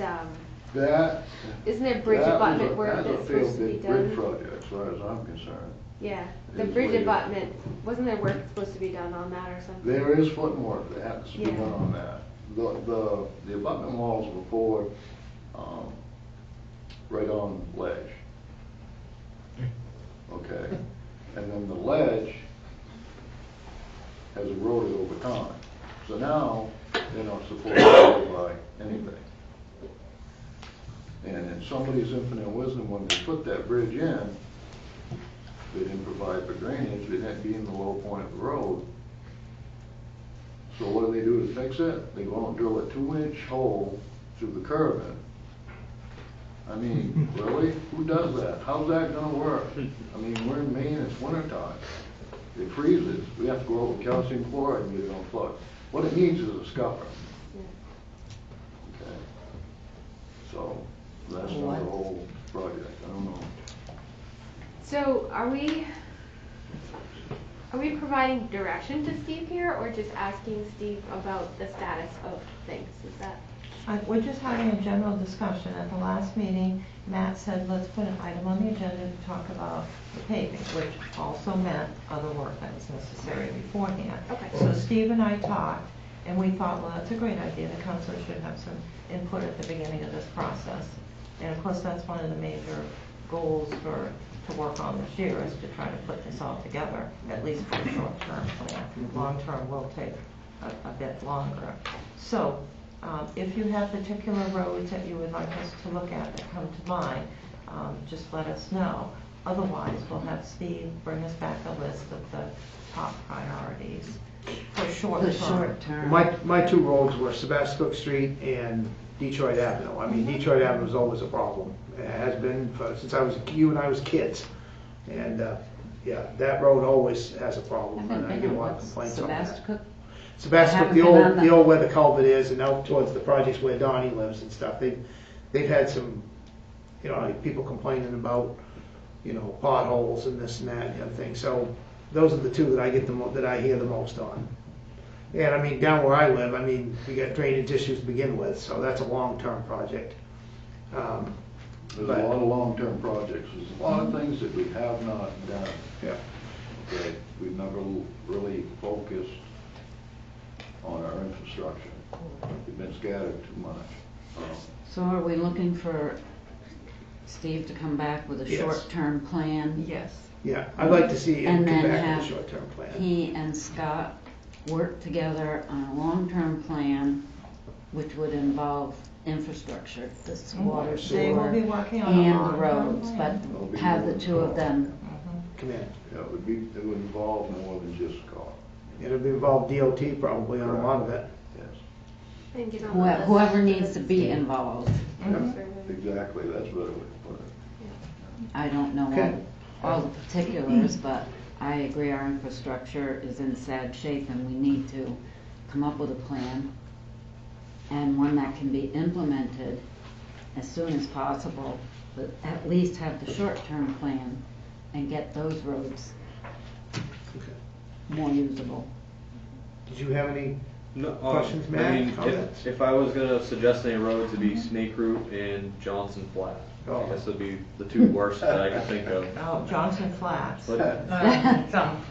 That. isn't there bridge that was abutment a- work that's supposed to be That's a failed big done? bridge project, as far as I'm concerned. Yeah, the It's bridge later. abutment, wasn't there work supposed to be done on that or something? There is footing work that has to be Yeah. done on that. The abutment walls were poured, right on ledge. Okay, and then the ledge has eroded over time. So now, they're not supported by anything. And in somebody's infinite wisdom, when they put that bridge in, they didn't provide for drainage, it had to be in the low point of the road. So what do they do to fix it? They go out and drill a 2-inch hole through the curving. I mean, really? Who does that? How's that gonna work? I mean, we're in Maine, it's winter time. It freezes. We have to go out with calcium chloride and get it unplugged. What it needs is a scupper. Okay. So, that's not the whole project. I don't know. So are we providing direction to Steve here or just asking Steve about the status of things? Is that? We're just having a general discussion. At the last meeting, Matt said, let's put an item on the agenda to talk about the paving, which also meant other work that was necessary beforehand. Okay. So Steve and I talked, and we thought, well, that's a great idea. The council should have some input at the beginning of this process. And of course, that's one of the major goals to work on this year is to try to put this all together, at least for a short-term plan. Long-term will take a bit longer. So, if you have particular roads that you would like us to look at that come to mind, just let us know. Otherwise, we'll have Steve bring us back a list of the top priorities for short-term. My two roads were Sebastopol Street and Detroit Avenue. I mean, Detroit Avenue is always a problem. It has been since you and I was kids. And, yeah, that road always has a problem, and I get a lot of complaints on that. Sebastopol, the old where the culvert is, and out towards the projects where Donnie lives and stuff, they've had some, like people complaining about, potholes and this and that and the other thing. So those are the two that I hear the most on. And I mean, down where I live, I mean, we got drainage issues to begin with, so that's a long-term project. There's a lot of long-term projects. There's a lot of things that we have not done. Yeah. Okay, we've never really focused on our infrastructure. We've been scattered too much. So are we looking for Steve to come back with a Yes. short-term plan? Yes. Yeah, I'd like to see him And come then back with have a short-term plan. he and Scott work together on a long-term plan, which would involve infrastructure, this water, They will sewer, be working on a and long-term roads, plan. but have the two of them. Come in. Yeah, it would involve more than just Scott. It'll be involved DOT probably on a lot of it. Yes. And get on the list. Whoever needs to be involved. Exactly, that's what I would put it. I don't know Okay. all the particulars, but I agree our infrastructure is in sad shape and we need to come up with a plan and one that can be implemented as soon as possible, but at least have the short-term plan and get those roads more usable. Did you have any No, questions, Matt? I mean, Comments? if I was gonna suggest any roads, it'd be Snake Route and Johnson Flat. Oh. I guess would be the two worst that I could think of. Oh, Johnson Flats. But-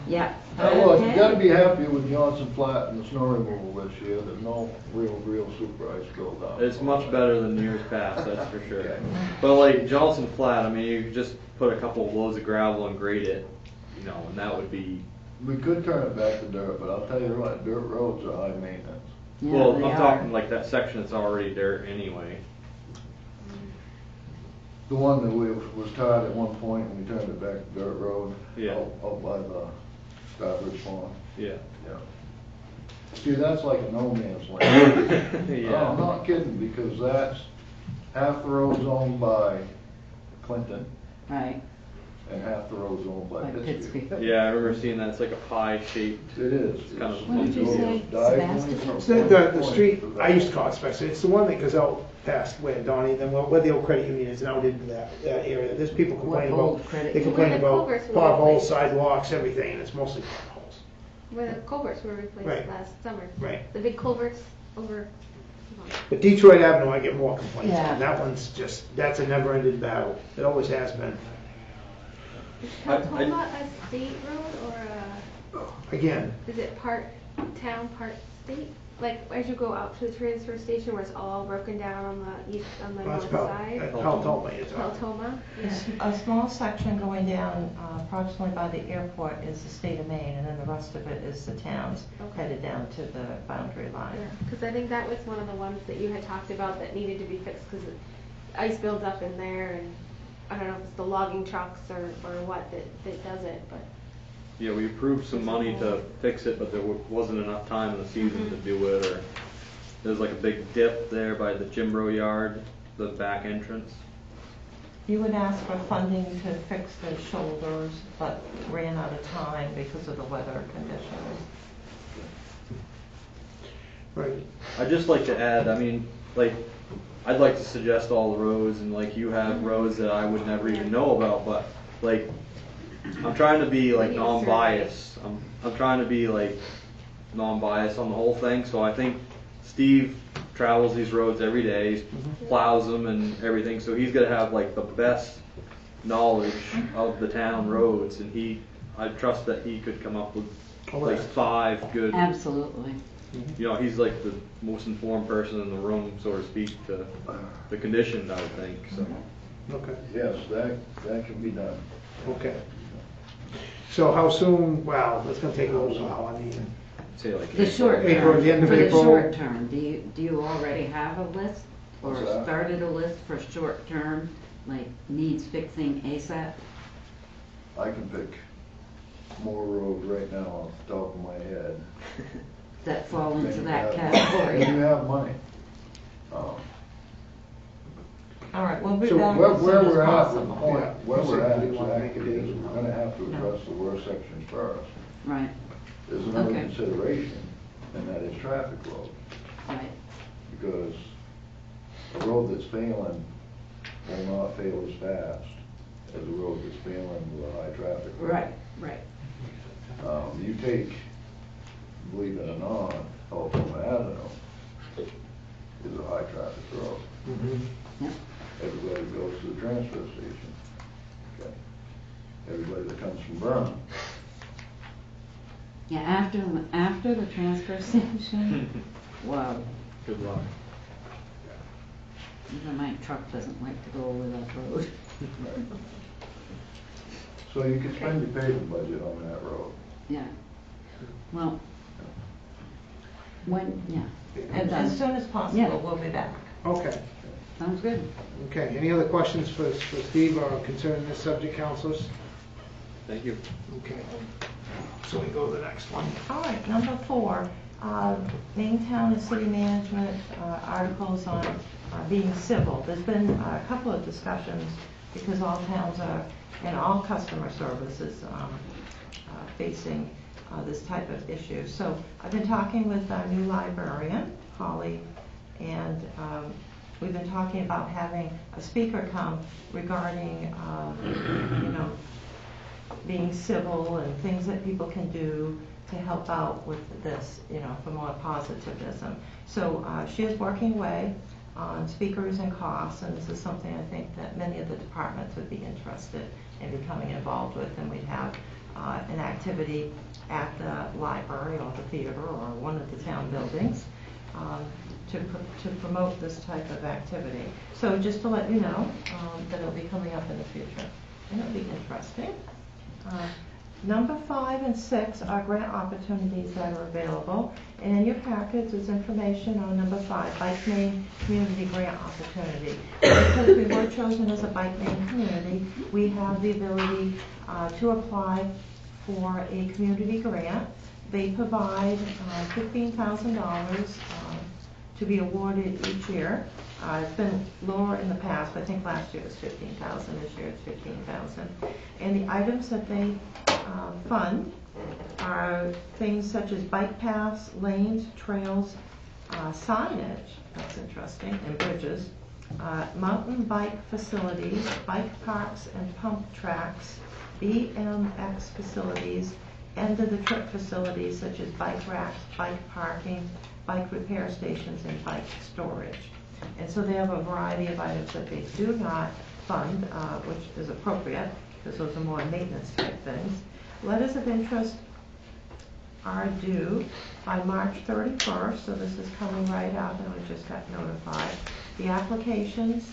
Yeah. Well, you gotta be happy with Johnson Flat and the snow removal this year. There's no real super ice build-up. It's much better than years past, that's for sure. But like Johnson Flat, I mean, you could just put a couple of loads of gravel and grade it, and that would be. We could turn it back to dirt, but I'll tell you what, dirt roads are high maintenance. Yeah, Well, they I'm are. talking like that section that's already dirt anyway. The one that was tied at one point and we turned it back to dirt road. Yeah. Out by the Stockbridge Farm. Yeah. Yeah. See, that's like a no man's land. Yeah. No, I'm not kidding, because that's, half the road's owned by Clinton Right. and half the road's owned by By Pittsfield. Pittsfield. Yeah, I remember seeing that. It's like a pie shaped. It is. It's kind of What did you say? Sebastopol? The street, I used to call it Sebastopol, it's the one that goes out past where Donnie, then where the old credit union is, and out into that area. There's people complaining What about, old credit they union? complain Where the about culverts were potholes, replaced. sidewalks, everything, and it's mostly potholes. Where the culverts were replaced Right. last summer. Right. The big culverts over. But Detroit Avenue, I get more complaints Yeah. on. That one's just, that's a never-ending battle. It always has been. Is Kaltoma a state road or Again, is it part town, part state? Like as you go out to the transfer station where it's all broken down on the east, on the that's north side? Peltoma is on. Peltoma? A small section going down approximately by the airport is the state of Maine, and then the rest of it is the towns headed down to the boundary line. Because I think that was one of the ones that you had talked about that needed to be fixed because ice builds up in there and I don't know if it's the logging trucks or what that does it, but. Yeah, we approved some money to fix it, but there wasn't enough time in the season to do it, or there's like a big dip there by the Jimbro yard, the back entrance. You would ask for funding to fix the shoulders, but ran out of time because of the weather conditions. Right. I'd just like to add, I mean, like, I'd like to suggest all the roads, and like you have roads that I would never even know about, but like, I'm trying to be like non-biased. I'm trying to be like non-biased on the whole thing. So I think Steve travels these roads every day, he plows them and everything. So he's gonna have like the best knowledge of the town roads, and I trust that he could come up with like 5 good. Absolutely. He's like the most informed person in the room, so to speak, to the condition, I would think. So. Okay. Yes, that can be done. Okay. So how soon, well, it's gonna take a little while, I mean. Say like The short April, term, the end of for the April. short term, do you already have a list? Or What's that? started a list for short term, like needs fixing ASAP? I can pick more roads right now off the top of my head. That fall into Then that you have- category? Then you have money. All right, we'll be So back where as soon we're as at with the possible. point, Yeah. where So we're at do you wanna make a exactly date? is we're gonna have to address the worst sections first. Right, There's another Okay. consideration, and that is traffic road. right. Because a road that's failing will not fail as fast as a road that's failing with a high traffic road. Right, right. You take, believe it or not, Alpena Avenue is a high traffic road. Yep. Everybody goes to the transfer station. Okay. Everybody that comes from Vernon. Yeah, after the transfer station, wow. Good luck. Even my truck doesn't like to go over that road. So you can spend your paving budget on that road. Yeah. Well, yeah. And done. as soon as Yeah. possible, we'll be back. Okay. Sounds good. Okay, any other questions for Steve or concerning this subject, counselors? Thank you. Okay. So we go to the next one. All right, number 4, Main Town and City Management articles on being civil. There's been a couple of discussions because all towns are, and all customer services facing this type of issue. So I've been talking with our new librarian, Holly, and we've been talking about having a speaker come regarding, being civil and things that people can do to help out with this, for more positivism. So she is working away on speakers and costs, and this is something I think that many of the departments would be interested in becoming involved with, and we'd have an activity at the library or the theater or one of the town buildings to promote this type of activity. So just to let you know that it'll be coming up in the future, and it'll be interesting. Number 5 and 6 are grant opportunities that are available. And in your packets is information on number 5, Bike Lane Community Grant Opportunity. Because we were chosen as a bike lane community, we have the ability to apply for a community grant. They provide $15,000 to be awarded each year. It's been lower in the past, but I think last year it was $15,000, this year it's $15,000. And the items that they fund are things such as bike paths, lanes, trails, signage, that's interesting, and bridges, mountain bike facilities, bike parks and pump tracks, BMX facilities, end of the trip facilities such as bike racks, bike parking, bike repair stations, and bike storage. And so they have a variety of items that they do not fund, which is appropriate, because those are more maintenance type things. Letters of interest are due by March 31st, so this is coming right up, and we just got notified. The applications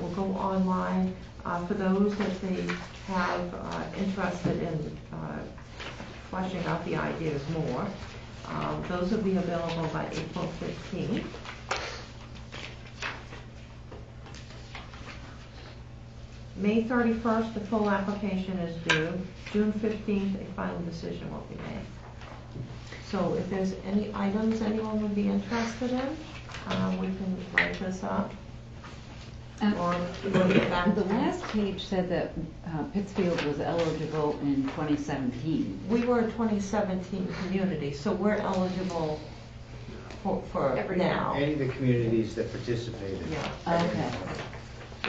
will go online for those that they have interested in fleshing out the ideas more. Those will be available by April 15th. May 31st, the full application is due. June 15th, a final decision will be made. So if there's any items anyone would be interested in, we can write this up. Or we will get back. The last page said that Pittsfield was eligible in 2017. We were a 2017 community, so we're eligible for now. Any of the communities that participated. Yeah. Okay.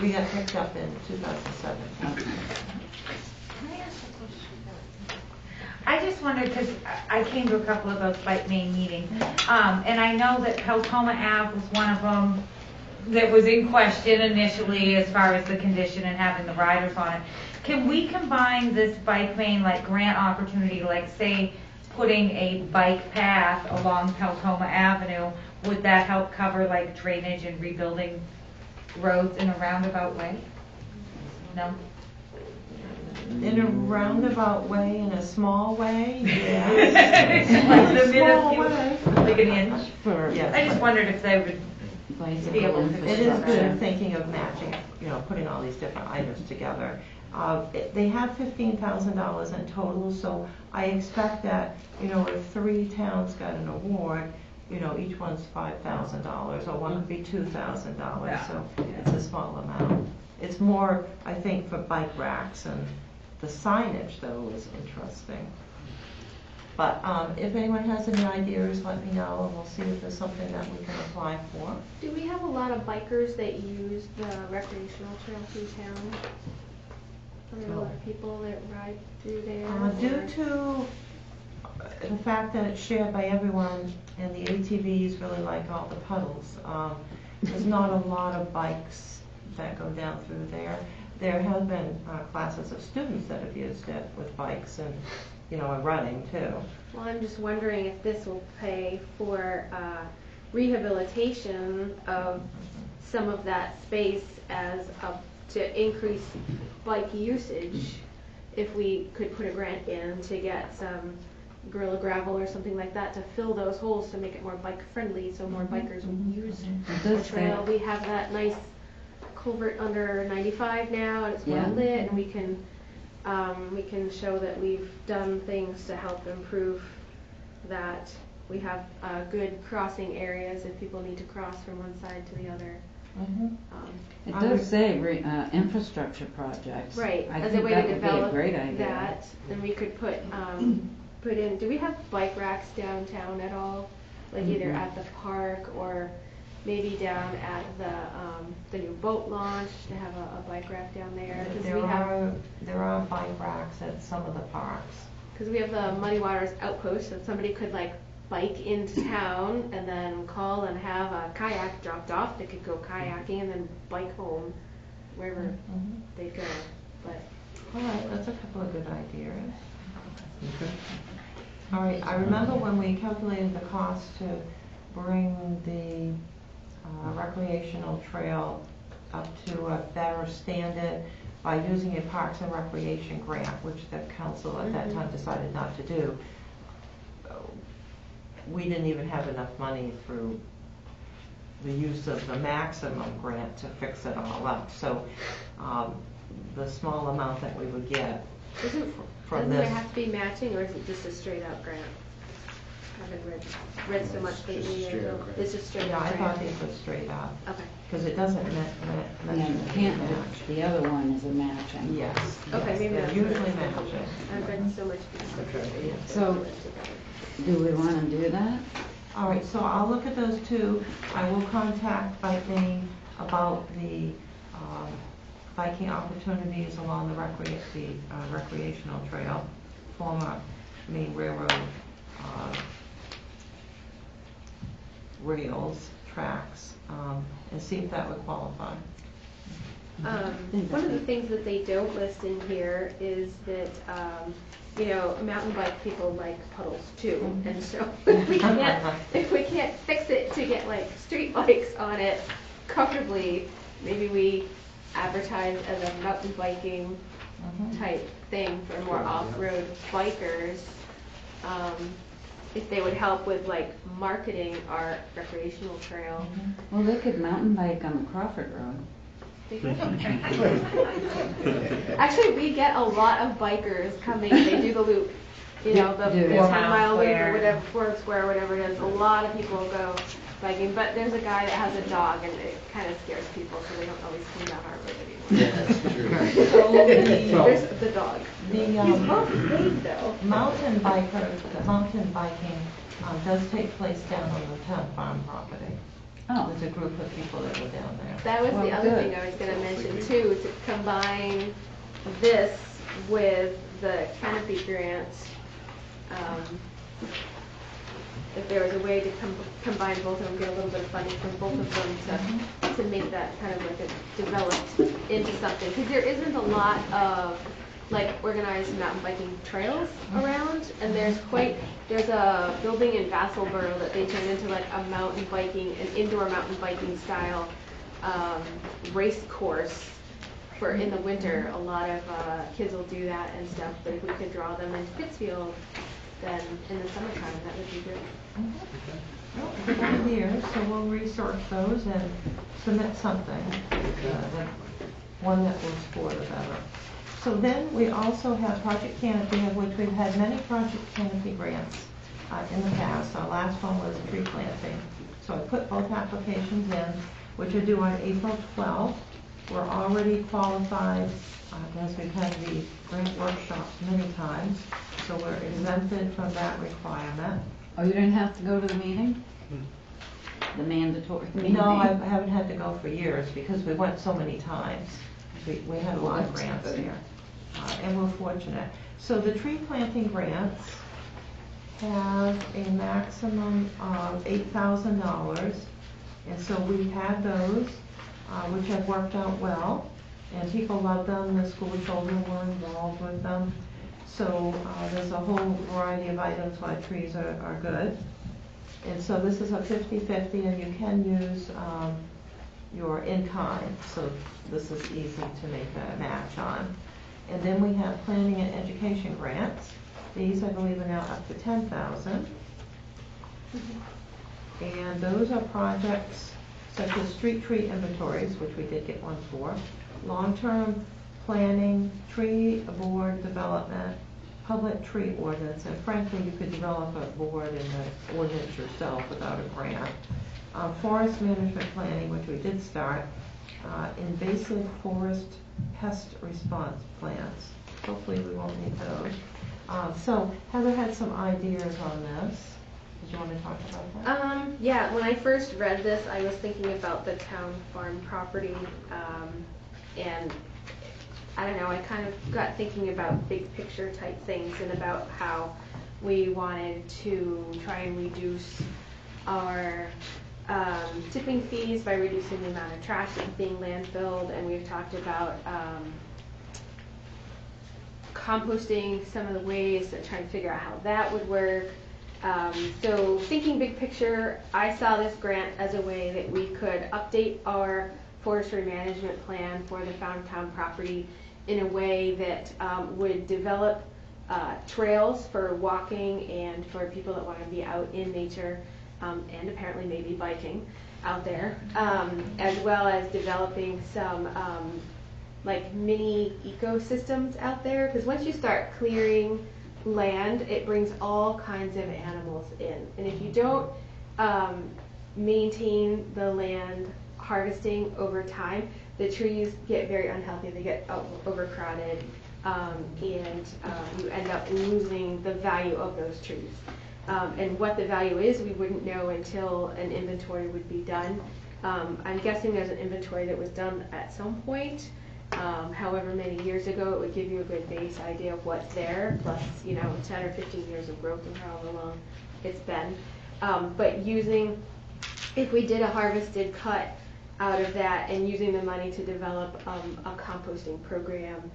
We got picked up in 2017. I just wondered, because I came to a couple of those bike lane meetings, and I know that Peltoma Ave was one of them that was in question initially as far as the condition and having the riders on it. Can we combine this bike lane like grant opportunity, like say putting a bike path along Peltoma Avenue? Would that help cover like drainage and rebuilding roads in a roundabout way? No? In a roundabout way, in a small way, yeah. Like the Small minuscule, way. like an inch? Yes. I just wondered if they would be able to. It is good thinking of matching, putting all these different items together. They have $15,000 in total, so I expect that, if 3 towns got an award, each one's $5,000, or one could be $2,000, so it's a small amount. It's more, I think, for bike racks, and the signage, though, is interesting. But if anyone has any ideas, let me know, and we'll see if there's something that we can apply for. Do we have a lot of bikers that use the recreational trail through town? Are there a lot of people that ride through there? Due to the fact that it's shared by everyone, and the ATVs really like all the puddles, there's not a lot of bikes that go down through there. There have been classes of students that have used it with bikes and, and running too. Well, I'm just wondering if this will pay for rehabilitation of some of that space to increase bike usage. If we could put a grant in to get some Gorilla Gravel or something like that to fill those holes to make it more bike friendly, so more bikers would use the trail. We have that nice culvert under 95 now, and it's well lit, and we can show that we've done things to help improve that. We have good crossing areas if people need to cross from one side to the other. It does say infrastructure projects. Right, I as think a way that to would be a develop great idea. that, then we could put in, do we have bike racks downtown at all? Like either at the park or maybe down at the new boat launch to have a bike rack down there? There are bike racks at some of the parks. Because we have the Muddy Waters outpost, so somebody could bike into town and then call and have a kayak dropped off. They could go kayaking and then bike home wherever they'd go. But all right, that's a couple of good ideas. All right, I remember when we calculated the cost to bring the recreational trail up to a better standard by using a Parks and Recreation grant, which the council at that time decided not to do. We didn't even have enough money through the use of the maximum grant to fix it all up. So the small amount that we would get from doesn't this. it have to be matching, or is it just a straight out grant? I haven't read so much lately. It's just straight Yeah, out I grant. thought these were straight up. Okay. Because it doesn't mention You can't match. The other one is a matching. Yes. Okay, yes, maybe they're that's usually what it is. matching. I've read so much. So, do we want to do that? All right, so I'll look at those two. I will contact Bike Maine about the biking opportunities along the recreational trail, former Maine Railroad rails, tracks, and see if that would qualify. One of the things that they don't list in here is that mountain bike people like puddles too, and so if we can't fix it to get street bikes on it comfortably, maybe we advertise as a mountain biking type thing for more off-road bikers. If they would help with marketing our recreational trail. Well, they could mountain bike on the Crawford Road. Actually, we get a lot of bikers coming. They do the loop, the 10-mile loop or whatever, 4 square, whatever it is. A lot of people go biking, but there's a guy that has a dog, and it kind of scares people, so they don't always come down our road anymore. Yeah, that's true. So there's the dog. He's both big though. Mountain biking does take place down on the town farm property. Oh. There's a group of people that go down there. That was the other thing I was going to mention too, to combine this with the canopy grants. If there was a way to combine both of them, get a little bit of funding from both of them to make that kind of developed into something. Because there isn't a lot of organized mountain biking trails around, and there's a building in Vassalboro that they turned into an indoor mountain biking style race course for in the winter. A lot of kids will do that and stuff, but if we could draw them into Pittsfield, then in the summertime, that would be great. Well, good idea, so we'll research those and submit something, like one that was for the better. So then we also have Project Canopy, of which we've had many Project Canopy grants in the past. Our last one was tree planting. So I put both applications in, which are due on April 12th. We're already qualified, as we've had the grant workshops many times, so we're exempted from that requirement. Oh, you didn't have to go to the meeting? The mandatory meeting? No, I haven't had to go for years because we went so many times. We had a lot of grants there, and we're fortunate. So the tree planting grants have a maximum of $8,000, and so we've had those, which have worked out well, and people love them. The school children were involved with them. So there's a whole variety of items why trees are good. And so this is a 50-50, and you can use your in-kind. So this is easy to make a match on. And then we have planning and education grants. These, I believe, are now up to $10,000. And those are projects such as street tree inventories, which we did get one for, long-term planning, tree board development, public tree ordinance, and frankly, you could develop a board and the ordinance yourself without a grant. Forest management planning, which we did start, invasive forest pest response plans. Hopefully we won't need those. So Heather had some ideas on this. Did you want to talk about that? Yeah, when I first read this, I was thinking about the town farm property, and I don't know, I kind of got thinking about big picture type things and about how we wanted to try and reduce our tipping fees by reducing the amount of trash that's being landfilled, and we've talked about composting, some of the ways that trying to figure out how that would work. So thinking big picture, I saw this grant as a way that we could update our forestry management plan for the Fountain property in a way that would develop trails for walking and for people that want to be out in nature, and apparently maybe biking out there, as well as developing some like mini ecosystems out there, because once you start clearing land, it brings all kinds of animals in, and if you don't maintain the land harvesting over time, the trees get very unhealthy, they get overcrowded, and you end up losing the value of those trees. And what the value is, we wouldn't know until an inventory would be done. I'm guessing there's an inventory that was done at some point, however many years ago. It would give you a good base idea of what's there, plus 10 or 15 years of growth and however long it's been. But if we did a harvested cut out of that and using the money to develop a composting program,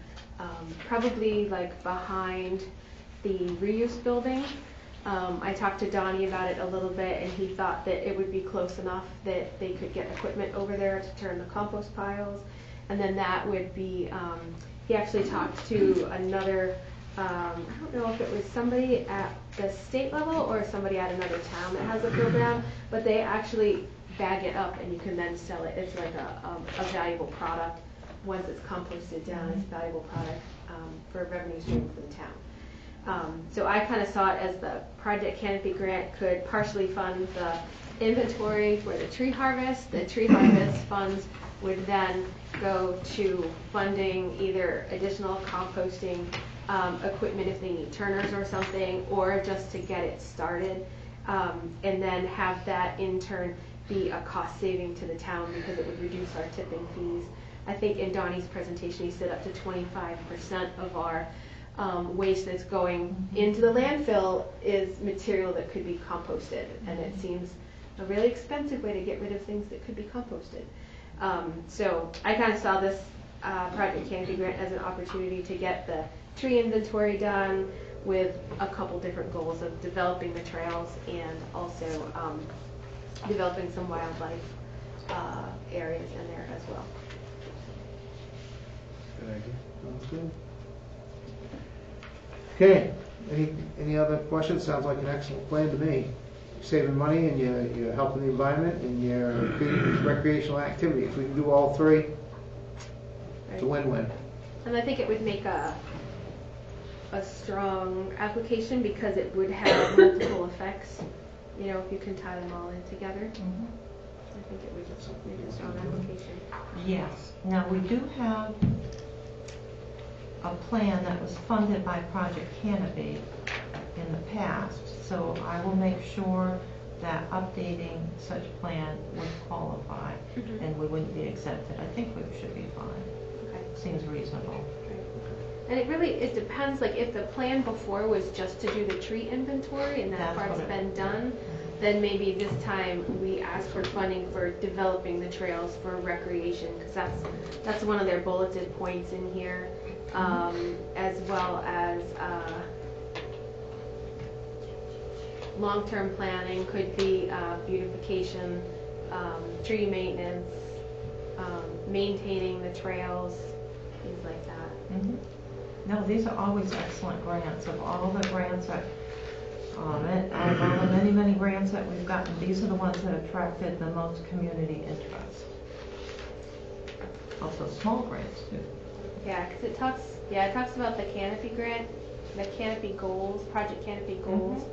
probably like behind the reuse building. I talked to Donnie about it a little bit, and he thought that it would be close enough that they could get equipment over there to turn the compost piles, and then that would be, he actually talked to another, I don't know if it was somebody at the state level or somebody at another town that has a program, but they actually bag it up and you can then sell it. It's like a valuable product. Once it's composted down, it's a valuable product for a revenue stream for the town. So I kind of saw it as the Project Canopy grant could partially fund the inventory for the tree harvest. The tree harvest funds would then go to funding either additional composting equipment if they need turners or something, or just to get it started, and then have that in turn be a cost saving to the town because it would reduce our tipping fees. I think in Donnie's presentation he said up to 25% of our waste that's going into the landfill is material that could be composted, and it seems a really expensive way to get rid of things that could be composted. So I kind of saw this Project Canopy grant as an opportunity to get the tree inventory done with a couple different goals of developing the trails and also developing some wildlife areas in there as well. Good idea. Sounds good. Okay, any other questions? Sounds like an excellent plan to me. You're saving money and you're helping the environment and you're creating recreational activity. If we can do all three, it's a win-win. And I think it would make a strong application because it would have multiple effects, you know, if you can tie them all in together. I think it would just make a strong application. Yes. Now, we do have a plan that was funded by Project Canopy in the past, so I will make sure that updating such plan would qualify and we wouldn't be exempted. I think we should be fine. Okay. Seems reasonable. And it depends, like if the plan before was just to do the tree inventory and that That's part's what it- been done, then maybe this time we ask for funding for developing the trails for recreation, because that's one of their bulleted points in here, as well as long-term planning could be beautification, tree maintenance, maintaining the trails, things like that. No, these are always excellent grants. Of all the grants that, out of all the many, many grants that we've gotten, these are the ones that attracted the most community interest. Also small grants too. Yeah, because it talks about the Canopy grant, the Canopy goals, Project Canopy goals,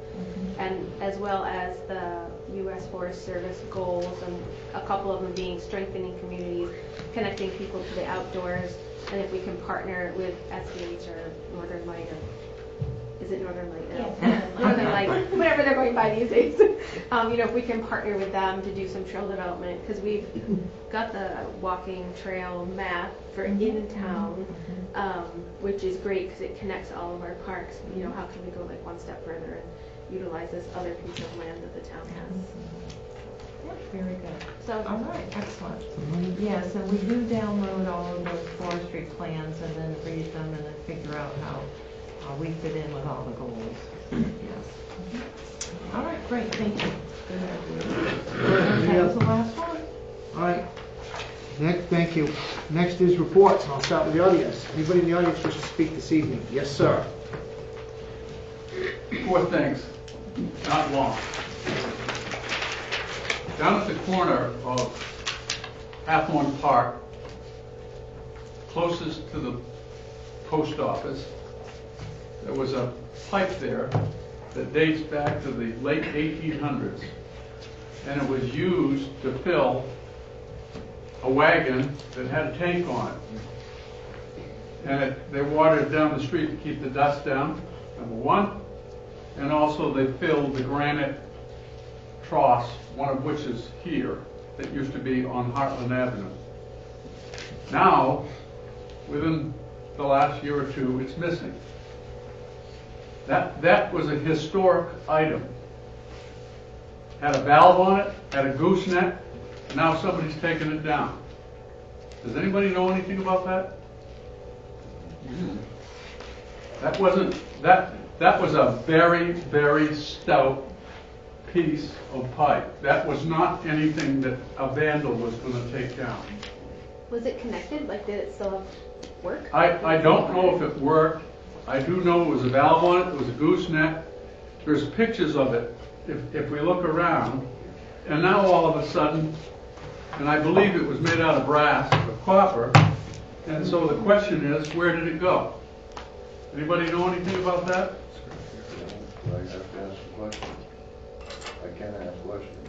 and as well as the U.S. Forest Service goals, and a couple of them being strengthening communities, connecting people to the outdoors, and if we can partner with SVH or Northern Light, or is it Northern Light now? Yes. Northern Light, whatever they're going by these days. You know, if we can partner with them to do some trail development, because we've got the walking trail map for in town, which is great because it connects all of our parks. You know, how can we go like one step further and utilize this other piece of land that the town has? Very good. So, all right, excellent. Yes, and we do download all of those forestry plans and then read them and then figure out how we fit in with all the goals. Yes. All right, great, thank you. That was the last one. All right. Next, thank you. Next is reports, and I'll start with the audience. Anybody in the audience wish to speak this evening? Yes, sir. 4 things, not long. Down at the corner of Hathorn Park, closest to the post office, there was a pipe there that dates back to the late 1800s, and it was used to fill a wagon that had a tank on it. And they watered it down the street to keep the dust down, number one, and also they filled the granite troughs, one of which is here, that used to be on Heartland Avenue. Now, within the last year or two, it's missing. That was a historic item. Had a valve on it, had a gooseneck, now somebody's taken it down. Does anybody know anything about that? That was a very, very stout piece of pipe. That was not anything that a vandal was going to take down. Was it connected? Like, did it still work? I don't know if it worked. I do know it was a valve on it. It was a gooseneck. There's pictures of it if we look around. And now all of a sudden, and I believe it was made out of brass or copper, and so the question is, where did it go? Anybody know anything about that? I have to ask a question. I can't ask questions.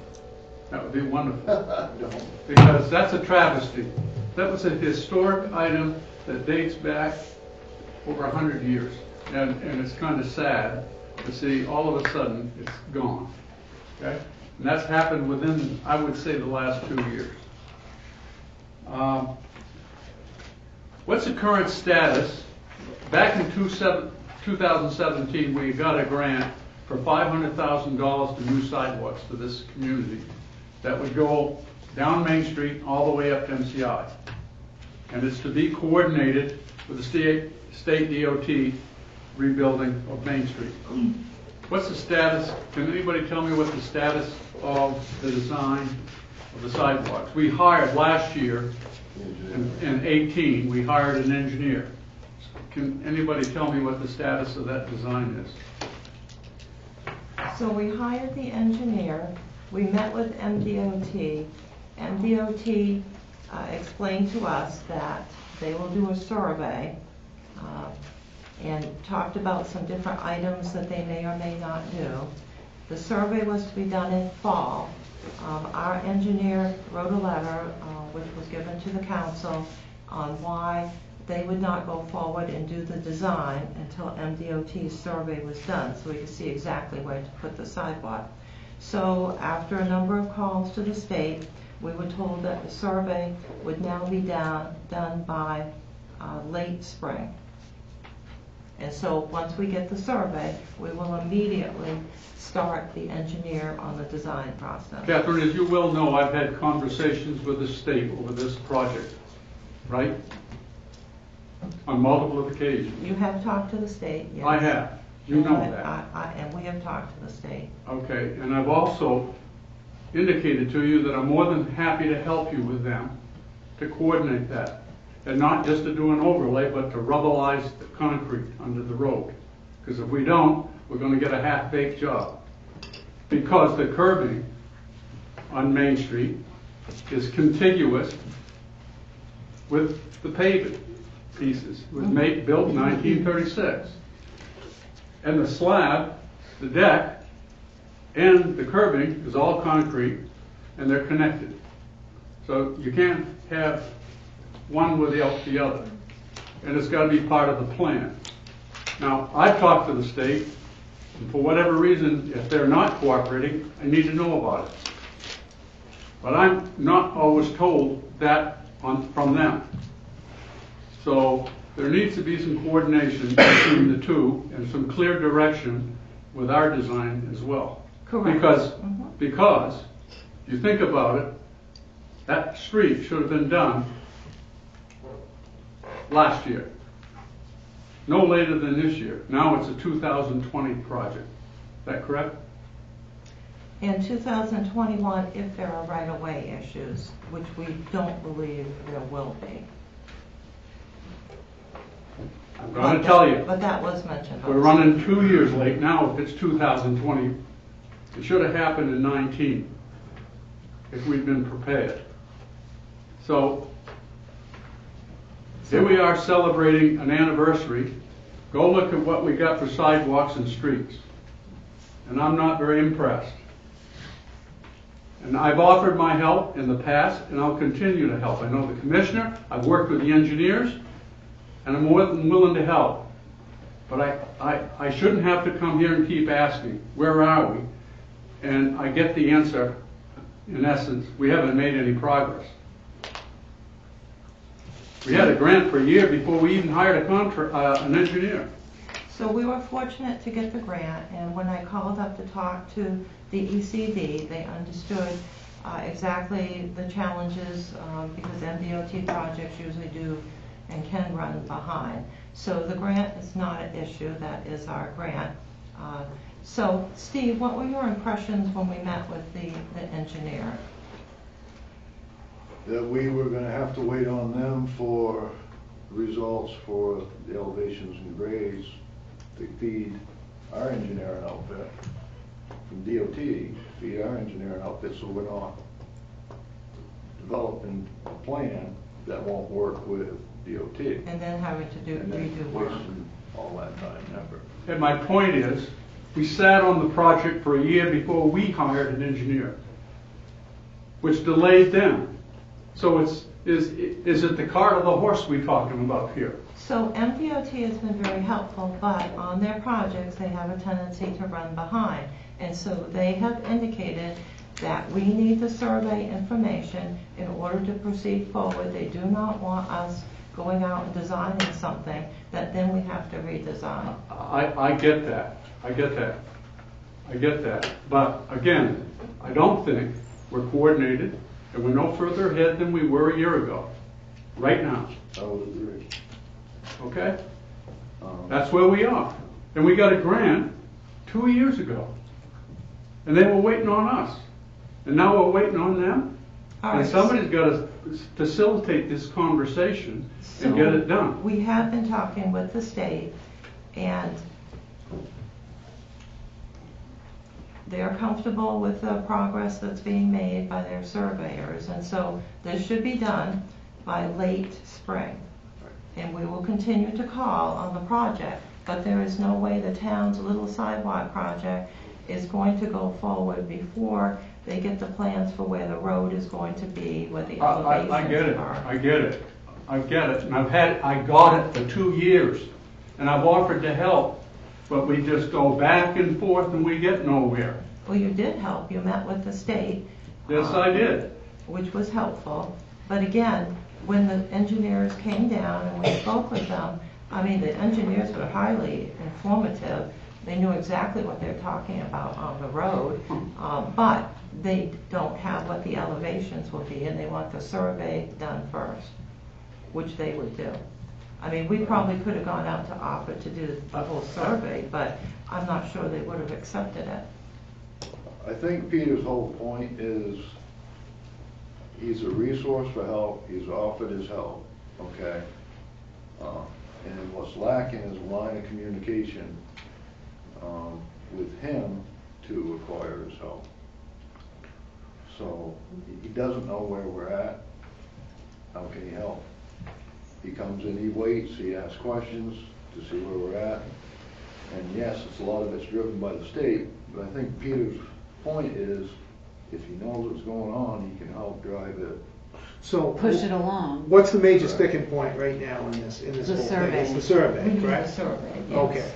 That would be wonderful. No. Because that's a travesty. That was a historic item that dates back over 100 years. And it's kind of sad to see all of a sudden it's gone. Okay? And that's happened within, I would say, the last 2 years. What's the current status? Back in 2017, we got a grant for $500,000 to new sidewalks for this community that would go down Main Street all the way up to MCI. And it's to be coordinated with the state DOT rebuilding of Main Street. What's the status? Can anybody tell me what the status of the design of the sidewalks. We hired last year, in 18, we hired an engineer. Can anybody tell me what the status of that design is? So we hired the engineer, we met with MDOT. MDOT explained to us that they will do a survey and talked about some different items that they may or may not do. The survey was to be done in fall. Our engineer wrote a letter, which was given to the council, on why they would not go forward and do the design until MDOT's survey was done, so we could see exactly where to put the sidewalk. So after a number of calls to the state, we were told that the survey would now be done by late spring. And so once we get the survey, we will immediately start the engineer on the design process. Catherine, as you well know, I've had conversations with the state over this project, right? On multiple occasions. You have talked to the state, yes. I have. You know that. And we have talked to the state. Okay, and I've also indicated to you that I'm more than happy to help you with them to coordinate that. And not just to do an overlay, but to rubbleize the concrete under the road. Because if we don't, we're going to get a half-baked job. Because the curbing on Main Street is contiguous with the pavement pieces. It was built in 1936. And the slab, the deck, and the curbing is all concrete, and they're connected. So you can't have one without the other. And it's got to be part of the plan. Now, I've talked to the state, and for whatever reason, if they're not cooperating, I need to know about it. But I'm not always told that from them. So there needs to be some coordination between the two and some clear direction with our design as well. Correct. Because if you think about it, that street should have been done last year. No later than this year. Now it's a 2020 project. Is that correct? In 2021, if there are right-of-way issues, which we don't believe there will be. I'm going to tell you. But that was mentioned. We're running 2 years late now if it's 2020. It should have happened in 19 if we'd been prepared. So here we are celebrating an anniversary. Go look at what we got for sidewalks and streets. And I'm not very impressed. And I've offered my help in the past, and I'll continue to help. I know the commissioner, I've worked with the engineers, and I'm more than willing to help. But I shouldn't have to come here and keep asking, where are we? And I get the answer, in essence, we haven't made any progress. We had a grant for a year before we even hired an engineer. So we were fortunate to get the grant, and when I called up to talk to the ECD, they understood exactly the challenges because MDOT projects usually do and can run behind. So the grant is not an issue, that is our grant. So Steve, what were your impressions when we met with the engineer? That we were going to have to wait on them for results for the elevations and grades to feed our engineering outfit from DOT, feed our engineering outfit, so we're not developing a plan that won't work with DOT. And then having to redo work. All that time and effort. And my point is, we sat on the project for a year before we hired an engineer, which delayed them. So is it the cart or the horse we're talking about here? So MDOT has been very helpful, but on their projects, they have a tendency to run behind. And so they have indicated that we need the survey information in order to proceed forward. They do not want us going out and designing something that then we have to redesign. I get that. I get that. I get that. But again, I don't think we're coordinated, and we're no further ahead than we were a year ago. Right now. I would agree. Okay? That's where we are. And we got a grant 2 years ago. And they were waiting on us. And now we're waiting on them. All And right. somebody's got to facilitate this conversation and get it done. We have been talking with the state, and they're comfortable with the progress that's being made by their surveyors, and so this should be done by late spring. And we will continue to call on the project, but there is no way the town's little sidewalk project is going to go forward before they get the plans for where the road is going to be, where the elevations are. I get it, I get it, I get it, and I got it for 2 years, and I've offered to help, but we just go back and forth and we get nowhere. Well, you did help, you met with the state. Yes, I did. Which was helpful, but again, when the engineers came down and we spoke with them, I mean, the engineers were highly informative. They knew exactly what they're talking about on the road, but they don't have what the elevations will be, and they want the survey done first, which they would do. I mean, we probably could have gone out to offer to do the whole survey, but I'm not sure they would have accepted it. I think Peter's whole point is he's a resource for help, he's offered his help, okay? And what's lacking is a line of communication with him to acquire his help. So he doesn't know where we're at. How can he help? He comes in, he waits, he asks questions to see where we're at. And yes, a lot of it's driven by the state, but I think Peter's point is if he knows what's going on, he can help drive it. So push it along. What's the major sticking point right now in this The whole thing? survey. It's the survey, Mhm, correct? the survey, yes. Okay.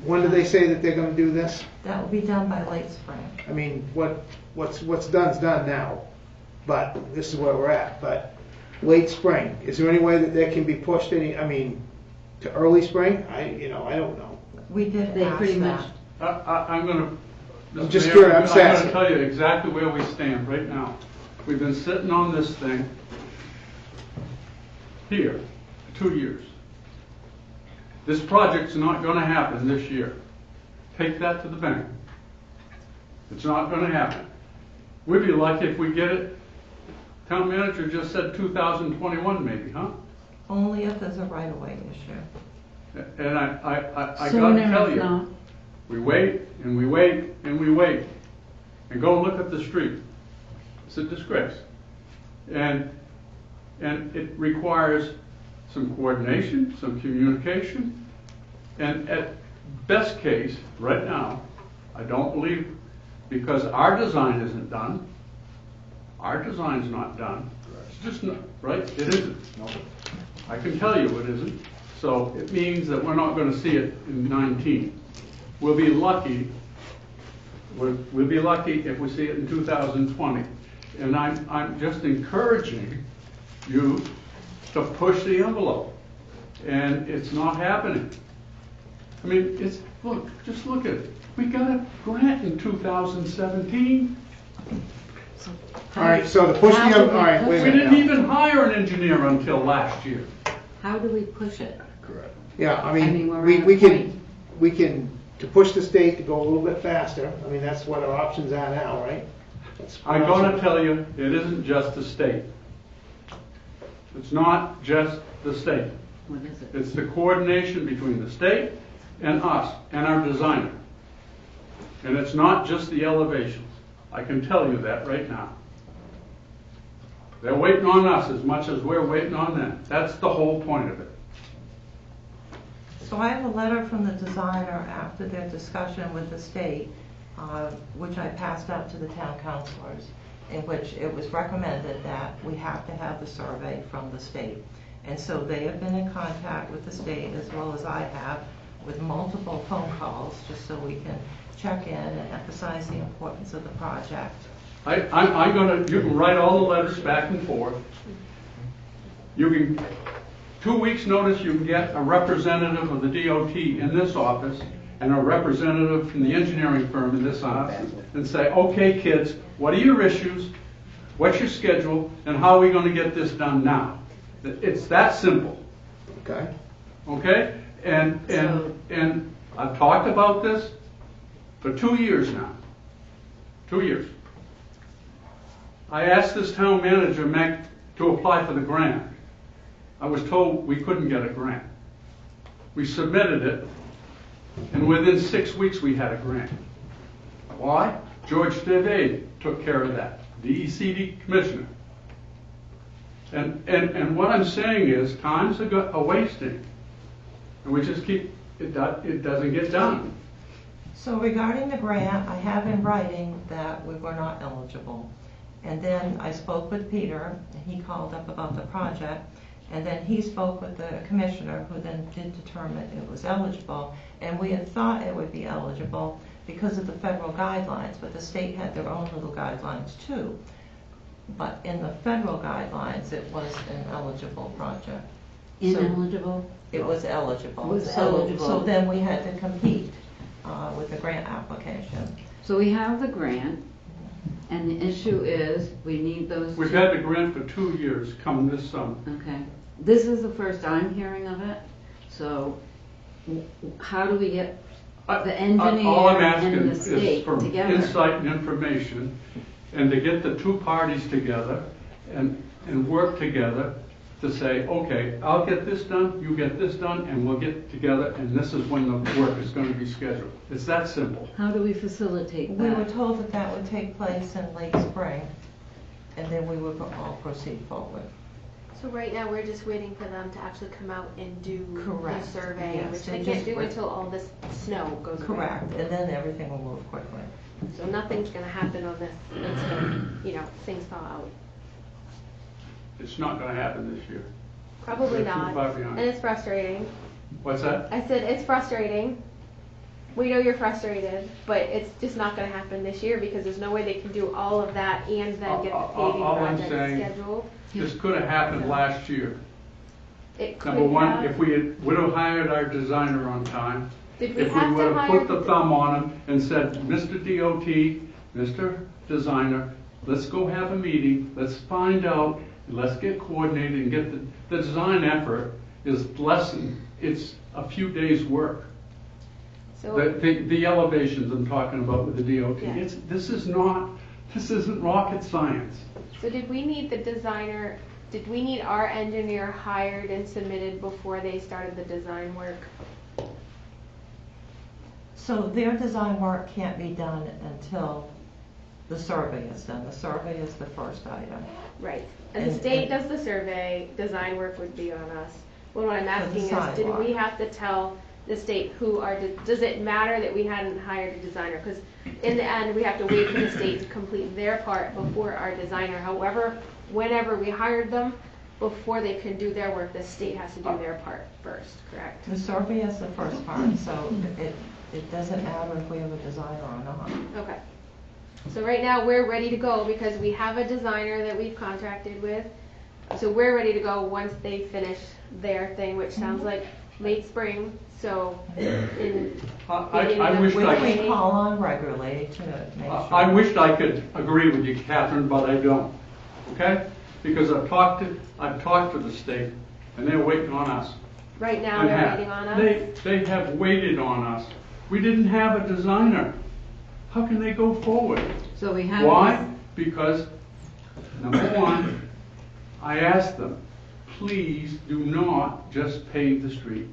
When do they say that they're gonna do this? That will be done by late spring. I mean, what's done's done now, but this is where we're at, but late spring, is there any way that that can be pushed to early spring? I don't know. We did They ask pretty much that. I'm gonna. I'm just Mayor, curious, I'm I'm just gonna asking. tell you exactly where we stand right now. We've been sitting on this thing here for 2 years. This project's not gonna happen this year. Take that to the bank. It's not gonna happen. We'd be lucky if we get it. Town manager just said 2021 maybe, huh? Only if there's a right-of-way issue. And I Soon gotta enough tell you, now. we wait and we wait and we wait. And go look at the street. It's a disgrace. And it requires some coordination, some communication. And at best case, right now, I don't believe, because our design isn't done, our design's not done. It's just not, right? It isn't. I can tell you it isn't. So it means that we're not going to see it in 19. We'll be lucky. We'll be lucky if we see it in 2020. And I'm just encouraging you to push the envelope. And it's not happening. I mean, just look at it. We got a grant in 2017. All right, so the pushing of, all right, wait a We minute didn't now. even hire an engineer until last year. How do we push it? Correct. Yeah, I mean, mean, we're we at a we point. can, to push the state to go a little bit faster, I mean, that's what our options are now, right? That's what I'm our going to options- tell you, it isn't just the state. It's not just the state. What is it? It's the coordination between the state and us and our designer. And it's not just the elevations. I can tell you that right now. They're waiting on us as much as we're waiting on them. That's the whole point of it. So I have a letter from the designer after their discussion with the state, which I passed out to the town councilors, in which it was recommended that we have to have the survey from the state. And so they have been in contact with the state, as well as I have, with multiple phone calls, just so we can check in and emphasize the importance of the project. You can write all the letters back and forth. You can, 2 weeks notice, you can get a representative of the DOT in this office and a representative from the engineering firm in this office and say, okay kids, what are your issues? What's your schedule? And how are we going to get this done now? It's that simple. Okay. Okay? And I've talked about this for 2 years now. 2 years. I asked this town manager, Mac, to apply for the grant. I was told we couldn't get a grant. We submitted it, and within 6 weeks we had a grant. Why? George Devade took care of that, DECD commissioner. And what I'm saying is, times are wasting, and we just keep, it doesn't get done. So regarding the grant, I have in writing that we were not eligible. And then I spoke with Peter, and he called up about the project, and then he spoke with the commissioner, who then did determine it was eligible. And we had thought it would be eligible because of the federal guidelines, but the state had their own little guidelines too. But in the federal guidelines, it was an eligible project. Ineligible? It was eligible. It was So eligible. then we had to compete with the grant application. So we have the grant, and the issue is, we need those. We've had the grant for 2 years, come this summer. Okay. This is the first I'm hearing of it, so how do we get the engineer All I'm asking and the is state for together? insight and information, and to get the two parties together and work together to say, okay, I'll get this done, you get this done, and we'll get together, and this is when the work is going to be scheduled. It's that simple. How do we facilitate that? We were told that that would take place in late spring, and then we would all proceed forward. So right now, we're just waiting for them to actually come out and do Correct. the survey, Yes, which they they just can't do wait. until all this snow goes away. Correct, and then everything will move quickly. So nothing's gonna happen on this until, things thaw out. It's not going to happen this year. Probably We're too not, far and behind. it's frustrating. What's that? I said, it's frustrating. We know you're frustrated, but it's just not gonna happen this year because there's no way they can do all of that and then get the paving All I'm project saying, scheduled. this could have happened last year. It could Number one, have. if we would have hired our designer on time, Did we if we have to would have hire put the the- thumb on him and said, Mr. DOT, Mr. Designer, let's go have a meeting, let's find out, let's get coordinated and get the design effort is less than, it's a few days' work. So, The elevations I'm talking about with the DOT, Yeah. this isn't rocket science. so did we need the designer, did we need our engineer hired and submitted before they started the design work? So their design work can't be done until the survey is done. The survey is the first item. Right, and the state does the survey, design work would be on us. Well, what I'm asking is, did sidewalk. we have to tell the state who our, does it matter that we hadn't hired a designer? Because in the end, we have to wait for the state to complete their part before our designer. However, whenever we hired them, before they can do their work, the state has to do their part first, correct? The survey is the first part, so it doesn't matter if we have a designer or not. Okay. So right now, we're ready to go because we have a designer that we've contracted with. So we're ready to go once they finish their thing, which sounds like late spring, so in I wish Which I we could. call on regularly to make sure. I wished I could agree with you, Catherine, but I don't. Okay? Because I've talked to the state, and they're waiting on us. Right now, And they're have. waiting on us. They have waited on us. We didn't have a designer. How can they go forward? So we have. Why? Because, number one, I asked them, please do not just pave the street.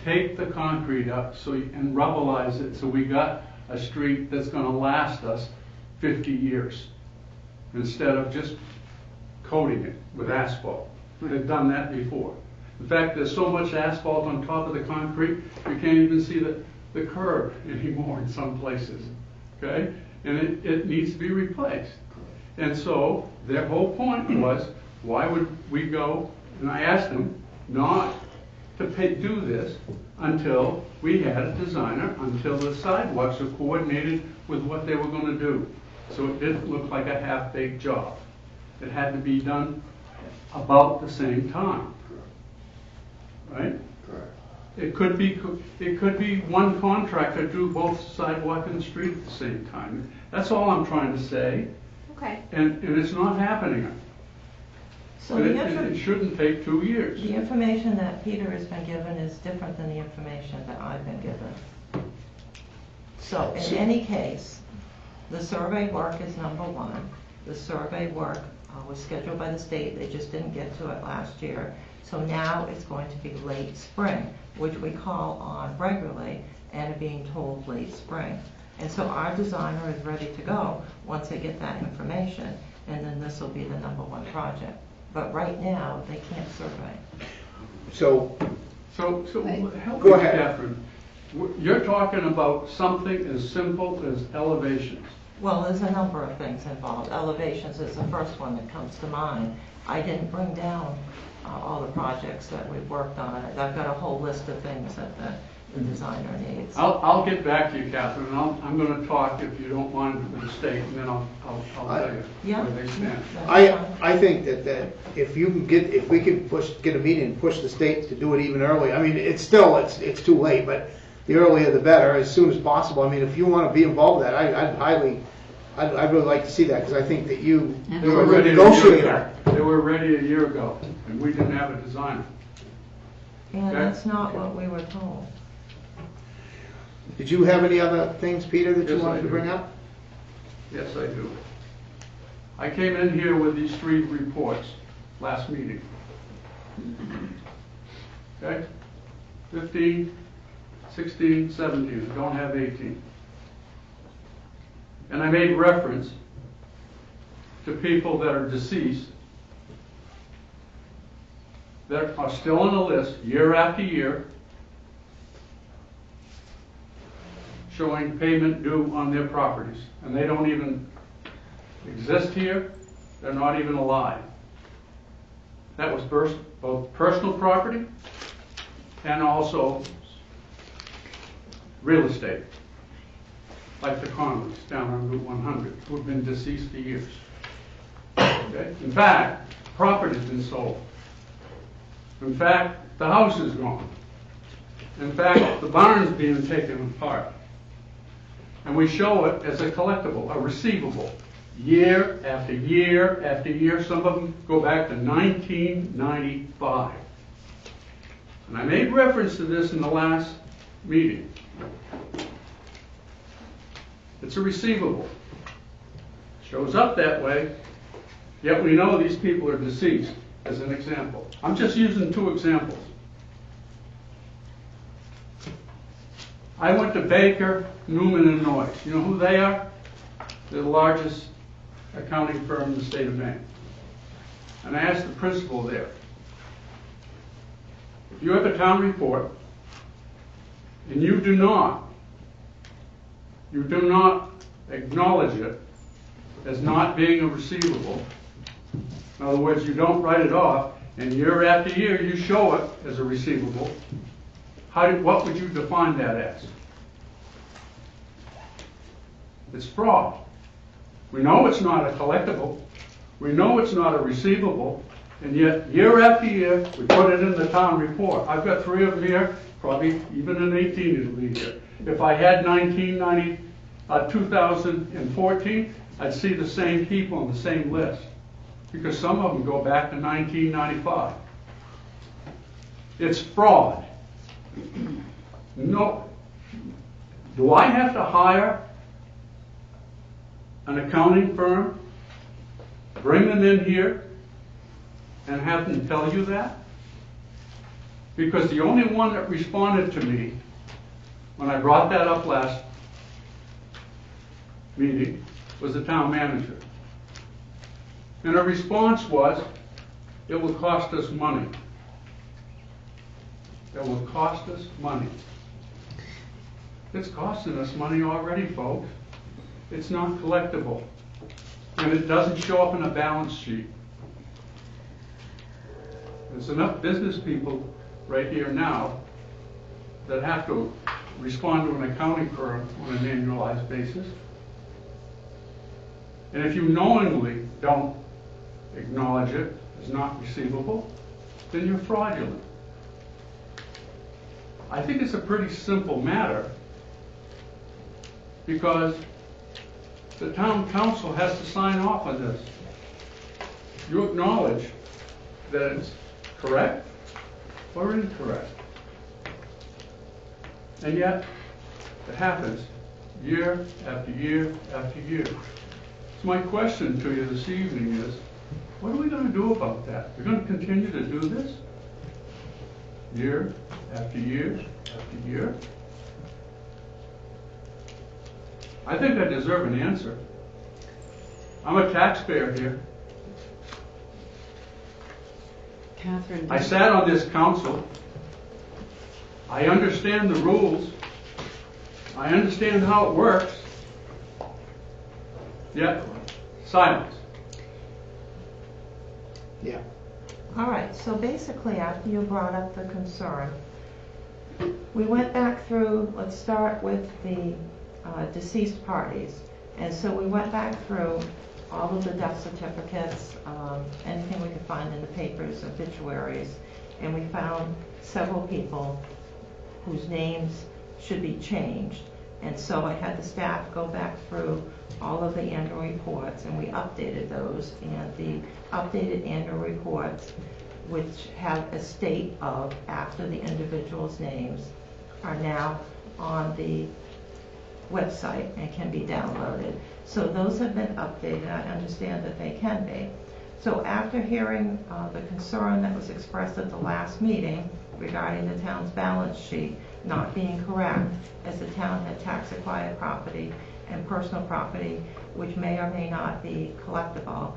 Take the concrete up and rubbleize it so we got a street that's going to last us 50 years instead of just coating it with asphalt. They've done that before. In fact, there's so much asphalt on top of the concrete, you can't even see the curb anymore in some places. Okay? And it needs to be replaced. And so their whole point was, why would we go, and I asked them not to do this until we had a designer, until the sidewalks were coordinated with what they were going to do. So it didn't look like a half-baked job. It had to be done about the same time. Right? Correct. It could be one contractor do both sidewalk and street at the same time. That's all I'm trying to say. Okay. And it's not happening. So And the it shouldn't take 2 years. The information that Peter has been given is different than the information that I've been given. So in any case, the survey work is number one. The survey work was scheduled by the state, they just didn't get to it last year. So now it's going to be late spring, which we call on regularly and are being told late spring. And so our designer is ready to go once they get that information, and then this will be the #1 project. But right now, they can't survey. So, So help Go me, ahead. Catherine. You're talking about something as simple as elevations. Well, there's a number of things involved. Elevations is the first one that comes to mind. I didn't bring down all the projects that we've worked on. I've got a whole list of things that the designer needs. I'll get back to you, Catherine, and I'm going to talk, if you don't mind, with the state, and then I'll tell you Yeah. where they stand. I think that if we can get a meeting and push the state to do it even earlier, I mean, it's too late, but the earlier the better, as soon as possible. I mean, if you want to be involved in that, I'd really like to see that, because I think that you're a ready a year negotiator. ago. They were ready a year ago, and we didn't have a designer. And Okay. that's not what we were told. Did you have any other things, Peter, that you Yes, I wanted to do. bring up? Yes, I do. I came in here with these 3 reports last meeting. Okay? 15, 16, 17, I don't have 18. And I made reference to people that are deceased that are still on the list year after year, showing payment due on their properties. And they don't even exist here, they're not even alive. That was both personal property and also real estate, like the Conleys down on Route 100, who have been deceased for years. Okay? In fact, property's been sold. In fact, the house is gone. In fact, the barn's being taken apart. And we show it as a collectible, a receivable, year after year after year. Some of them go back to 1995. And I made reference to this in the last meeting. It's a receivable. Shows up that way, yet we know these people are deceased, as an example. I'm just using 2 examples. I went to Baker, Newman, and Noyes. You know who they are? They're the largest accounting firm in the state of Maine. And I asked the principal there, if you have a town report and you do not acknowledge it as not being a receivable, in other words, you don't write it off, and year after year you show it as a receivable, what would you define that as? It's fraud. We know it's not a collectible. We know it's not a receivable. And yet, year after year, we put it in the town report. I've got 3 of them here. Probably even in 18 it'll be here. If I had 2014, I'd see the same people on the same list. Because some of them go back to 1995. It's fraud. No. Do I have to hire an accounting firm, bring them in here, and have them tell you that? Because the only one that responded to me when I brought that up last meeting was the town manager. And her response was, it will cost us money. It will cost us money. It's costing us money already, folks. It's not collectible. And it doesn't show up in a balance sheet. There's enough business people right here now that have to respond to an accounting firm on an annualized basis. And if you knowingly don't acknowledge it as not receivable, then you're fraudulent. I think it's a pretty simple matter because the town council has to sign off on this. You acknowledge that it's correct or incorrect. And yet, it happens year after year after year. So my question to you this evening is, what are we going to do about that? We're going to continue to do this? Year after year after year? I think I deserve an answer. I'm a taxpayer here. Catherine. I sat on this council. I understand the rules. I understand how it works. Yet, silence. Yeah. All right, so basically, after you brought up the concern, we went back through, let's start with the deceased parties. And so we went back through all of the death certificates, anything we could find in the papers, obituaries, and we found several people whose names should be changed. And so I had the staff go back through all of the annual reports, and we updated those. And the updated annual reports, which have a state of after the individual's names, are now on the website and can be downloaded. So those have been updated. I understand that they can be. So after hearing the concern that was expressed at the last meeting regarding the town's balance sheet not being correct, as the town had tax-acquired property and personal property which may or may not be collectible,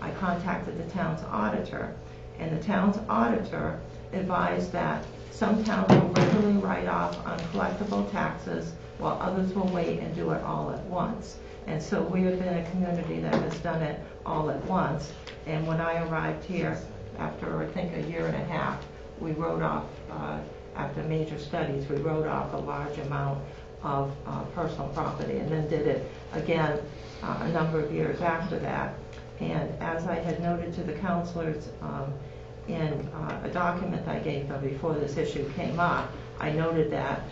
I contacted the town's auditor, and the town's auditor advised that some towns will regularly write off uncollectible taxes while others will wait and do it all at once. And so we have been a community that has done it all at once. And when I arrived here, after I think a year and a half, we wrote off, after major studies, we wrote off a large amount of personal property, and then did it again a number of years after that. And as I had noted to the councilors in a document I gave them before this issue came up, I noted that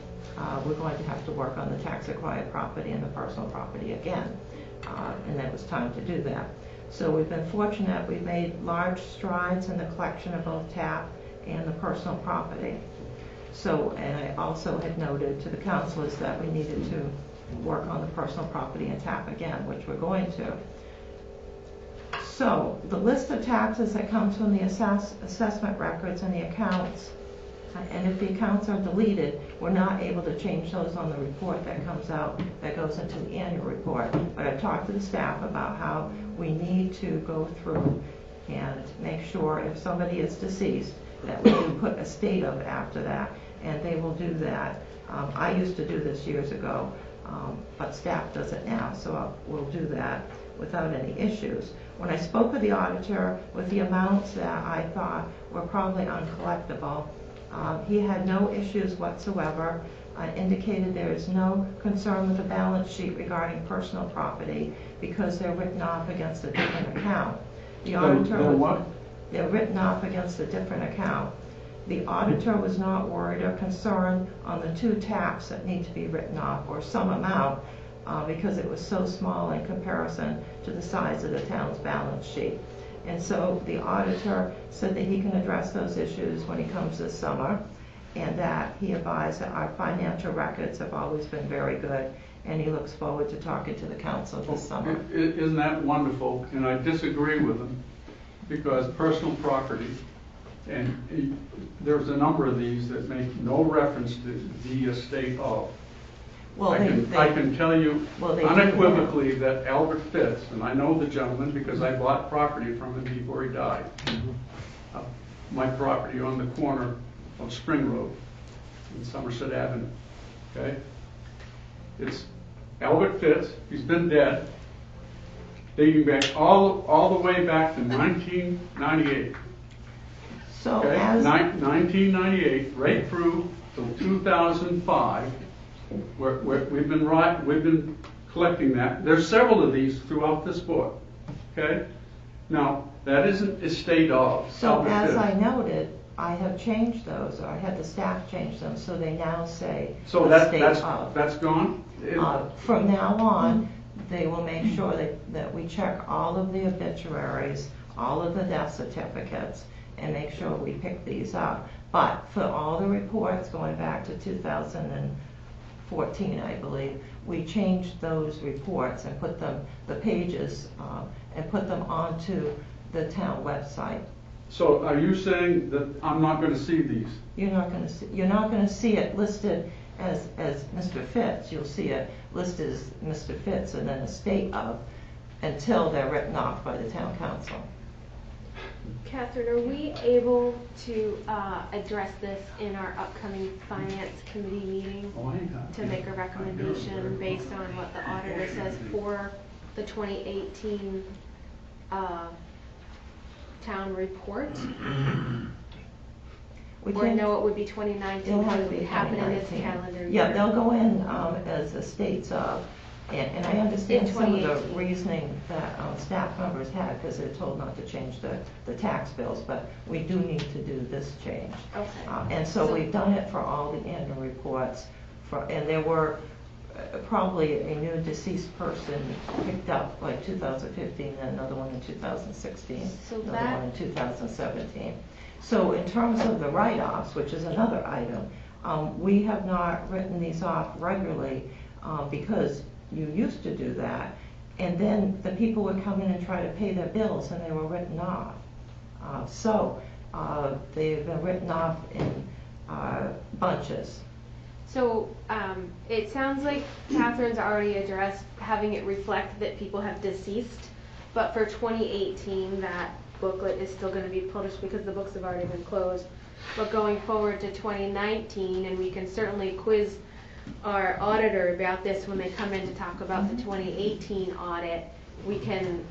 we're going to have to work on the tax-acquired property and the personal property again, and that it was time to do that. So we've been fortunate. We've made large strides in the collection of both TAP and the personal property. So, and I also had noted to the councilors that we needed to work on the personal property and TAP again, which we're going to. So the list of taxes that comes from the assessment records and the accounts, and if the accounts are deleted, we're not able to change those on the report that comes out, that goes into the annual report. But I've talked to the staff about how we need to go through and make sure if somebody is deceased that we can put a state of after that, and they will do that. I used to do this years ago, but staff does it now, so we'll do that without any issues. When I spoke with the auditor with the amounts that I thought were probably uncollectible, he had no issues whatsoever, indicated there is no concern with the balance sheet regarding personal property because they're written off against a different account. The auditor they're written off against a different account. The auditor was not worried or concerned on the 2 TAPs that need to be written off, or some amount, because it was so small in comparison to the size of the town's balance sheet. And so the auditor said that he can address those issues when he comes this summer, and that he advised that our financial records have always been very good, and he looks forward to talking to the council this summer. Isn't that wonderful? And I disagree with him, because personal property, and there's a number of these that make no reference to the estate of. Well, I can tell you unequivocally that Albert Fitz, and I know the gentleman because I bought property from him before he died. My property on the corner of Spring Road and Somerset Avenue. Okay? It's Albert Fitz. He's been dead, dating back all the way back to 1998. So okay? as 1998, right through till 2005. We've been collecting that. There's several of these throughout this book. Okay? Now, that isn't estate of. So as I noted, I have changed those, or I had the staff change them, so they now say so estate of. That's gone? From now on, they will make sure that we check all of the obituaries, all of the death certificates, and make sure we pick these up. But for all the reports going back to 2005 14, I believe, we changed those reports and put them, the pages, and put them onto the town website. So are you saying that I'm not gonna see these? You're not gonna see it listed as Mr. Fitz. You'll see it listed as Mr. Fitz and then a state of, until they're written off by the town council. Catherine, are we able to address this in our upcoming finance committee meeting to make a recommendation based on what the auditor says for the 2018 town report? Or no, it would be 2019 because it would happen in this calendar year. Yeah, they'll go in as the states of, and I understand some of the reasoning that staff members had because they're told not to change the tax bills, but we do need to do this change. Okay. And so we've done it for all the annual reports, and there were probably a new deceased person picked up like 2015, and another one in 2016, another one in 2017. So in terms of the write-offs, which is another item, we have not written these off regularly because you used to do that, and then the people would come in and try to pay their bills and they were written off. So they've been written off in bunches. So it sounds like Catherine's already addressed having it reflect that people have deceased, but for 2018 that booklet is still going to be published because the books have already been closed. But going forward to 2019, and we can certainly quiz our auditor about this when they come in to talk about the 2018 audit, we can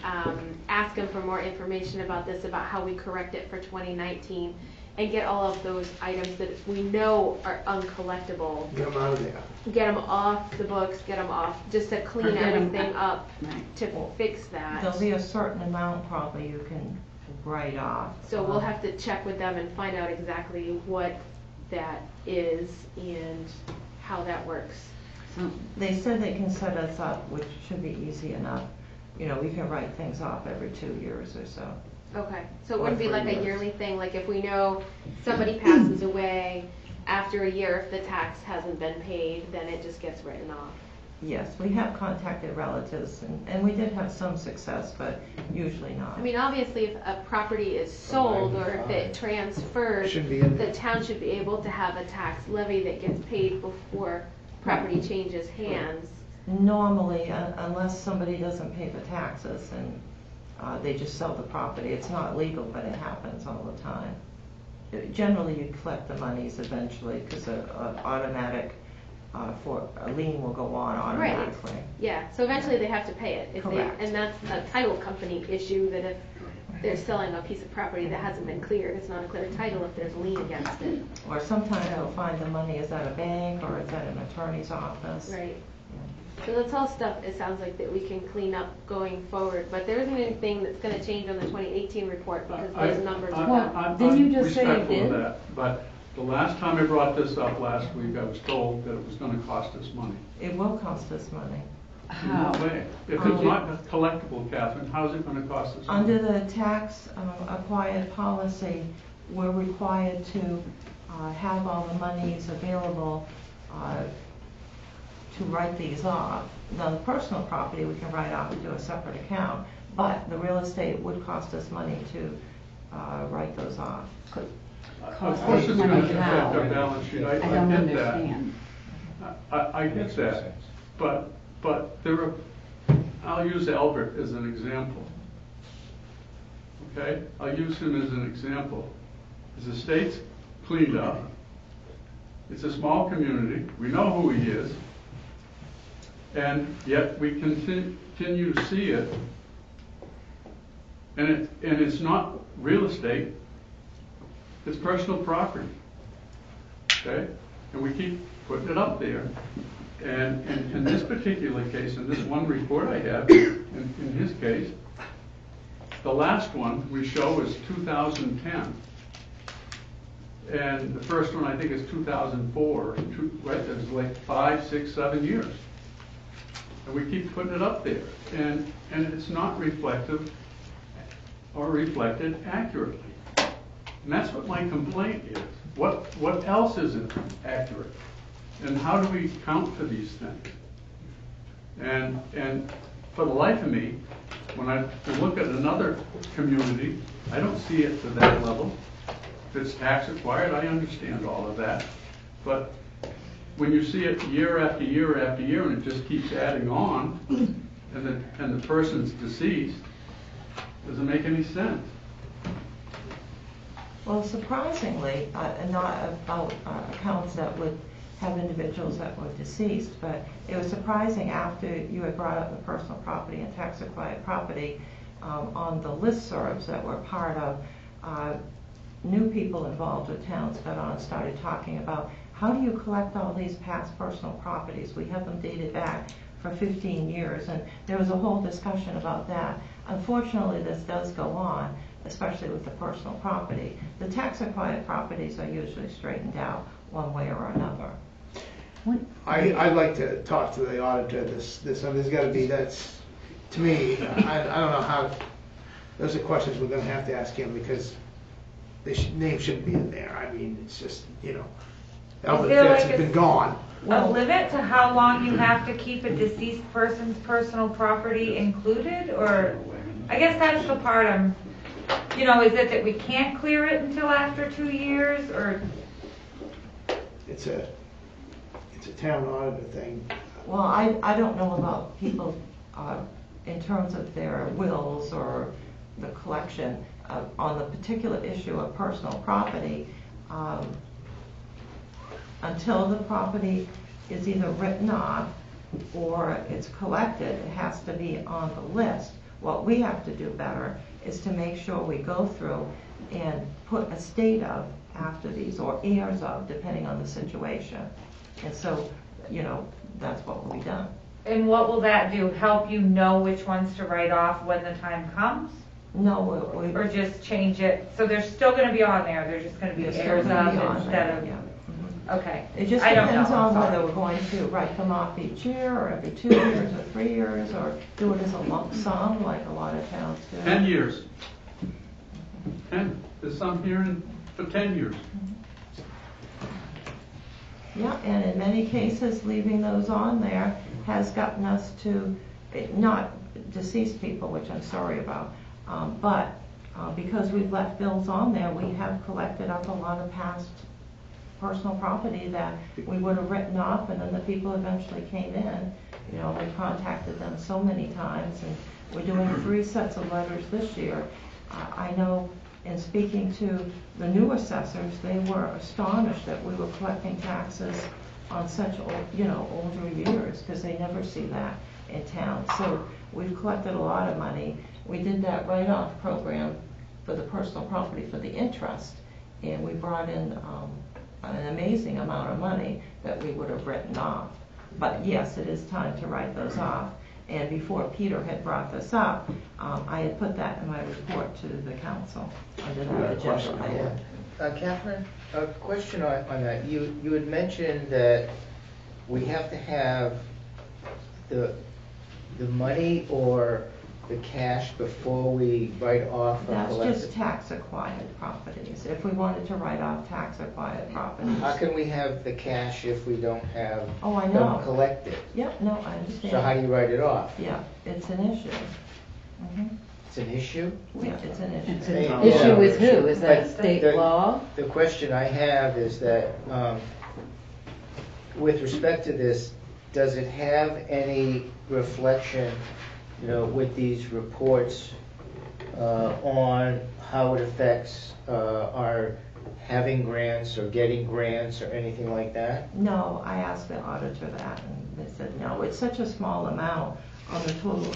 ask them for more information about this, about how we correct it for 2019, and get all of those items that we know are uncollectible. Get them out of there. Get them off the books, get them off, just to clean everything up to fix that. There'll be a certain amount probably you can write off. So we'll have to check with them and find out exactly what that is and how that works. So they said they can set us up, which should be easy enough. You know, we can write things off every 2 years or so. Okay, so it wouldn't be like a yearly thing, like if we know somebody passes away after a year, if the tax hasn't been paid, then it just gets written off. Yes, we have contacted relatives, and we did have some success, but usually not. I mean, obviously, if a property is sold or if it transfers, the town should be able to have a tax levy that gets paid before property changes hands. Normally, unless somebody doesn't pay the taxes and they just sell the property, it's not legal, but it happens all the time. Generally, you collect the monies eventually because an automatic for a lien will go on automatically. Right. Yeah, so eventually they have to pay it. Correct. And that's a title company issue, that if they're selling a piece of property that hasn't been cleared, it's not a clear title if there's a lien against it. Or sometimes they'll find the money is at a bank or it's at an attorney's office. Right. So that's all stuff, it sounds like, that we can clean up going forward, but there isn't anything that's going to change on the 2018 report because those numbers are done. Didn't you just say it did? But the last time I brought this up last week, I was told that it was going to cost us money. It will cost us money. No way. If it's not collectible, Catherine, how's it going to cost us money? Under the tax acquired policy, we're required to have all the monies available to write these off. Now, the personal property we can write off into a separate account, but the real estate would cost us money to write those off. Of course it's going to affect our balance sheet. I get that. I get that. But there are, I'll use Albert as an example. Okay? I'll use him as an example. His estate's cleaned up. It's a small community. We know who he is. And yet we continue to see it. And it's not real estate. It's personal property. Okay? And we keep putting it up there. And in this particular case, in this one report I have, in his case, the last one we show is 2010. And the first one I think is 2004. Right? There's like 5, 6, 7 years. And we keep putting it up there. And it's not reflective or reflected accurately. And that's what my complaint is. What else isn't accurate? And how do we account for these things? And for the life of me, when I look at another community, I don't see it to that level. If it's tax acquired, I understand all of that. But when you see it year after year after year, and it just keeps adding on, and the person's deceased, doesn't make any sense. Well, surprisingly, not about accounts that would have individuals that were deceased, but it was surprising after you had brought up the personal property and tax acquired property on the listservs that were part of, new people involved with towns got on and started talking about how do you collect all these past personal properties? We have them dated back for 15 years, and there was a whole discussion about that. Unfortunately, this does go on, especially with the personal property. The tax acquired properties are usually straightened out one way or another. I'd like to talk to the auditor. There's got to be, that's, to me, I don't know how, those are questions we're going to have to ask him, because the name shouldn't be in there. I mean, it's just, Albert Fitz has been gone. A limit to how long you have to keep a deceased person's personal property included, or, I guess that's the part I'm, is it that we can't clear it until after 2 years, or? It's a town auditor thing. Well, I don't know about people in terms of their wills or the collection on the particular issue of personal property. Until the property is either written off or it's collected, it has to be on the list. What we have to do better is to make sure we go through and put a state of after these, or heirs of, depending on the situation. And so, that's what will be done. And what will that do? Help you know which ones to write off when the time comes? No, or just change it, so they're still going to be on there, they're just going to be heirs of instead of, okay. It just depends on whether we're going to write them off each year, or every 2 years, or 3 years, or do it as a lump sum, like a lot of towns do. 10 years. 10. There's some here for 10 years. Yeah, and in many cases, leaving those on there has gotten us to, not deceased people, which I'm sorry about, but because we've left bills on there, we have collected up a lot of past personal property that we would have written off, and then the people eventually came in. We contacted them so many times, and we're doing 3 sets of letters this year. I know in speaking to the new assessors, they were astonished that we were collecting taxes on such older years, because they never see that in town. So we've collected a lot of money. We did that write-off program for the personal property for the interest, and we brought in an amazing amount of money that we would have written off. But yes, it is time to write those off. And before Peter had brought this up, I had put that in my report to the council under that agenda item. Catherine, a question on that. You had mentioned that we have to have the money or the cash before we write off or That's collect just it. tax acquired properties. If we wanted to write off tax acquired properties. How can we have the cash if we don't have Oh, I know. them collected? Yep, no, I understand. So how do you write it off? Yeah, it's an issue. It's an issue? Yeah, it's an issue. It's an issue with who? Is that state law? The question I have is that, with respect to this, does it have any reflection, with these reports on how it affects our having grants or getting grants or anything like that? No, I asked the auditor that, and they said no. It's such a small amount on the total,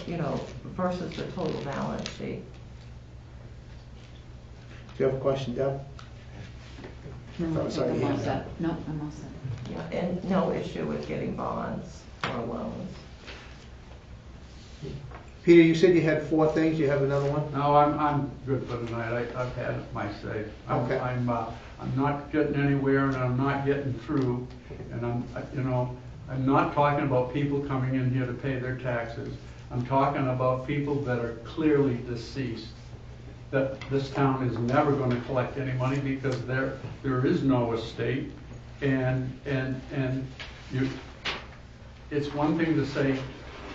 versus the total balance sheet. Do you have a question, Deb? No, Oh, sorry, I'm all yeah. set. No, I'm all set. Yeah, and no issue with getting bonds or loans. Peter, you said you had 4 things. You have another one? No, I'm good for tonight. I've had my say. Okay. I'm not getting anywhere, and I'm not getting through. And I'm not talking about people coming in here to pay their taxes. I'm talking about people that are clearly deceased. That this town is never going to collect any money because there is no estate. And you, it's one thing to say,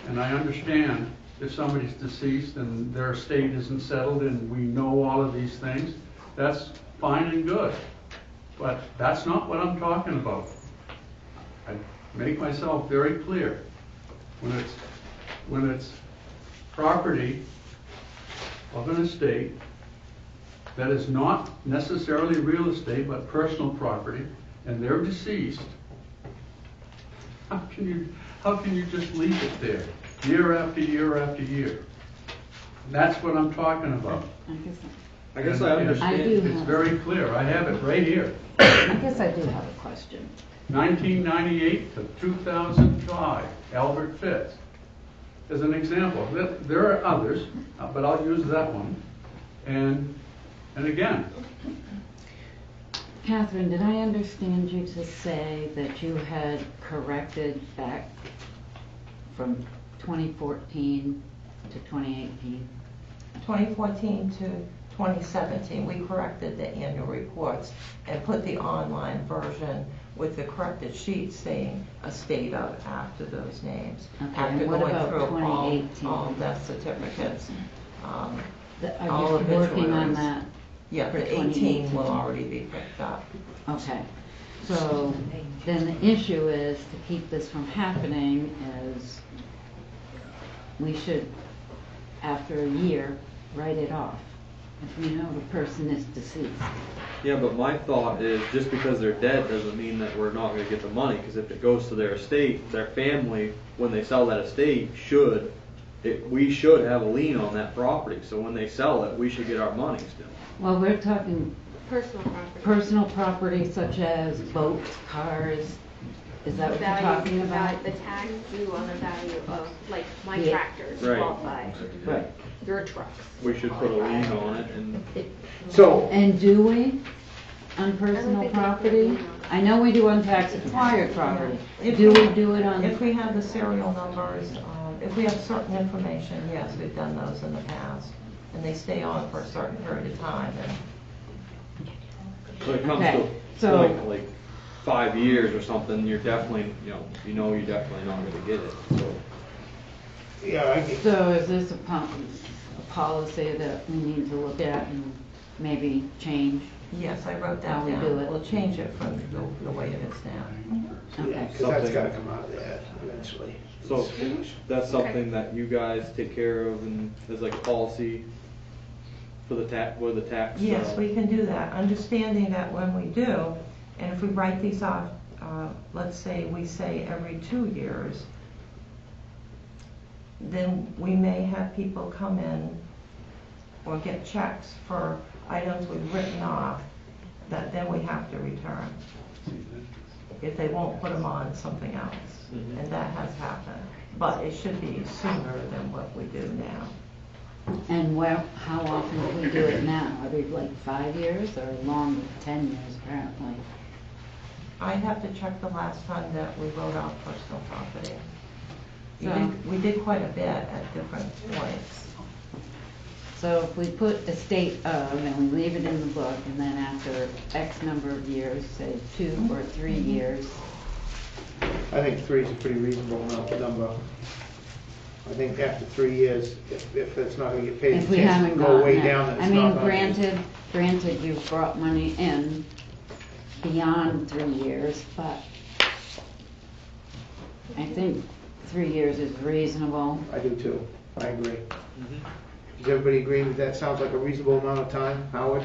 and I understand if somebody's deceased and their estate isn't settled and we know all of these things, that's fine and good. But that's not what I'm talking about. I make myself very clear. When it's property of an estate that is not necessarily real estate but personal property, and they're deceased, how can you just leave it there year after year after year? And that's what I'm talking about. I guess I understand. It's very clear. I have it right here. I guess I do have a question. 1998 to 2005, Albert Fitz. As an example, there are others, but I'll use that one. And again, Catherine, did I understand you to say that you had corrected back from 2014 to 2018? 2014 to 2017, we corrected the annual reports and put the online version with the corrected sheets saying estate of after those names. Okay, After and what going about through 2018? all death certificates. Are all you working on obituaries. that? Yeah, for the 18 2018? will already be picked up. Okay, so then the issue is, to keep this from happening, is we should, after a year, write it off if we know the person is deceased. Yeah, but my thought is just because they're dead doesn't mean that we're not going to get the money, because if it goes to their estate, their family, when they sell that estate, we should have a lien on that property. So when they sell it, we should get our money still. Well, we're talking Personal property. property such as boats, cars. Is that what you're talking about? The tax due on the value of, like, my Yeah. tractors Right. qualify. Right. Your trucks. We should put a lien on it, and And do we on personal think we property? do. I know we do on tax acquired property. If Do we do it on? If we have the serial numbers, if we have certain information, yes, we've done those in the past. And they stay on for a certain period of time. And when it comes Okay, to a point like 5 years or something, you're definitely, you're definitely not going to get it. So. Yeah, So is this a policy that we need to look at and maybe change? yes, I wrote How that we down. do it. We'll change it from the way it is now. Yeah, because that's gotta come out of that eventually. So that's something that you guys take care of, and there's like a policy for the tax, where the tax. Yes, we can do that, understanding that when we do, and if we write these off, let's say we say every 2 years, then we may have people come in or get checks for items we've written off that then we have to return if they won't put them on something else. Mhm. And that has happened. But it should be sooner than what we do now. And how often do we do it now? Are they like 5 years or longer, 10 years apparently? I'd have to check the last time that we wrote off personal property. So- We did quite a bit at different points. So if we put estate of and we leave it in the book, and then after X number of years, say 2 or 3 years, I think 3 is a pretty reasonable number. I think after 3 years, if it's not gonna get paid, if we the chances haven't go way gotten down it. that I it's mean, not gonna be. granted you've brought money in beyond 3 years, but I think 3 years is reasonable. I do too, I agree. Mm-hmm. Does everybody agree that that sounds like a reasonable amount of time, Howard?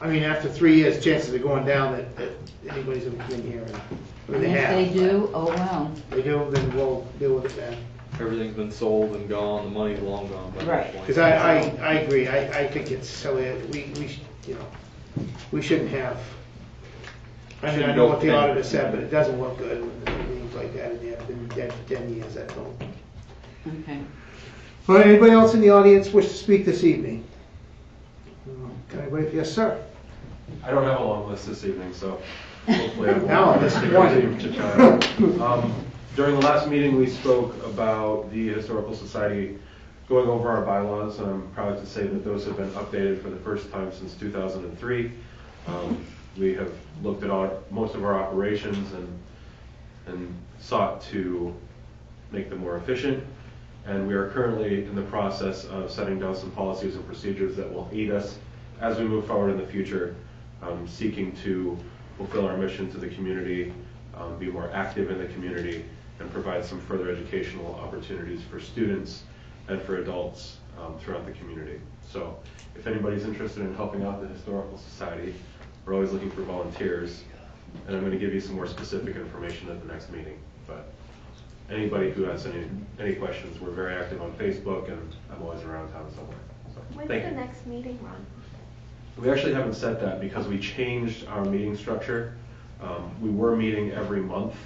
I mean, after 3 years, chances are going down that anybody's gonna come in here and, I mean, they If have. they do, oh well. They do, then we'll deal with it then. Everything's been sold and gone, the money's long gone by Right. that point. Because I agree, I think it's silly, we shouldn't have. I mean, I Shouldn't know go what the 10. auditor said, but it doesn't look good when things like that, and they've been dead for 10 years, that don't. Okay. All right, anybody else in the audience wish to speak this evening? Anybody? Yes, sir. I don't have a long list this evening, so hopefully I Now I'm won't disappointed. continue to chime. During the last meeting, we spoke about the Historical Society going over our bylaws, and I'm proud to say that those have been updated for the first time since 2003. We have looked at most of our operations and sought to make them more efficient. And we are currently in the process of setting down some policies and procedures that will aid us as we move forward in the future, seeking to fulfill our mission to the community, be more active in the community, and provide some further educational opportunities for students and for adults throughout the community. So if anybody's interested in helping out the Historical Society, we're always looking for volunteers, and I'm going to give you some more specific information at the next meeting. But anybody who has any questions, we're very active on Facebook, and I'm always around town somewhere. So, When's thank the you. next meeting, Ron? We actually haven't set that because we changed our meeting structure. We were meeting every month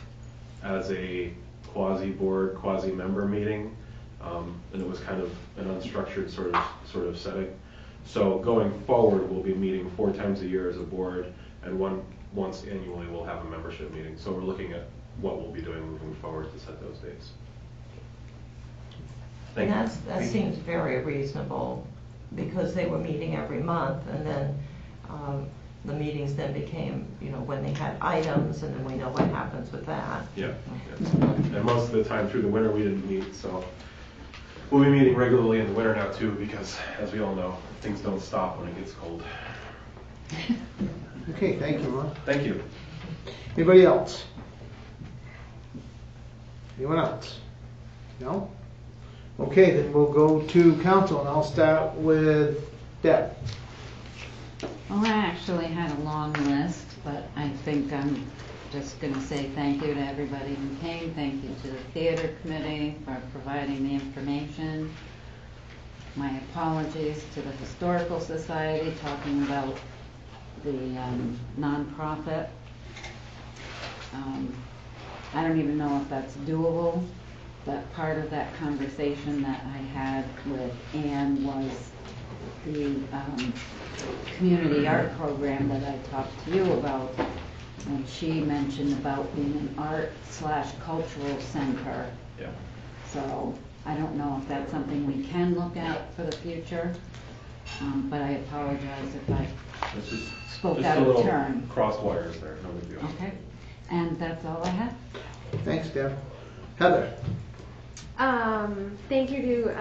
as a quasi-board, quasi-member meeting, and it was kind of an unstructured sort of setting. So going forward, we'll be meeting 4 times a year as a board, and once annually we'll have a membership meeting. So we're looking at what we'll be doing moving forward to set those dates. Thank And you. that seems very reasonable, because they were meeting every month, and then the meetings then became, when they had items, and then we know what happens with that. Yeah. And most of the time through the winter we didn't meet, so we'll be meeting regularly in the winter now too, because as we all know, things don't stop when it gets cold. Okay, thank you, Ron. Thank you. Anybody else? Anyone else? No? Okay, then we'll go to council, and I'll start with Deb. Well, I actually had a long list, but I think I'm just going to say thank you to everybody who came. Thank you to the theater committee for providing the information. My apologies to the Historical Society, talking about the nonprofit. I don't even know if that's doable, but part of that conversation that I had with Ann was the community art program that I talked to you about, and she mentioned about being an art/cultural center. Yeah. So I don't know if that's something we can look at for the future, but I apologize if I spoke out of turn. Cross wires there, no big deal. Okay, and that's all I have. Thanks, Deb. Heather. Thank you to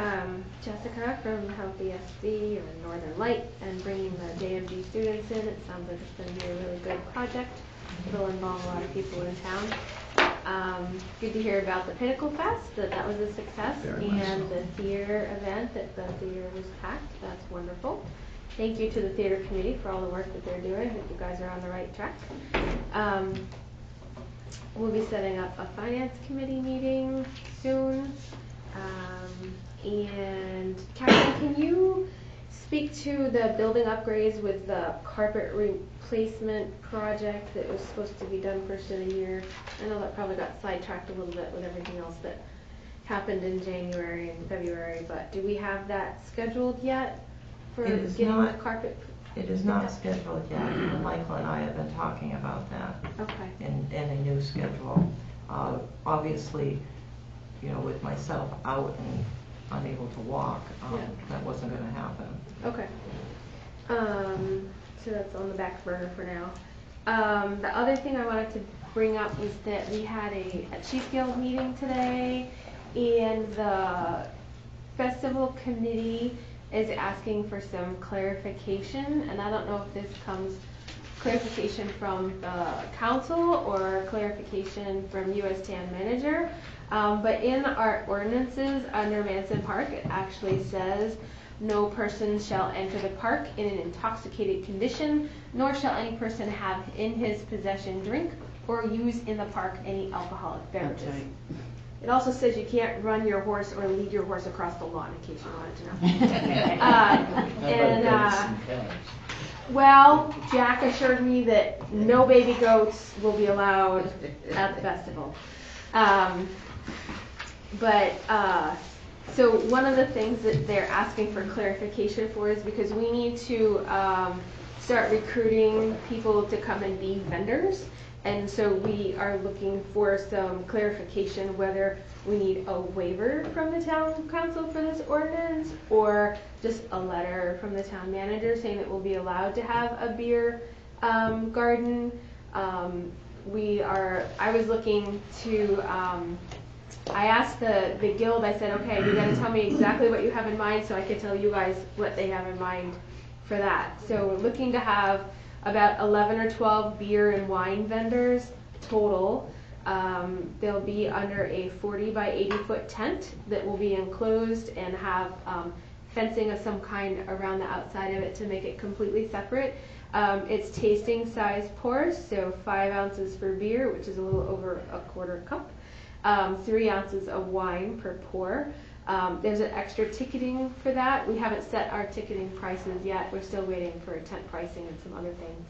Jessica from Healthy SB or Northern Light and bringing the JMG students in. It sounds like it's going to be a really good project. It'll involve a lot of people in town. Good to hear about the Pinnacle Fest, that was a success, and the theater event, that the theater was packed. That's wonderful. Thank you to the theater committee for all the work that they're doing. I hope you guys are on the right track. We'll be setting up a finance committee meeting soon. And Catherine, can you speak to the building upgrades with the carpet replacement project that was supposed to be done first of the year? I know that probably got sidetracked a little bit with everything else that happened in January and February, but do we have that scheduled yet for getting the carpet? It is not scheduled yet, and Michael and I have been talking about that. Okay. In a new schedule. Obviously, with myself out and unable to walk, that wasn't going to happen. Okay. So that's on the back burner for now. The other thing I wanted to bring up was that we had a Chief Guild meeting today, and the festival committee is asking for some clarification, and I don't know if this comes clarification from the council or clarification from U.S. Town Manager, but in our ordinances under Manson Park, it actually says no person shall enter the park in an intoxicated condition, nor shall any person have in his possession drink or use in the park any alcoholic beverages. That's right. It also says you can't run your horse or lead your horse across the lawn, in case you wanted to know. Well, Jack assured me that no baby goats will be allowed at the festival. So one of the things that they're asking for clarification for is because we need to start recruiting people to come and be vendors. And so we are looking for some clarification whether we need a waiver from the town council for this ordinance or just a letter from the town manager saying that we'll be allowed to have a beer garden. I was looking to, I asked the guild, I said, okay, you gotta tell me exactly what you have in mind so I can tell you guys what they have in mind for that. So we're looking to have about 11 or 12 beer and wine vendors total. They'll be under a 40 by 80 foot tent that will be enclosed and have fencing of some kind around the outside of it to make it completely separate. It's tasting size pours, so 5 ounces for beer, which is a little over a quarter cup, 3 ounces of wine per pour. There's an extra ticketing for that. We haven't set our ticketing prices yet. We're still waiting for tent pricing and some other things.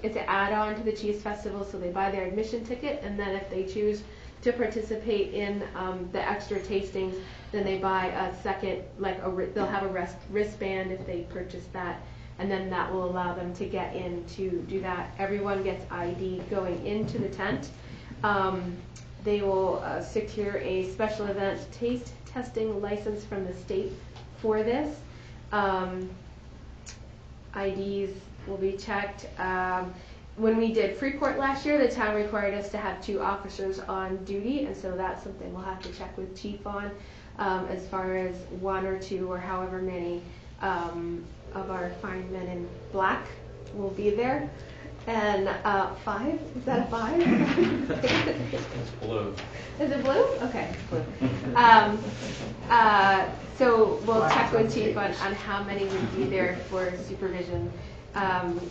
It's an add-on to the Cheese Festival, so they buy their admission ticket, and then if they choose to participate in the extra tastings, then they buy a second, they'll have a wristband if they purchase that, and then that will allow them to get in to do that. Everyone gets ID going into the tent. They will secure a special event taste testing license from the state for this. IDs will be checked. When we did Freeport last year, the town required us to have 2 officers on duty, and so that's something we'll have to check with Chief on, as far as 1 or 2 or however many of our fine men in black will be there. And 5? Is that a 5? It's blue. Is it blue? Okay. So we'll check with Chief on how many would be there for supervision.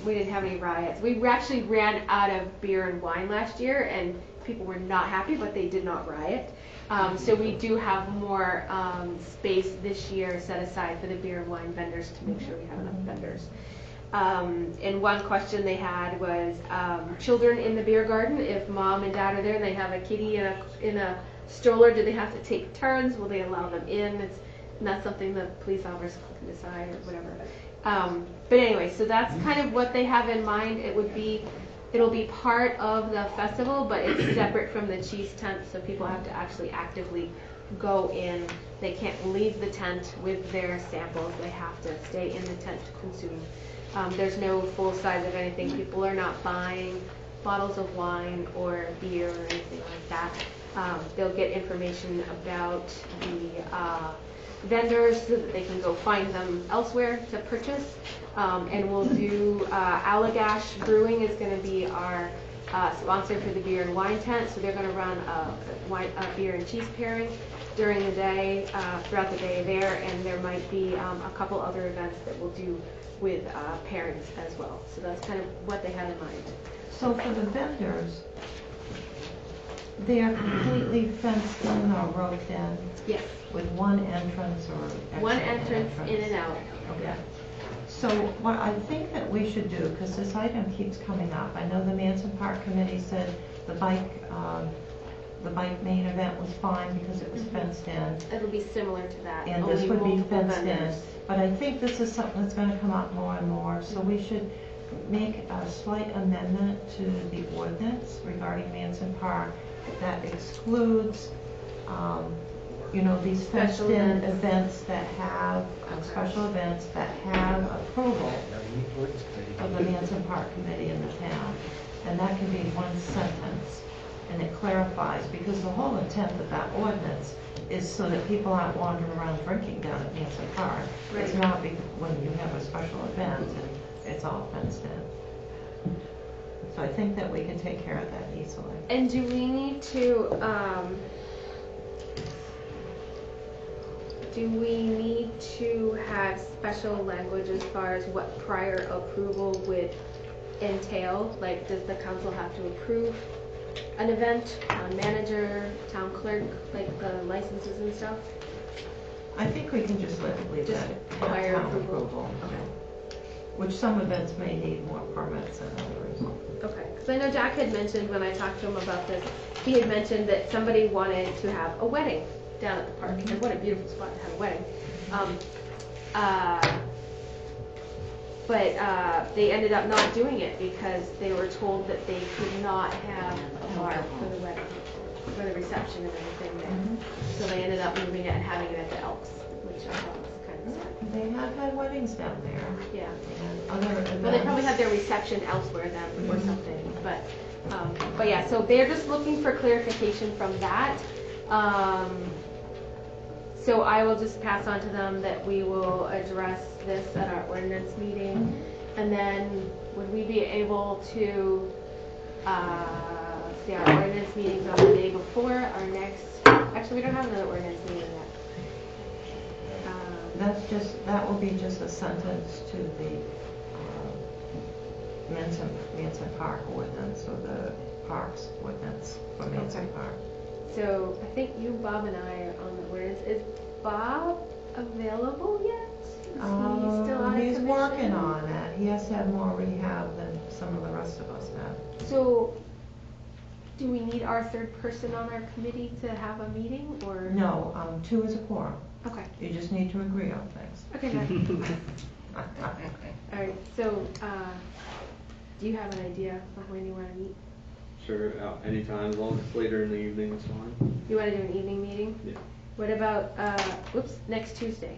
We didn't have any riots. We actually ran out of beer and wine last year, and people were not happy, but they did not riot. So we do have more space this year set aside for the beer and wine vendors to make sure we have enough vendors. And one question they had was children in the beer garden. If mom and dad are there and they have a kitty in a stroller, do they have to take turns? Will they allow them in? It's not something the police officers can decide or whatever. But anyway, so that's kind of what they have in mind. It'll be part of the festival, but it's separate from the cheese tent, so people have to actually actively go in. They can't leave the tent with their samples. They have to stay in the tent to consume. There's no full size of anything. People are not buying bottles of wine or beer or anything like that. They'll get information about the vendors so that they can go find them elsewhere to purchase. And we'll do Allagash Brewing is going to be our sponsor for the beer and wine tent. So they're going to run a beer and cheese pairing during the day, throughout the day there, and there might be a couple other events that we'll do with pairings as well. So that's kind of what they had in mind. So for the vendors, they are completely fenced in or roped in? Yes. With one entrance or exit? One entrance in and out. Okay. So what I think that we should do, because this item keeps coming up, I know the Manson Park Committee said the bike main event was fine because it was fenced in. It'll be similar to that. And this would be fenced in. But I think this is something that's going to come up more and more, so we should make a slight amendment to the ordinance regarding Manson Park that excludes, these fenced-in events that have, special events that have approval of the Manson Park Committee in the town. And that can be one sentence, and it clarifies, because the whole intent of that ordinance is so that people aren't wandering around drinking down at Manson Park. Right. It's not when you have a special event and it's all fenced in. So I think that we can take care of that easily. And do we need to, have special language as far as what prior approval would entail? Like, does the council have to approve an event, town manager, town clerk, like the licenses and stuff? I think we can just leave that prior town approval. Okay. Which some events may need more permits than others. Okay, because I know Jack had mentioned when I talked to him about this, he had mentioned that somebody wanted to have a wedding down at the park, and what a beautiful spot to have a wedding. But they ended up not doing it because they were told that they could not have a bar for the wedding, for the reception and everything there. So they ended up moving it and having it at the Elks, which I thought was kind of They have had weddings down there. Yeah. And other events. Well, they probably have their reception elsewhere then, or something, but yeah, so they're just looking for clarification from that. So I will just pass on to them that we will address this at our ordinance meeting, and then would we be able to, see, our ordinance meeting's on the day before our next, actually, we don't have another ordinance meeting yet. That will be just a sentence to the Manson Park ordinance, or the parks ordinance for Manson Park. So I think you, Bob, and I are on the ordinance. Is Bob available yet? Is he still on He's commission? working on it. He has to have more rehab than some of the rest of us have. So, do we need our third person on our committee to have a meeting, or? No, 2 is a quorum. Okay. You just need to agree on things. Okay, good. All right, so, do you have an idea of when you want to meet? Sure, anytime, as long as it's later in the evening, it's fine. You want to do an evening meeting? Yeah. What about, next Tuesday?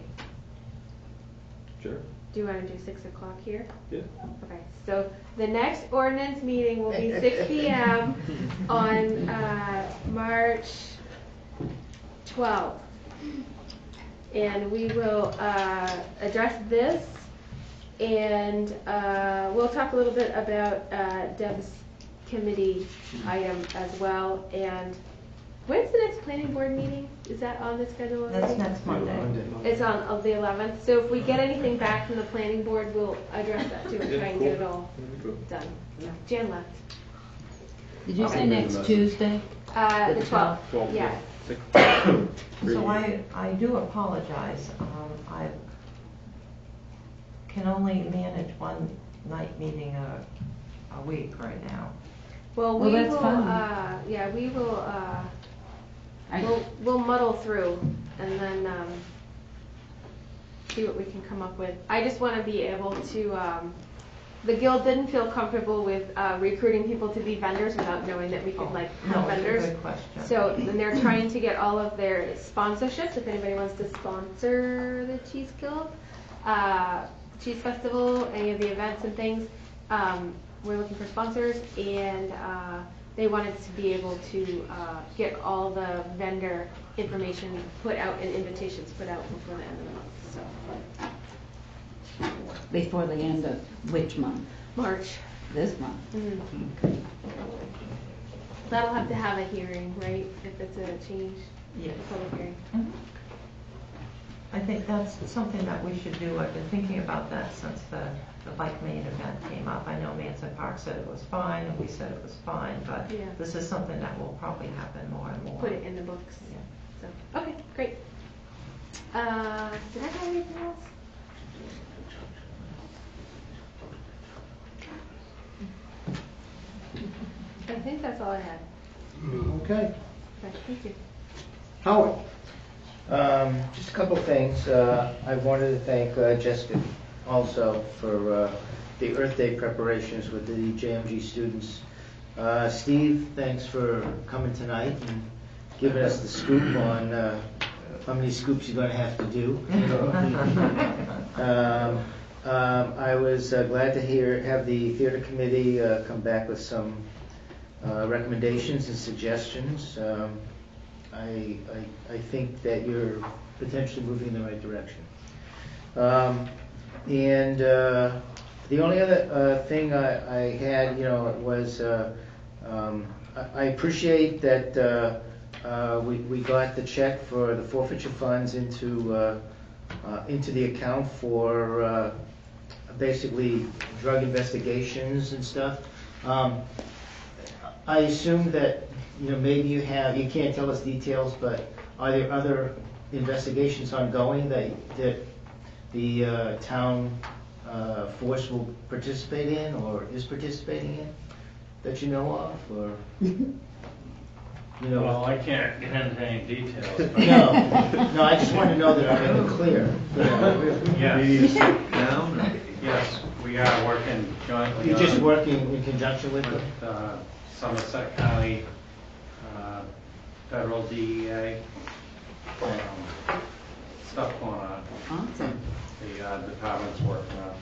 Sure. Do you want to do 6 o'clock here? Yeah. Okay, so the next ordinance meeting will be 6 p.m. on March 12th. And we will address this, and we'll talk a little bit about Deb's committee item as well. And when's the next planning board meeting? Is that on the schedule already? That's next Monday. It's on the 11th. So if we get anything back from the planning board, we'll address that too and try and get it all done. Jan left. Did you say next Tuesday? The 12th. Yeah. So I do apologize. I can only manage one night meeting a week right now. Well, Well, we that's will, fine. yeah, we will, we'll muddle through and then, see what we can come up with. I just want to be able to, the guild didn't feel comfortable with, recruiting people to be vendors without knowing that we could have No, it's a vendors. good question. So, then they're trying to get all of their sponsorships, if anybody wants to sponsor the Cheese Guild, Cheese Festival, any of the events and things. We're looking for sponsors, and they wanted to be able to get all the vendor information put out and invitations put out before the end of the month. So Before the end of which month? March. This month? Mm-hmm. That'll have to have a hearing, right? If it's a change. Yes. A public hearing. Mhm. I think that's something that we should do. I've been thinking about that since the bike lane event came up. I know Manson Park said it was fine, and we said it was fine, but Yeah. this is something that will probably happen more and more. Put it in the books. Yeah. So, okay, great. Did I have anything else? I think that's all I had. Okay. Okay, thank you. Howard? Just a couple things. I wanted to thank Jessica also for the Earth Day preparations with the JMG students. Steve, thanks for coming tonight and giving us the scoop on how many scoops you're going to have to do. I was glad to have the theater committee come back with some recommendations and suggestions. I think that you're potentially moving in the right direction. And the only other thing I had, was I appreciate that we got the check for the forfeiture funds into the account for basically drug investigations and stuff. I assume that maybe you can't tell us details, but are there other investigations ongoing that the town force will participate in or is participating in that you know of, or Well, I can't get into any details. But No, I just want to know that I'm in the clear. Yes. Yes, we are working jointly. You're just working in conjunction with Somerset County, federal DEA, stuff going on. Awesome. departments working on.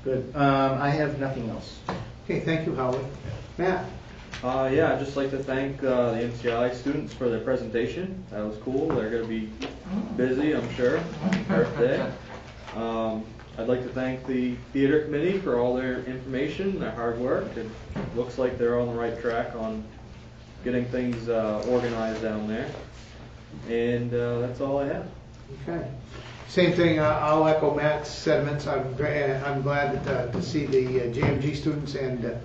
Good. I have nothing else. Okay, thank you, Howard. Matt? Yeah, I'd just like to thank the MCI students for their presentation. That was cool. They're going to be busy, I'm sure, first day. I'd like to thank the theater committee for all their information, their hard work. It looks like they're on the right track on getting things organized down there. And that's all I have. Okay. Same thing, I'll echo Matt's sentiments. I'm glad that, to see the JMG students, and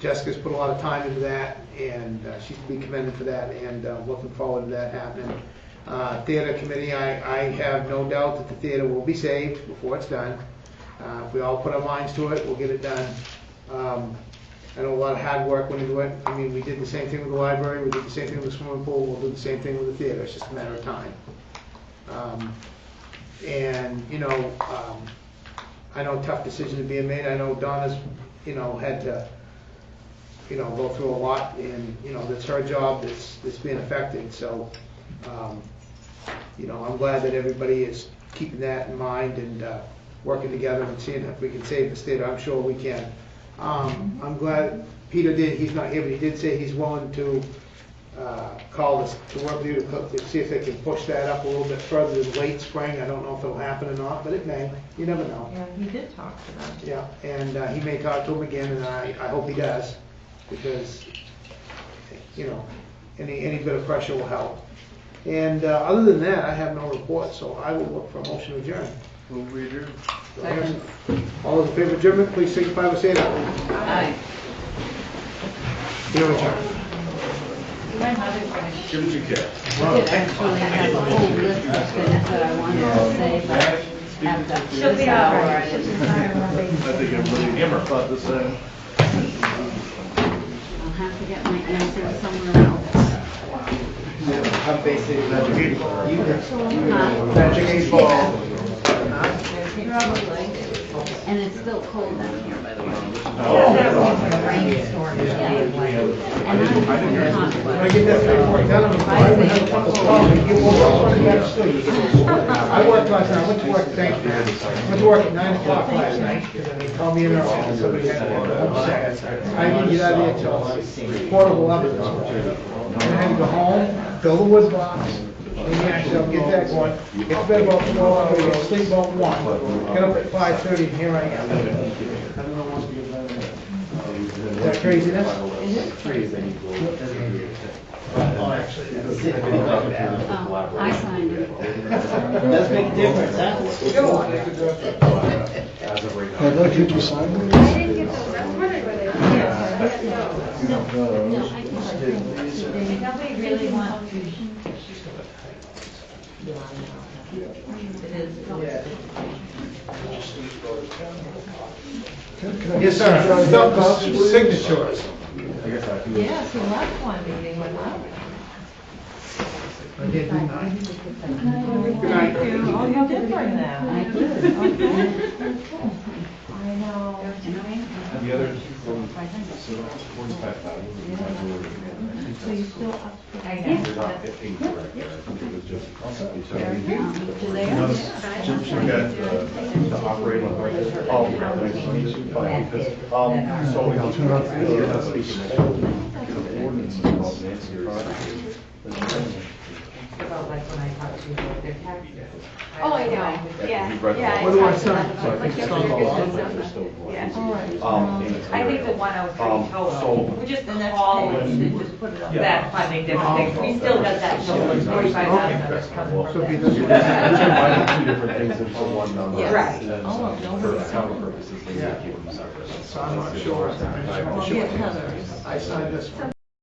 Jessica's put a lot of time into that, and she's to be commended for that, and looking forward to that happening. Theater committee, I have no doubt that the theater will be saved before it's done. If we all put our minds to it, we'll get it done. I know a lot of hard work went into it. I mean, we did the same thing with the library, we did the same thing with the swimming pool, we'll do the same thing with the theater. It's just a matter of time. And, I know tough decisions are being made. I know Donna's, had to, go through a lot, and, that's her job that's being affected. So, I'm glad that everybody is keeping that in mind and working together and seeing if we can save the state. I'm sure we can. I'm glad Peter he's not here, but he did say he's willing to call us to work with you to see if they can push that up a little bit further than late spring. I don't know if it'll happen or not, but it may. You never know. Yeah, he did talk to them. Yeah, and he may talk to him again, and I hope he does, because, any bit of pressure will help. And other than that, I have no report, so I will look for a motion to adjourn. Move we adjourn. Second. All those in favor of adjournment, please signify by saying aye. Aye. You're adjourned. My mother's gonna Give it to Kit. I did actually have a whole list of things that I wanted to say, but after She'll be this all hour, right. I just, I think everybody thought the same. I'll have to get my answer somewhere else. I'm basically Magic 8 Ball. And it's still cold down here, by the way. rainstorm. And When I get that paperwork done, I'm going to have a couple of calls. You woke up on the back still, you get this. I worked last night, I went to work, thanks, man. I went to work at 9 o'clock last night, and they called me in their office, somebody had upset. I didn't get out of there till portable oven. And I had to go home, fill the wood box, and actually get that going. It's been about 12 hours, I sleep about 1. Get up at 5:30, and here I am. I don't know what's going on. Is that craziness? It is crazy. Oh, actually, that's it. I signed it. Does make a difference, huh? I'd like you to sign it. I didn't get those. I was wondering where they were. No, I think nobody really wants to. Yes, sir. Signatures. Yes, he left one meeting without it. I did. Good night. Oh, you did bring that. I did. Okay. I know. And the other from 45,000. So you still up to I know. You're not incorrect there. I think it was just. Do they? We got the operating budget. Oh, because, so I'll turn off the you're not speaking. The ordinance is called Nancy Project. About like when I talked to you about their taxes. Oh, I know, yeah, yeah. What do I talked to sign? them. So I think it's on the bottom, but it's still. Yeah. All right. I think the one I was pretty total, so- we just call it and just put it on that funding difference. We still got that total, it's 45,000 that's coming So from be that. this. That's combining two different things into one number. Yes. Right. And then Oh, no, for no. accounting purposes, they need to keep them separate. So I'm not sure. Well, get Heather's. I signed this one.